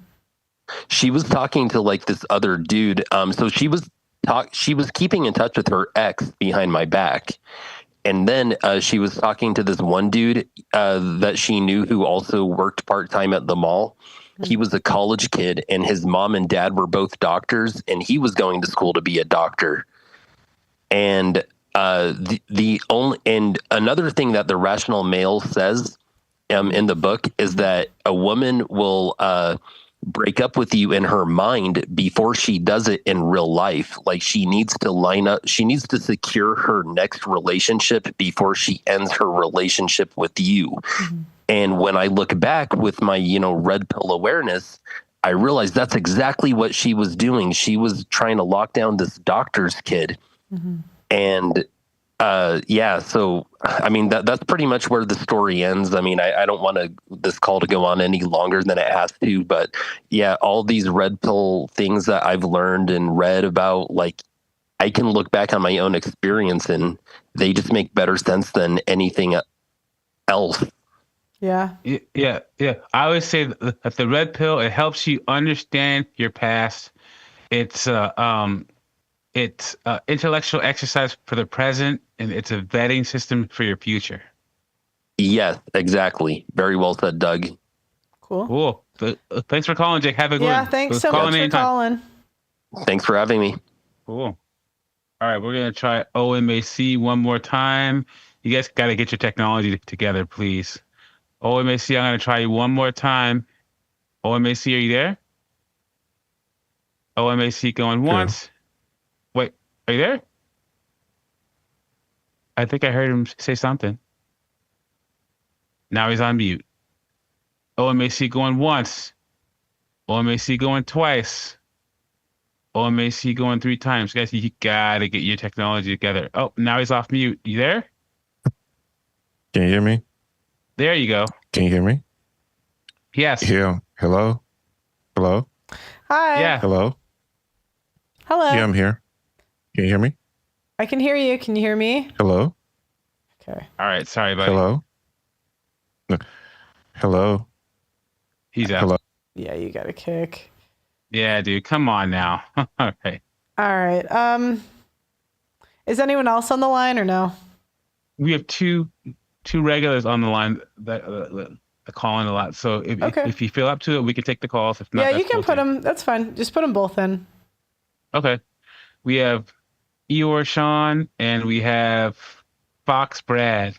She was talking to like this other dude. So she was keeping in touch with her ex behind my back. And then she was talking to this one dude that she knew who also worked part-time at the mall. He was a college kid, and his mom and dad were both doctors, and he was going to school to be a doctor. And and another thing that the rational male says in the book is that a woman will break up with you in her mind before she does it in real life. Like she needs to secure her next relationship before she ends her relationship with you. Mm-hmm. And when I look back with my, red pill awareness, I realized that's exactly what she was doing. She was trying to lock down this doctor's kid. Mm-hmm. And so I mean that's pretty much where the story ends. I mean, I don't want this call to go on any longer than it has to, but yeah, all these red pill things that I've learned and read about, like I can look back on my own experience and they just make better sense than anything else. Yeah. Yeah. I always say that the red pill, it helps you understand your past. It's intellectual exercise for the present, and it's a vetting system for your future. Yes, exactly. Very well said, Doug. Cool. Thanks for calling, Jake. Have a good one. Yeah, thanks so much for calling. Thanks for having me. Cool. All right, we're going to try OMAC one more time. You guys got to get your technology together, please. OMAC, I'm going to try you one more time. OMAC, are you there? OMAC going once. Wait, are you there? I think I heard him say something. Now he's on mute. OMAC going once. OMAC going twice. OMAC going 3 times. Guys, you gotta get your technology together. Oh, now he's off mute. You there? Can you hear me? There you go. Can you hear me? Yes. Yeah. Hello? Hello? Hi. Yeah. Hello? Hello. Yeah, I'm here. Can you hear me? I can hear you. Can you hear me? Hello? Okay. All right. Sorry, buddy. Hello? Hello? He's out. Hello? Yeah, you got a kick. Yeah, dude. Come on now. All right. All right. Is anyone else on the line or no? We have two regulars on the line that call in a lot. So if you feel up to it, we can take the calls. If not, yeah, you can put them. That's fine. Just put them both in. Okay. We have Eeyore Sean and we have Fox Brad.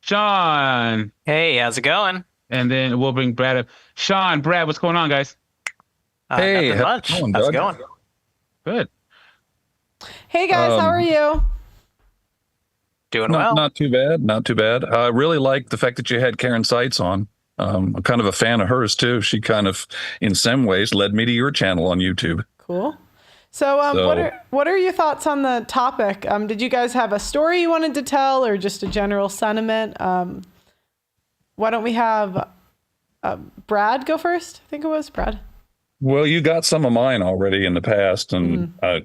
Sean. Hey, how's it going? And then we'll bring Brad up. Sean, Brad, what's going on, guys? Hey, nothing much. How's it going? Good. Hey guys, how are you? Doing well. Not too bad. Not too bad. I really like the fact that you had Karen Seitz on. I'm kind of a fan of hers too. She kind of, in some ways, led me to your channel on YouTube. Cool. So, what are your thoughts on the topic? Did you guys have a story you wanted to tell, or just a general sentiment? Why don't we have Brad go first? I think it was Brad. Well, you got some of mine already in the past, and I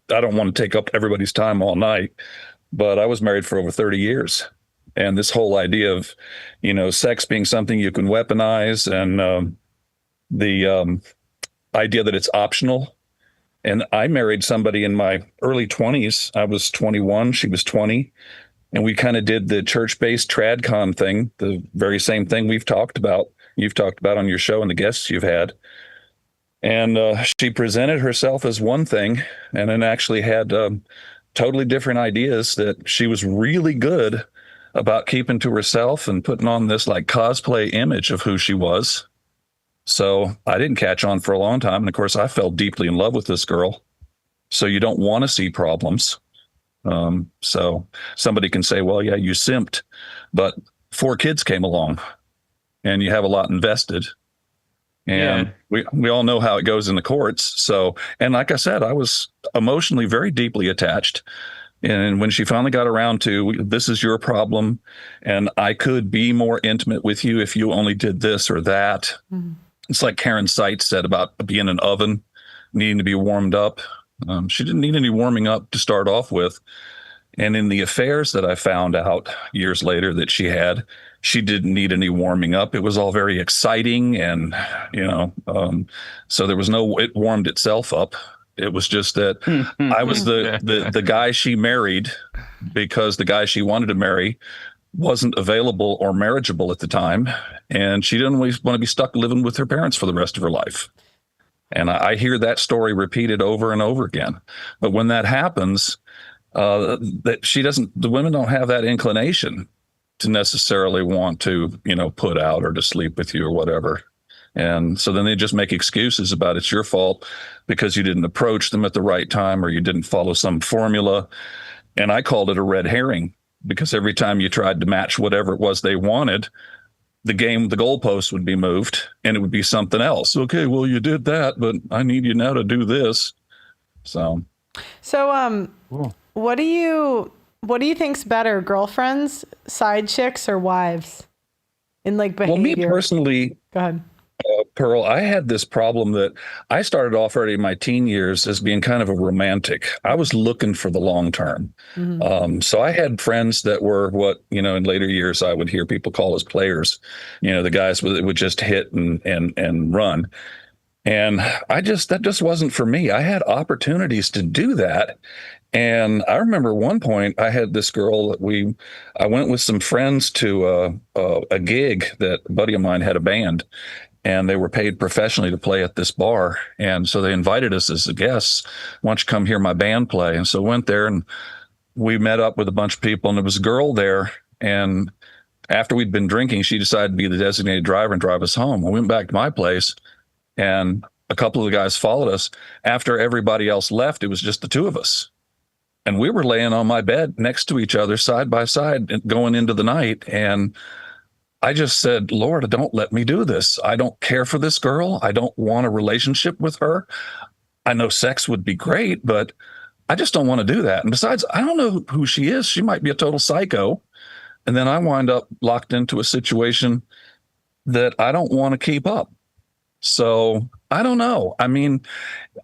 don't want to take up everybody's time all night, but I was married for over 30 years. And this whole idea of, sex being something you can weaponize, and the idea that it's optional. And I married somebody in my early 20s. I was 21, she was 20. And we kind of did the church-based Tradcon thing, the very same thing you've talked about on your show and the guests you've had. And she presented herself as one thing and then actually had totally different ideas that she was really good about keeping to herself and putting on this like cosplay image of who she was. So I didn't catch on for a long time. And of course, I fell deeply in love with this girl. So you don't want to see problems. So somebody can say, well, yeah, you simped, but 4 kids came along and you have a lot invested. And we all know how it goes in the courts. So, and like I said, I was emotionally very deeply attached. And when she finally got around to, this is your problem, and I could be more intimate with you if you only did this or that. Mm-hmm. It's like Karen Seitz said about being an oven, needing to be warmed up. She didn't need any warming up to start off with. And in the affairs that I found out years later that she had, she didn't need any warming up. It was all very exciting. And, so there was it warmed itself up. It was just that I was the guy she married because the guy she wanted to marry wasn't available or marriageable at the time. And she didn't want to be stuck living with her parents for the rest of her life. And I hear that story repeated over and over again. But when that happens, the women don't have that inclination to necessarily want to, put out or to sleep with you or whatever. And so then they just make excuses about it's your fault because you didn't approach them at the right time or you didn't follow some formula. And I called it a red herring because every time you tried to match whatever it was they wanted, the goalpost would be moved and it would be something else. Okay, well, you did that, but I need you now to do this. So what do you think's better, girlfriends, side chicks, or wives in like behavior? Well, me personally, go ahead. Pearl, I had this problem that I started off already in my teen years as being kind of a romantic. I was looking for the long term. Mm-hmm. So I had friends that were what, in later years, I would hear people call as players, the guys that would just hit and run. And that just wasn't for me. I had opportunities to do that. And I remember one point I had this girl that I went with some friends to a gig that a buddy of mine had a band. And they were paid professionally to play at this bar. And so they invited us as guests. Why don't you come hear my band play? And so went there and we met up with a bunch of people and there was a girl there. And after we'd been drinking, she decided to be the designated driver and drive us home. I went back to my place and a couple of the guys followed us. After everybody else left, it was just the two of us. And we were laying on my bed next to each other, side by side, going into the night. And I just said, Lord, don't let me do this. I don't care for this girl. I don't want a relationship with her. I know sex would be great, but I just don't want to do that. And besides, I don't know who she is. She might be a total psycho. And then I wind up locked into a situation that I don't want to keep up. So I don't know. I mean,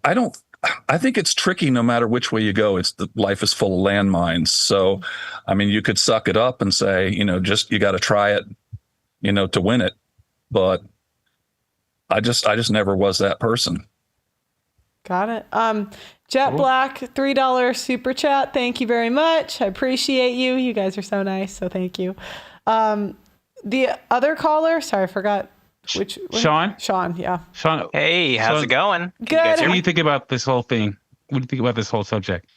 I think it's tricky no matter which way you go. Life is full of landmines. So, I mean, you could suck it up and say, you got to try it, to win it. But I just never was that person. Got it. Jet Black, $3 super chat. Thank you very much. I appreciate you. You guys are so nice. So thank you. The other caller, sorry, I forgot which one. Sean, yeah. Sean, hey, how's it going? Good. What do you think about this whole thing? What do you think about this whole subject?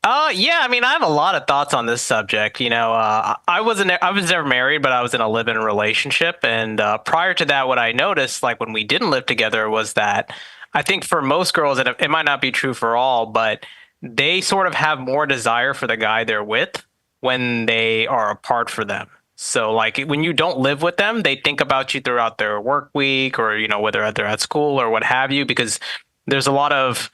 Yeah, I mean, I have a lot of thoughts on this subject. I was never married, but I was in a live-in relationship. And prior to that, what I noticed, like when we didn't live together, was that I think for most girls, and it might not be true for all, but they sort of have more desire for the guy they're with when they are apart from them. So like when you don't live with them, they think about you throughout their work week or, whether they're at school or what have you, because there's a lot of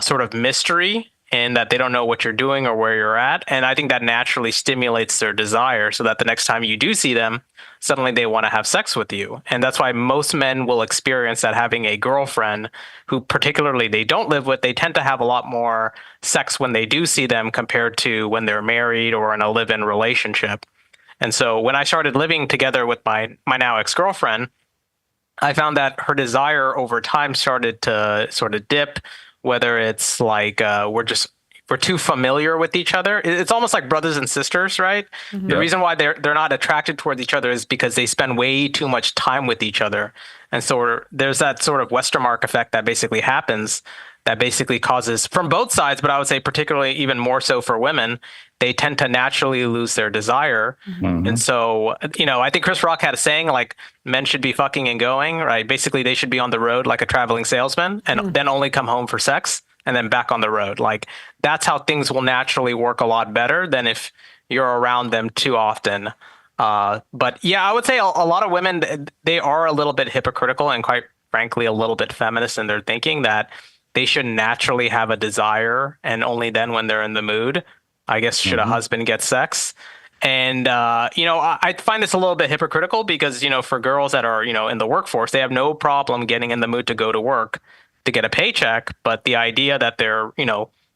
sort of mystery in that they don't know what you're doing or where you're at. And I think that naturally stimulates their desire so that the next time you do see them, suddenly they want to have sex with you. And that's why most men will experience that having a girlfriend who particularly they don't live with, they tend to have a lot more sex when they do see them compared to when they're married or in a live-in relationship. And so when I started living together with my now ex-girlfriend, I found that her desire over time started to sort of dip, whether it's like we're too familiar with each other. It's almost like brothers and sisters, right? Mm-hmm. The reason why they're not attracted towards each other is because they spend way too much time with each other. And so there's that sort of Westermark effect that basically happens, that basically causes, from both sides, but I would say particularly even more so for women, they tend to naturally lose their desire. Mm-hmm. And so, I think Chris Rock had a saying like men should be fucking and going, right? Basically, they should be on the road like a traveling salesman and then only come home for sex and then back on the road. Like that's how things will naturally work a lot better than if you're around them too often. But yeah, I would say a lot of women, they are a little bit hypocritical and quite frankly, a little bit feminist in their thinking that they should naturally have a desire and only then when they're in the mood I guess, should a husband get sex? And, I find this a little bit hypocritical because, for girls that are, in the workforce, they have no problem getting in the mood to go to work to get a paycheck. But the idea that their,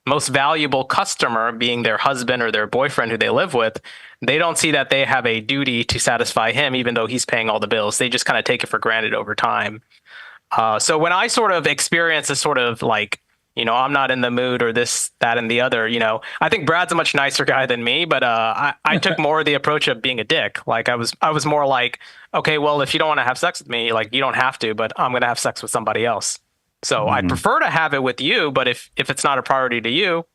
most valuable customer being their husband or their boyfriend who they live with, they don't see that they have a duty to satisfy him, even though he's paying all the bills. They just kind of take it for granted over time. So when I sort of experience a sort of like, I'm not in the mood or this, that, and the other, I think Brad's a much nicer guy than me, but I took more the approach of being a dick. Like I was more like, okay, well, if you don't want to have sex with me, like you don't have to, but I'm going to have sex with somebody else. So I prefer to have it with you, but if it's not a priority to you,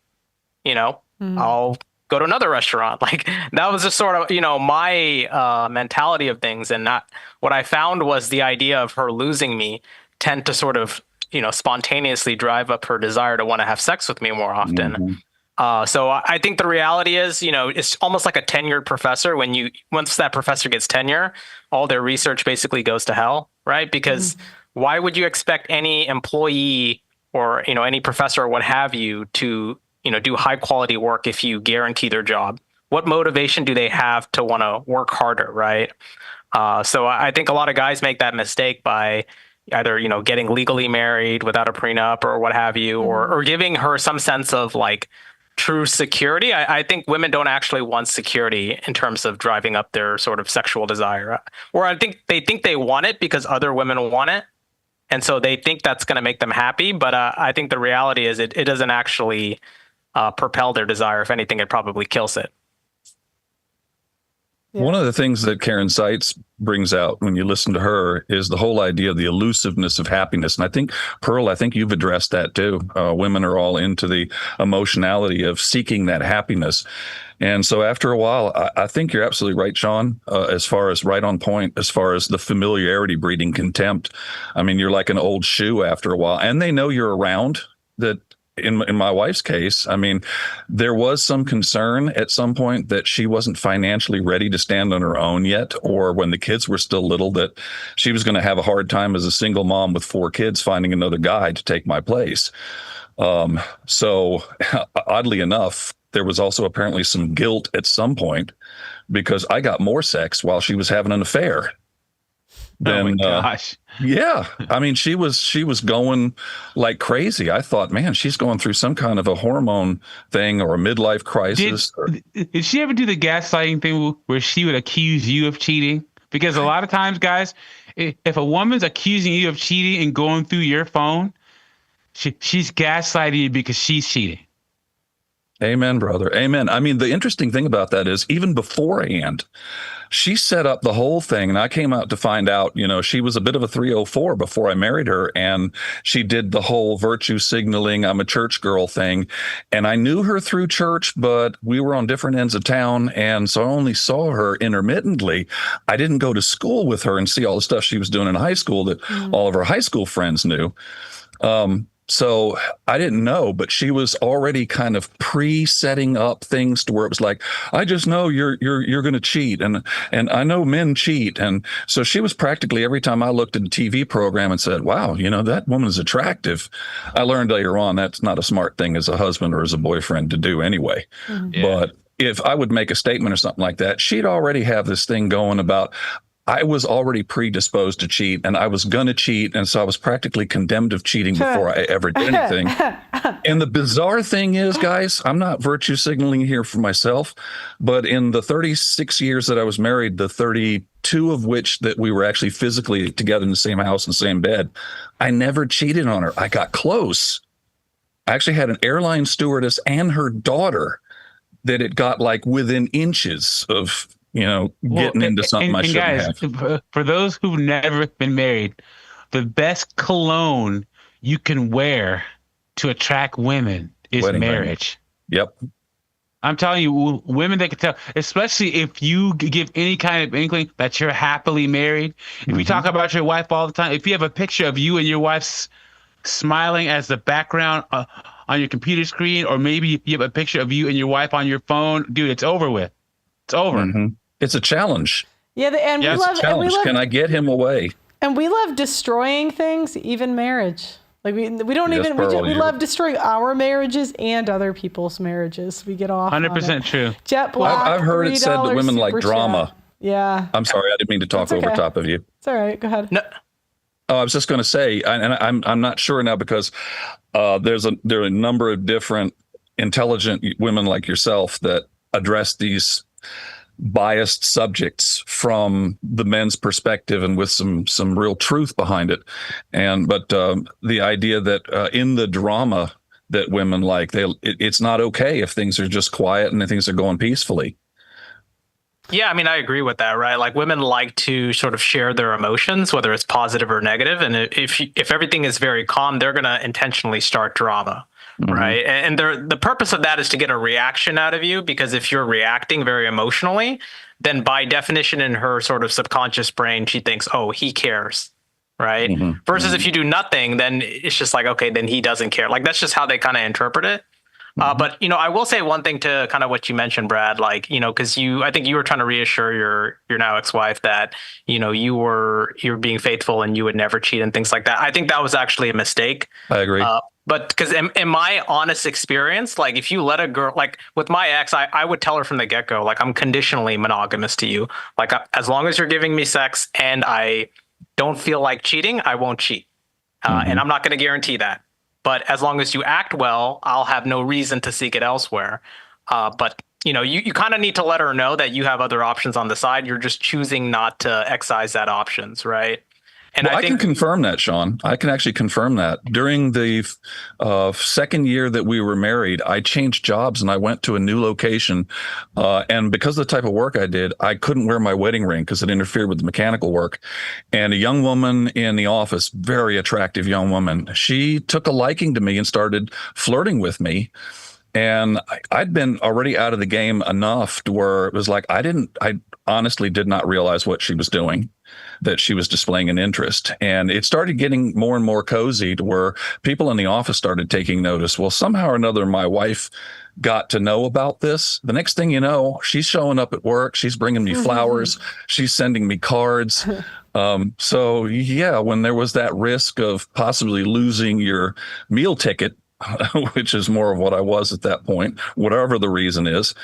I'll go to another restaurant. Like that was just sort of, my mentality of things. And not what I found was the idea of her losing me tend to sort of, spontaneously drive up her desire to want to have sex with me more often. So I think the reality is, it's almost like a tenured professor. Once that professor gets tenure, all their research basically goes to hell, right? Because why would you expect any employee or, any professor or what have you to, do high quality work if you guarantee their job? What motivation do they have to want to work harder, right? So I think a lot of guys make that mistake by either, getting legally married without a prenup or what have you, or giving her some sense of like true security. I think women don't actually want security in terms of driving up their sort of sexual desire, or I think they want it because other women want it. And so they think that's going to make them happy. But I think the reality is it doesn't actually propel their desire. If anything, it probably kills it. One of the things that Karen Seitz brings out when you listen to her is the whole idea of the elusiveness of happiness. And I think, Pearl, you've addressed that too. Women are all into the emotionality of seeking that happiness. And so after a while, I think you're absolutely right, Sean, as far as right on point, as far as the familiarity breeding contempt. I mean, you're like an old shoe after a while, and they know you're around. That in my wife's case, I mean, there was some concern at some point that she wasn't financially ready to stand on her own yet, or when the kids were still little, that she was going to have a hard time as a single mom with 4 kids finding another guy to take my place. So oddly enough, there was also apparently some guilt at some point because I got more sex while she was having an affair. Oh my gosh. Yeah. I mean, she was going like crazy. I thought, man, she's going through some kind of a hormone thing or a midlife crisis. Did she ever do the gaslighting thing where she would accuse you of cheating? Because a lot of times, guys, if a woman's accusing you of cheating and going through your phone, she's gaslighting you because she's cheating. Amen, brother. Amen. I mean, the interesting thing about that is even beforehand, she set up the whole thing. And I came out to find out, she was a bit of a 304 before I married her. And she did the whole virtue signaling, I'm a church girl thing. And I knew her through church, but we were on different ends of town. And so I only saw her intermittently. I didn't go to school with her and see all the stuff she was doing in high school that all of her high school friends knew. So I didn't know, but she was already kind of pre-setting up things to where it was like, I just know you're going to cheat, and I know men cheat, and so she was practically every time I looked at a TV program and said, wow, that woman is attractive. I learned later on that's not a smart thing as a husband or as a boyfriend to do anyway. Yeah. But if I would make a statement or something like that, she'd already have this thing going about, I was already predisposed to cheat, and I was going to cheat. And so I was practically condemned of cheating before I ever did anything. And the bizarre thing is, guys, I'm not virtue signaling here for myself, but in the 36 years that I was married, the 32 of which that we were actually physically together in the same house and same bed, I never cheated on her. I got close. I actually had an airline stewardess and her daughter that it got like within inches of getting into something I shouldn't have. For those who've never been married, the best cologne you can wear to attract women is wedding marriage. Ring. Yep. I'm telling you, women that can tell, especially if you give any kind of inkling that you're happily married. If you talk about your wife all the time, if you have a picture of you and your wife smiling as the background on your computer screen, or maybe you have a picture of you and your wife on your phone, dude, it's over with. It's over. Mm-hmm. It's a challenge. Yeah, and we love. Can I get him away? And we love destroying things, even marriage. Like we don't Yes, even Pearl, we you're- love destroying our marriages and other people's marriages. We get off. 100% true. Jet Black. I've heard it said that $3 women like super drama. chat. Yeah. I'm sorry, I didn't mean to talk That's over okay. top of you. It's all right. Go ahead. No. Oh, I was just going to say, and I'm not sure now because there are a number of different intelligent women like yourself that address these biased subjects from the men's perspective and with some real truth behind it. But the idea that in the drama that women like, it's not okay if things are just quiet and things are going peacefully. Yeah, I mean, I agree with that, right? Like women like to sort of share their emotions, whether it's positive or negative. And if everything is very calm, they're going to intentionally start drama. Mm-hmm. Right. And the purpose of that is to get a reaction out of you, because if you're reacting very emotionally, then by definition in her sort of subconscious brain, she thinks, oh, he cares. Right. Mm-hmm. Versus if you do nothing, then it's just like, OK, then he doesn't care. Like that's just how they kind of interpret it. But, I will say one thing to kind of what you mentioned, Brad, like, because I think you were trying to reassure your now ex-wife that, you're being faithful and you would never cheat and things like that. I think that was actually a mistake. I agree. But because in my honest experience, like if you let a girl, like with my ex, I would tell her from the get-go, like I'm conditionally monogamous to you. Like as long as you're giving me sex and I don't feel like cheating, I won't cheat. And I'm not going to guarantee that. But as long as you act well, I'll have no reason to seek it elsewhere. But you kind of need to let her know that you have other options on the side. You're just choosing not to excise that options, right? And I can confirm that, Sean. I can actually confirm that. During the second year that we were married, I changed jobs and I went to a new location. And because of the type of work I did, I couldn't wear my wedding ring because it interfered with the mechanical work. And a young woman in the office, very attractive young woman, she took a liking to me and started flirting with me. And I'd been already out of the game enough to where it was like, I honestly did not realize what she was doing, that she was displaying an interest. And it started getting more and more cozy to where people in the office started taking notice. Well, somehow or another, my wife got to know about this. The next thing you know, she's showing up at work. She's bringing me flowers. She's sending me cards. So yeah, when there was that risk of possibly losing your meal ticket, which is more of what I was at that point, whatever the reason is,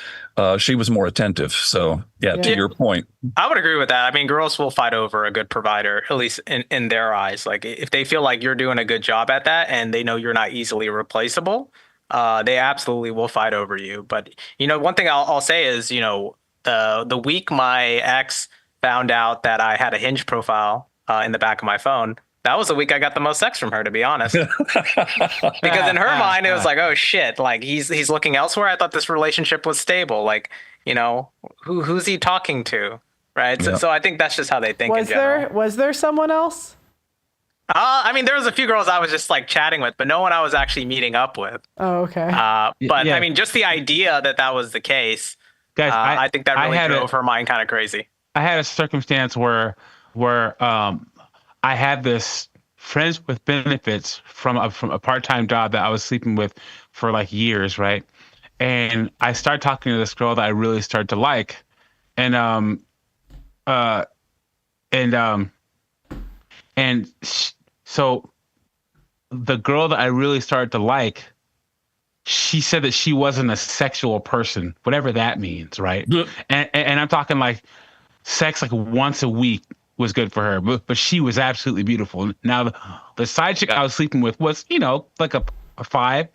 she was more attentive. So yeah, to your point. I would agree with that. I mean, girls will fight over a good provider, at least in their eyes. Like if they feel like you're doing a good job at that and they know you're not easily replaceable, they absolutely will fight over you. But, one thing I'll say is, the week my ex found out that I had a Hinge profile in the back of my phone, that was the week I got the most sex from her, to be honest. Because in her mind, it was like, oh shit, like he's looking elsewhere. I thought this relationship was stable. Like, who's he talking to? Right. Yeah. So I think that's just how they think. Was there someone else? I mean, there was a few girls I was just like chatting with, but no one I was actually meeting up with. Oh, okay. But I mean, just the idea that was the case, guys, I think that really drove her mind kind of crazy. I had a circumstance where I had this friends with benefits from a part-time job that I was sleeping with for like years, right? And I started talking to this girl that I really started to like, so the girl that I really started to like, she said that she wasn't a sexual person, whatever that means, right? Yeah. And I'm talking like sex like once a week was good for her, but she was absolutely beautiful. Now the side chick I was sleeping with was, like a 5,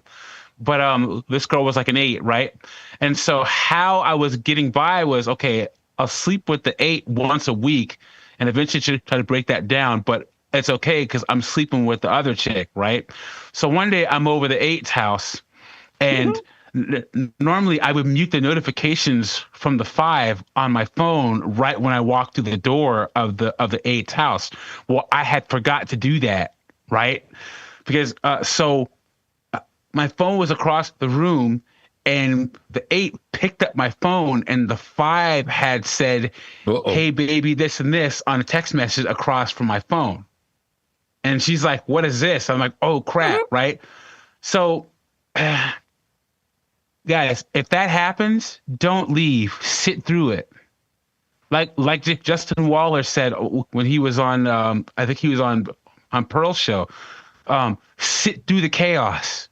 but this girl was like an 8, right? And so how I was getting by was, okay, I'll sleep with the 8 once a week, and eventually try to break that down, but it's okay because I'm sleeping with the other chick, right? So one day I'm over the 8's house, and normally I would mute the notifications from the 5 on my phone right when I walked through the door of the 8's house. Well, I had forgot to do that, right? Because my phone was across the room, and the 8 picked up my phone, and the 5 had said, "Hey baby, this and this" on a text message across from my phone. And she's like, "What is this?" I'm like, "Oh crap," right? So guys, if that happens, don't leave. Sit through it. Like Justin Waller said when he was on, I think he was on Pearl's show. sit through the chaos.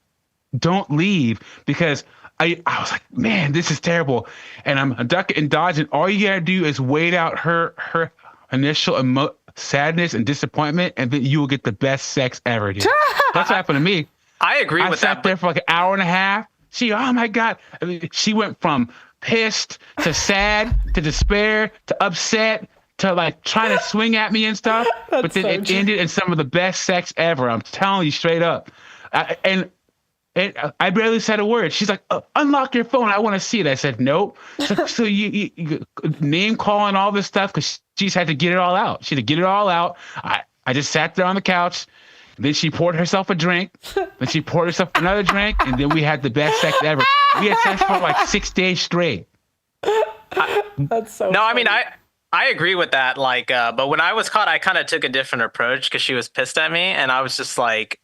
Don't leave, because I was like, man, this is terrible. And I'm ducking and dodging. All you gotta do is wait out her initial sadness and disappointment, and then you will get the best sex ever, dude. That's what happened to me. I agree with that. I sat there for like an hour and a half. Oh my God. I mean, she went from pissed to sad to despair to upset to like trying to swing at me and stuff. But then it ended in some of the best sex ever. I'm telling you straight up. I barely said a word. She's like, unlock your phone. I want to see it. I said, nope. So you name calling all this stuff, because she's had to get it all out. She had to get it all out. I just sat there on the couch. Then she poured herself a drink. Then she poured herself another drink. And then we had the best sex ever. We had sex for like 6 days straight. That's so No, funny. I mean, I agree with that. Like, but when I was caught, I kind of took a different approach, because she was pissed at me. And I was just like,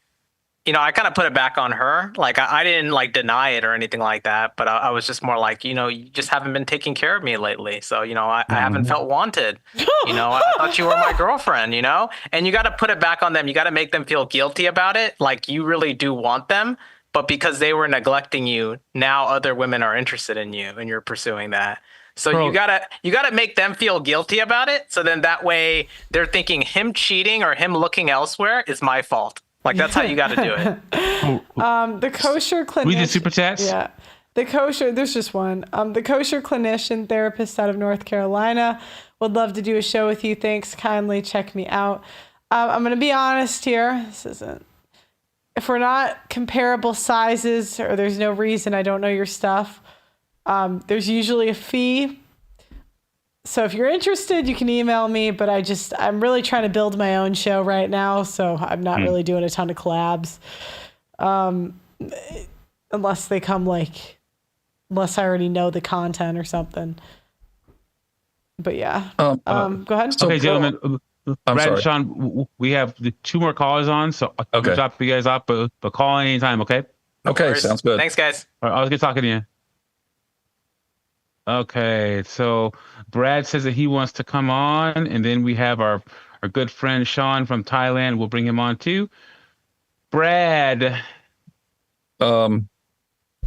I kind of put it back on her. Like, I didn't like deny it or anything like that. But I was just more like, you just haven't been taking care of me lately. So, I haven't felt wanted. I thought you were my girlfriend, and you got to put it back on them. You got to make them feel guilty about it. Like, you really do want them. But because they were neglecting you, now other women are interested in you and you're pursuing that. So you gotta make them feel guilty about it. So then that way they're thinking him cheating or him looking elsewhere is my fault. Like, that's how you got to do it. The kosher clinician. We did super chats. Yeah. There's just one. The kosher clinician therapist out of North Carolina would love to do a show with you. Thanks. Kindly check me out. I'm going to be honest here. If we're not comparable sizes, or there's no reason I don't know your stuff, there's usually a fee. So if you're interested, you can email me, but I'm really trying to build my own show right now. So I'm not really doing a ton of collabs. Unless they come unless I already know the content or something. But yeah. Go ahead. Okay, gentlemen. I'm Brad sorry. and Sean, we have the 2 more callers on, so I'll drop you guys off, but call anytime, okay? Okay, sounds good. Thanks, guys. All right, I was good talking to you. Okay, so Brad says that he wants to come on, and then we have our good friend Sean from Thailand. We'll bring him on too. Brad. Oh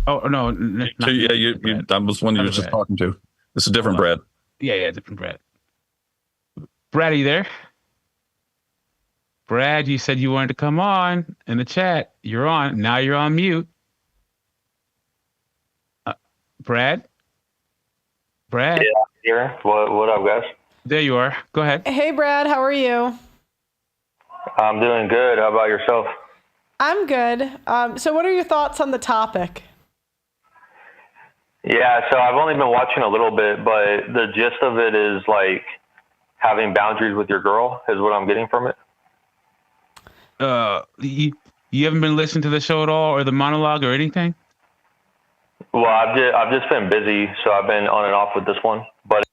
no, that was one you were just talking to. It's a different Brad. Yeah, different Brad. Brad, are you there? Brad, you said you wanted to come on in the chat. You're on. Now you're on mute. Brad? Yeah, here. What up, guys? There you are. Go ahead. Hey, Brad. How are you? I'm doing good. How about yourself? I'm good. So what are your thoughts on the topic? Yeah, so I've only been watching a little bit, but the gist of it is like having boundaries with your girl is what I'm getting from it. You haven't been listening to the show at all, or the monologue or anything? Well, I've just been busy, so I've been on and off with this one. But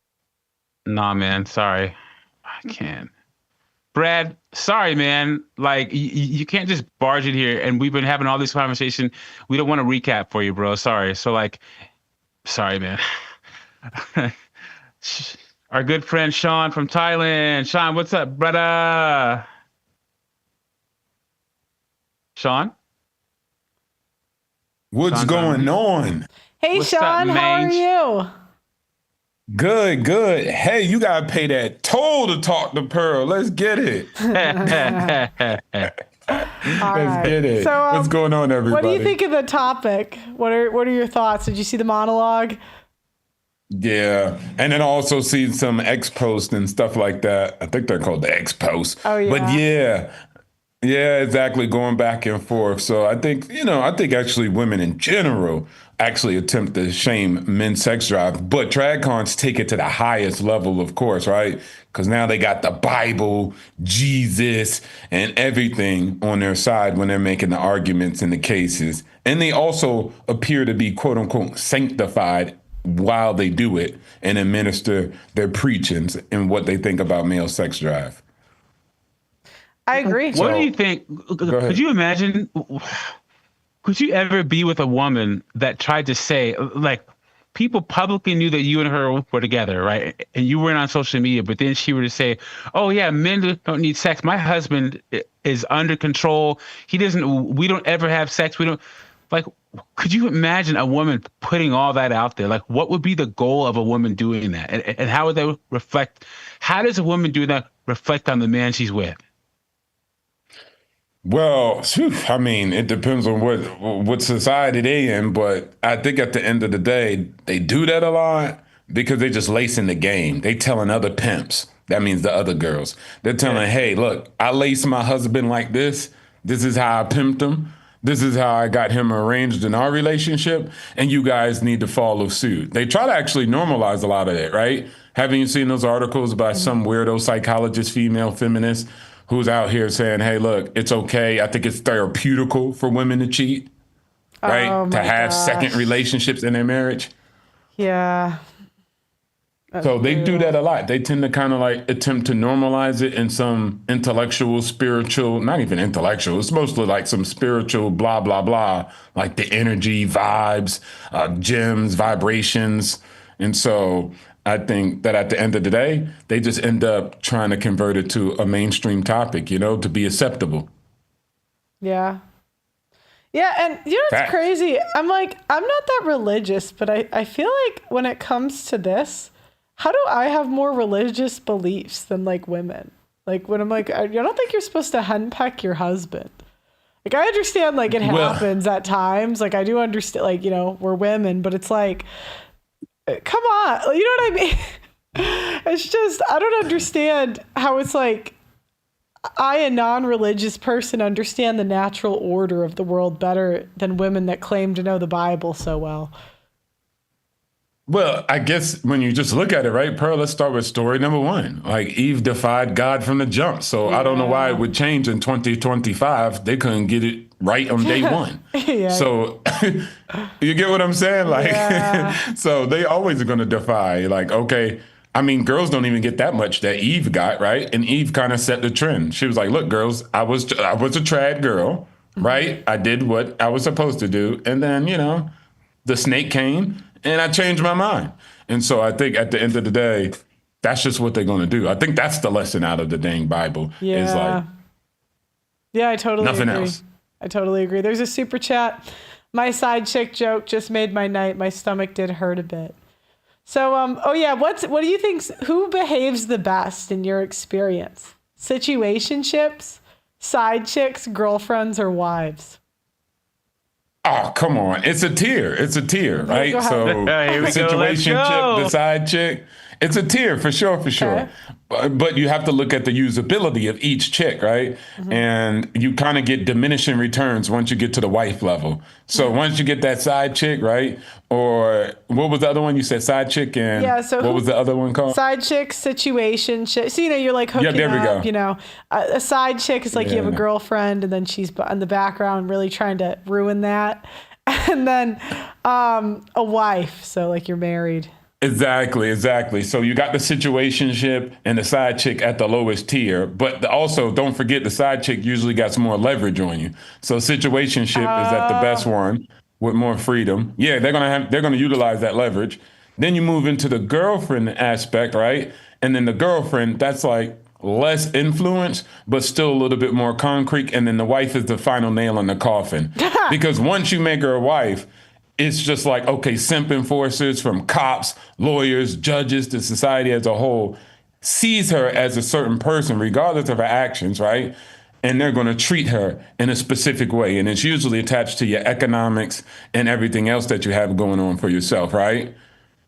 nah, man, sorry, I can't. Brad, sorry, man. Like, you can't just barge in here, and we've been having all this conversation. We don't want to recap for you, bro. Sorry. So, like, sorry, man. Our good friend Sean from Thailand. Sean, what's up, brother? Sean? What's going on? Hey, What's Sean, up, how are mange? you? Good. Hey, you gotta pay that toll to talk to Pearl. Let's get it. Let's get it. So, What's going on, everybody? What do you think of the topic? What are your thoughts? Did you see the monologue? Yeah, and then I also see some X posts and stuff like that. I think they're called the X posts. Oh, yeah. But yeah, exactly, going back and forth. So I think actually women in general actually attempt to shame men's sex drive, but Tradcons take it to the highest level, of course, right? Because now they got the Bible, Jesus, and everything on their side when they're making the arguments and the cases. And they also appear to be, quote unquote, sanctified while they do it and administer their preachings and what they think about male sex drive. I agree. What do you think? Could you imagine? Could you ever be with a woman that tried to say, like, people publicly knew that you and her were together, right? And you weren't on social media, but then she were to say, "Oh yeah, men don't need sex. My husband is under control. We don't ever have sex. We don't." Like, could you imagine a woman putting all that out there? Like, what would be the goal of a woman doing that? And how would that reflect? How does a woman do that reflect on the man she's with? Well, I mean, it depends on what society they in, but I think at the end of the day, they do that a lot because they just lacing the game. They telling other pimps, that means the other girls, they're telling, hey, look, I lace my husband like this. This is how I pimped him. This is how I got him arranged in our relationship, and you guys need to follow suit. They try to actually normalize a lot of it, right? Haven't you seen those articles by some weirdo psychologist, female feminist, who's out here saying, hey, look, it's okay. I think it's therapeutical for women to cheat, right? To have second relationships in their marriage. Yeah. So they do that a lot. They tend to kind of like attempt to normalize it in some intellectual, spiritual, not even intellectual. It's mostly like some spiritual blah, blah, blah, like the energy, vibes, gems, vibrations. And so I think that at the end of the day, they just end up trying to convert it to a mainstream topic, to be acceptable. Yeah. Yeah, and it's crazy. I'm like, I'm not that religious, but I feel like when it comes to this, how do I have more religious beliefs than like women? Like when I'm like, I don't think you're supposed to henpeck your husband. Like I understand like it happens at times. Like I do understand, like, we're women, but it's like, come on, you know what I mean? It's just, I don't understand how it's like, I, a non-religious person, understand the natural order of the world better than women that claim to know the Bible so well. Well, I guess when you just look at it, right, Pearl, let's start with story number one. Like Eve defied God from the jump. So I don't know why it would change in 2025. They couldn't get it right on day one. So you get what I'm saying? Like, so they always are going to defy. Like, okay, I mean, girls don't even get that much that Eve got, right? And Eve kind of set the trend. She was like, look, girls, I was a trad girl, right? I did what I was supposed to do. And then, the snake came. And I changed my mind. And so I think at the end of the day, that's just what they're going to do. I think that's the lesson out of the dang Bible. Yeah. Is like, yeah, I totally nothing agree. else. I totally agree. There's a super chat. My side chick joke just made my night. My stomach did hurt a bit. So, what do you think? Who behaves the best in your experience? Situationships, side chicks, girlfriends, or wives? Oh, come on. It's a tier, right? So the situationship, the side chick, it's a tier for sure. Okay. But you have to look at the usability of each chick, right? Mm-hmm. And you kind of get diminishing returns once you get to the wife level. So once you get that side chick, right? Or what was the other one? You said side chick and what was the other one called? Side chick, situationship. So, you're like hooking up, a side chick is like you have a girlfriend and then she's in the background really trying to ruin that. And then a wife. So like you're married. Exactly. So you got the situationship and the side chick at the lowest tier, but also don't forget the side chick usually got some more leverage on you. So situationship is at the best one with more freedom. Yeah, they're gonna utilize that leverage. Then you move into the girlfriend aspect, right? And then the girlfriend, that's like less influence, but still a little bit more concrete. And then the wife is the final nail in the coffin. Because once you make her a wife, it's just like, okay, simp enforcers from cops, lawyers, judges, to society as a whole sees her as a certain person, regardless of her actions, right? And they're going to treat her in a specific way. And it's usually attached to your economics and everything else that you have going on for yourself, right?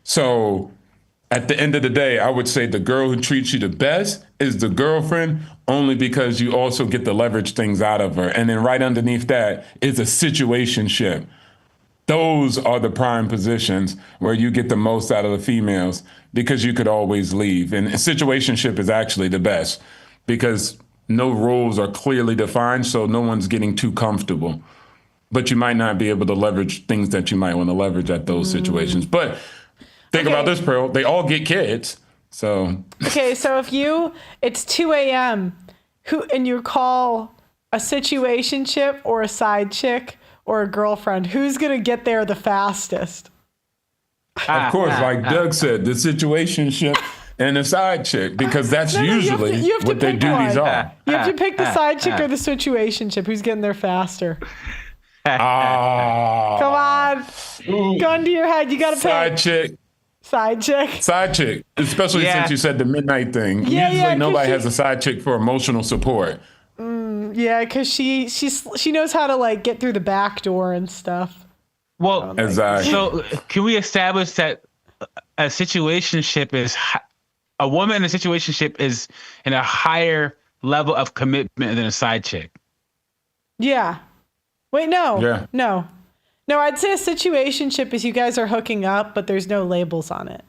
So at the end of the day, I would say the girl who treats you the best is the girlfriend, only because you also get the leverage things out of her. And then right underneath that is a situationship. Those are the prime positions where you get the most out of the females because you could always leave. And situationship is actually the best because no roles are clearly defined, so no one's getting too comfortable. But you might not be able to leverage things that you might want to leverage at those situations. But think about this, Pearl. They all get kids. So okay, so if it's 2 a.m. and you call a situationship or a side chick or a girlfriend, who's going to get there the fastest? Of course, like Doug said, the situationship and the side chick, because that's usually you have to what their pick duties one. are. You have to pick the side chick or the situationship. Who's getting there faster? Come on. Gun to your head. You got to pick. Side chick. Side chick. Side chick, especially since you said the midnight thing. Usually nobody has a side chick for emotional support. Yeah, because she knows how to like get through the back door and stuff. Well, exactly. So can we establish that a situationship is a woman in a situationship is in a higher level of commitment than a side chick? Yeah. Wait, no. Yeah. No, I'd say a situationship is you guys are hooking up, but there's no labels on it.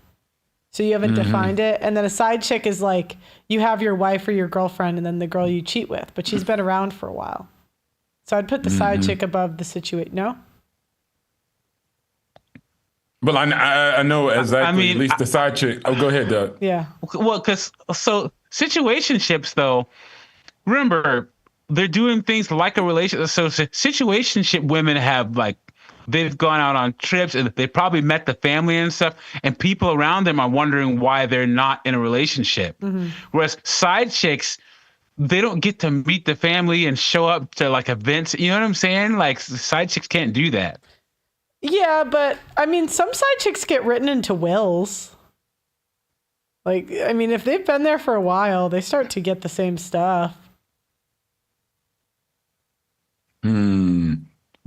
So you haven't defined it. And then a side chick is like you have your wife or your girlfriend and then the girl you cheat with, but she's been around for a while. So I'd put the side chick above the situation. No? Well, I know exactly. At least the side chick. Oh, go ahead, Doug. Yeah. Well, because so situationships, though, remember, they're doing things like a relationship. So situationship women have like, they've gone out on trips and they probably met the family and stuff, and people around them are wondering why they're not in a relationship. Whereas side chicks, they don't get to meet the family and show up to like events. You know what I'm saying? Like side chicks can't do that. Yeah, but I mean, some side chicks get written into wills. Like, I mean, if they've been there for a while, they start to get the same stuff.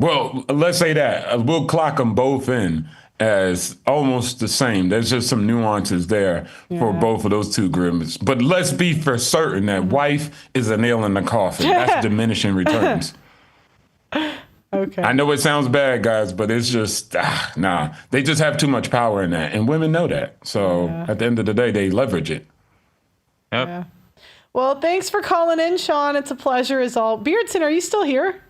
Well, let's say that. We'll clock them both in as almost the same. There's just some nuances there for both of those two groups. But let's be for certain that wife is a nail in the coffin. That's diminishing returns. Okay. I know it sounds bad, guys, but it's just, nah. They just have too much power in that. And women know that. So at the end of the day, they leverage it. Yep. Yeah. Well, thanks for calling in, Sean. It's a pleasure as all. Beardson, are you still here?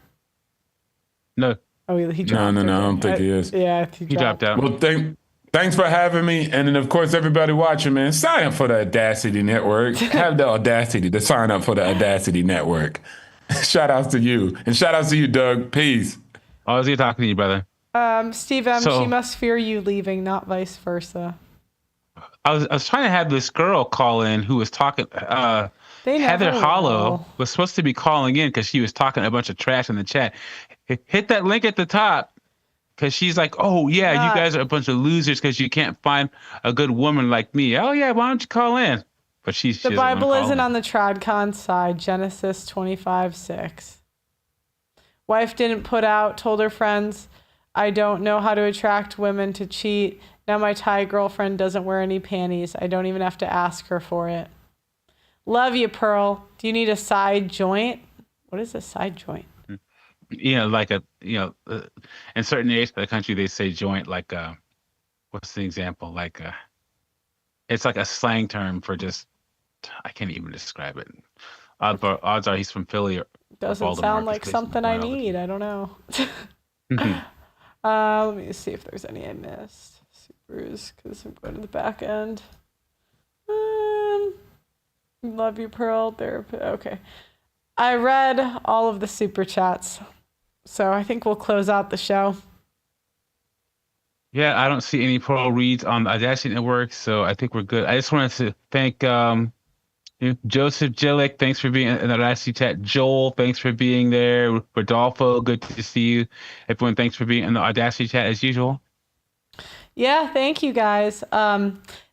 No. Oh, he dropped. No, I don't think he is. Yeah, he dropped out. Well, thanks for having me. And then, of course, everybody watching, man, sign up for the Audacity Network. Have the audacity to sign up for the Audacity Network. Shout outs to you. And shout outs to you, Doug. Peace. Always good talking to you, brother. Steve M., she must fear you leaving, not vice versa. I was trying to have this girl call in who was talking. Heather Hollow was supposed to be calling in because she was talking a bunch of trash in the chat. Hit that link at the top because she's like, oh, yeah, you guys are a bunch of losers because you can't find a good woman like me. Oh, yeah, why don't you call in? But the Bible isn't on the Tradcon side. Genesis 25:6. Wife didn't put out, told her friends, I don't know how to attract women to cheat. Now my Thai girlfriend doesn't wear any panties. I don't even have to ask her for it. Love you, Pearl. Do you need a side joint? What is a side joint? Like in certain areas of the country, they say joint, like, what's the example? Like, it's like a slang term for just, I can't even describe it. Odds are he's from Philly. Doesn't sound like something I need. I don't know. Let me see if there's any I missed. Supers, because I'm going to the back end. Love you, Pearl. Okay. I read all of the super chats, so I think we'll close out the show. Yeah, I don't see any Pearl reads on the Audacity Network, so I think we're good. I just wanted to thank Joseph Jillick, thanks for being in the Audacity chat. Joel, thanks for being there. Rodolfo, good to see you. Everyone, thanks for being in the Audacity chat as usual. Yeah, thank you guys.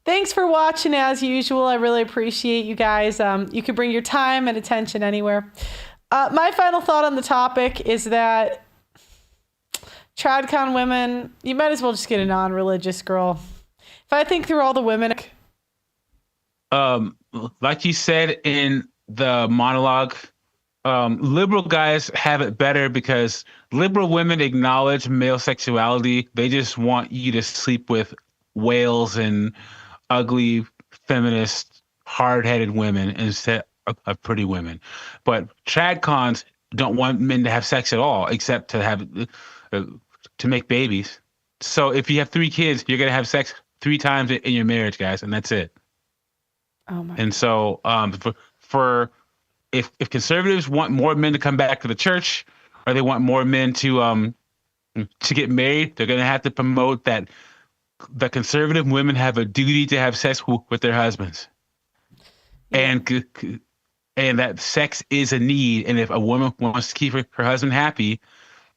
Thanks for watching as usual. I really appreciate you guys. You can bring your time and attention anywhere. My final thought on the topic is that Tradcon women, you might as well just get a non-religious girl. If I think through all the women... like you said in the monologue, liberal guys have it better because liberal women acknowledge male sexuality. They just want you to sleep with whales and ugly, feminist, hard-headed women instead of pretty women. But Tradcons don't want men to have sex at all, except to have to make babies. So if you have 3 kids, you're gonna have sex 3 times in your marriage, guys, and that's it. Oh my! And so, for if conservatives want more men to come back to the church, or they want more men to get married, they're gonna have to promote that the conservative women have a duty to have sex with their husbands. Yeah. And that sex is a need. And if a woman wants to keep her husband happy,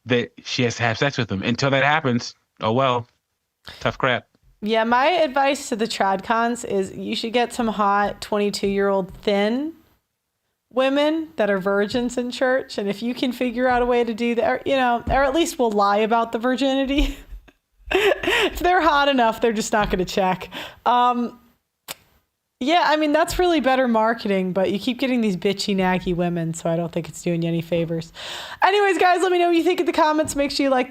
that she has to have sex with him. Until that happens, oh well, tough crap. Yeah, my advice to the Tradcons is you should get some hot 22-year-old thin women that are virgins in church. And if you can figure out a way to do that, or at least will lie about the virginity. If they're hot enough, they're just not going to check. Yeah, I mean, that's really better marketing, but you keep getting these bitchy, naggy women, so I don't think it's doing you any favors. Anyways, guys, let me know what you think in the comments. Make sure you like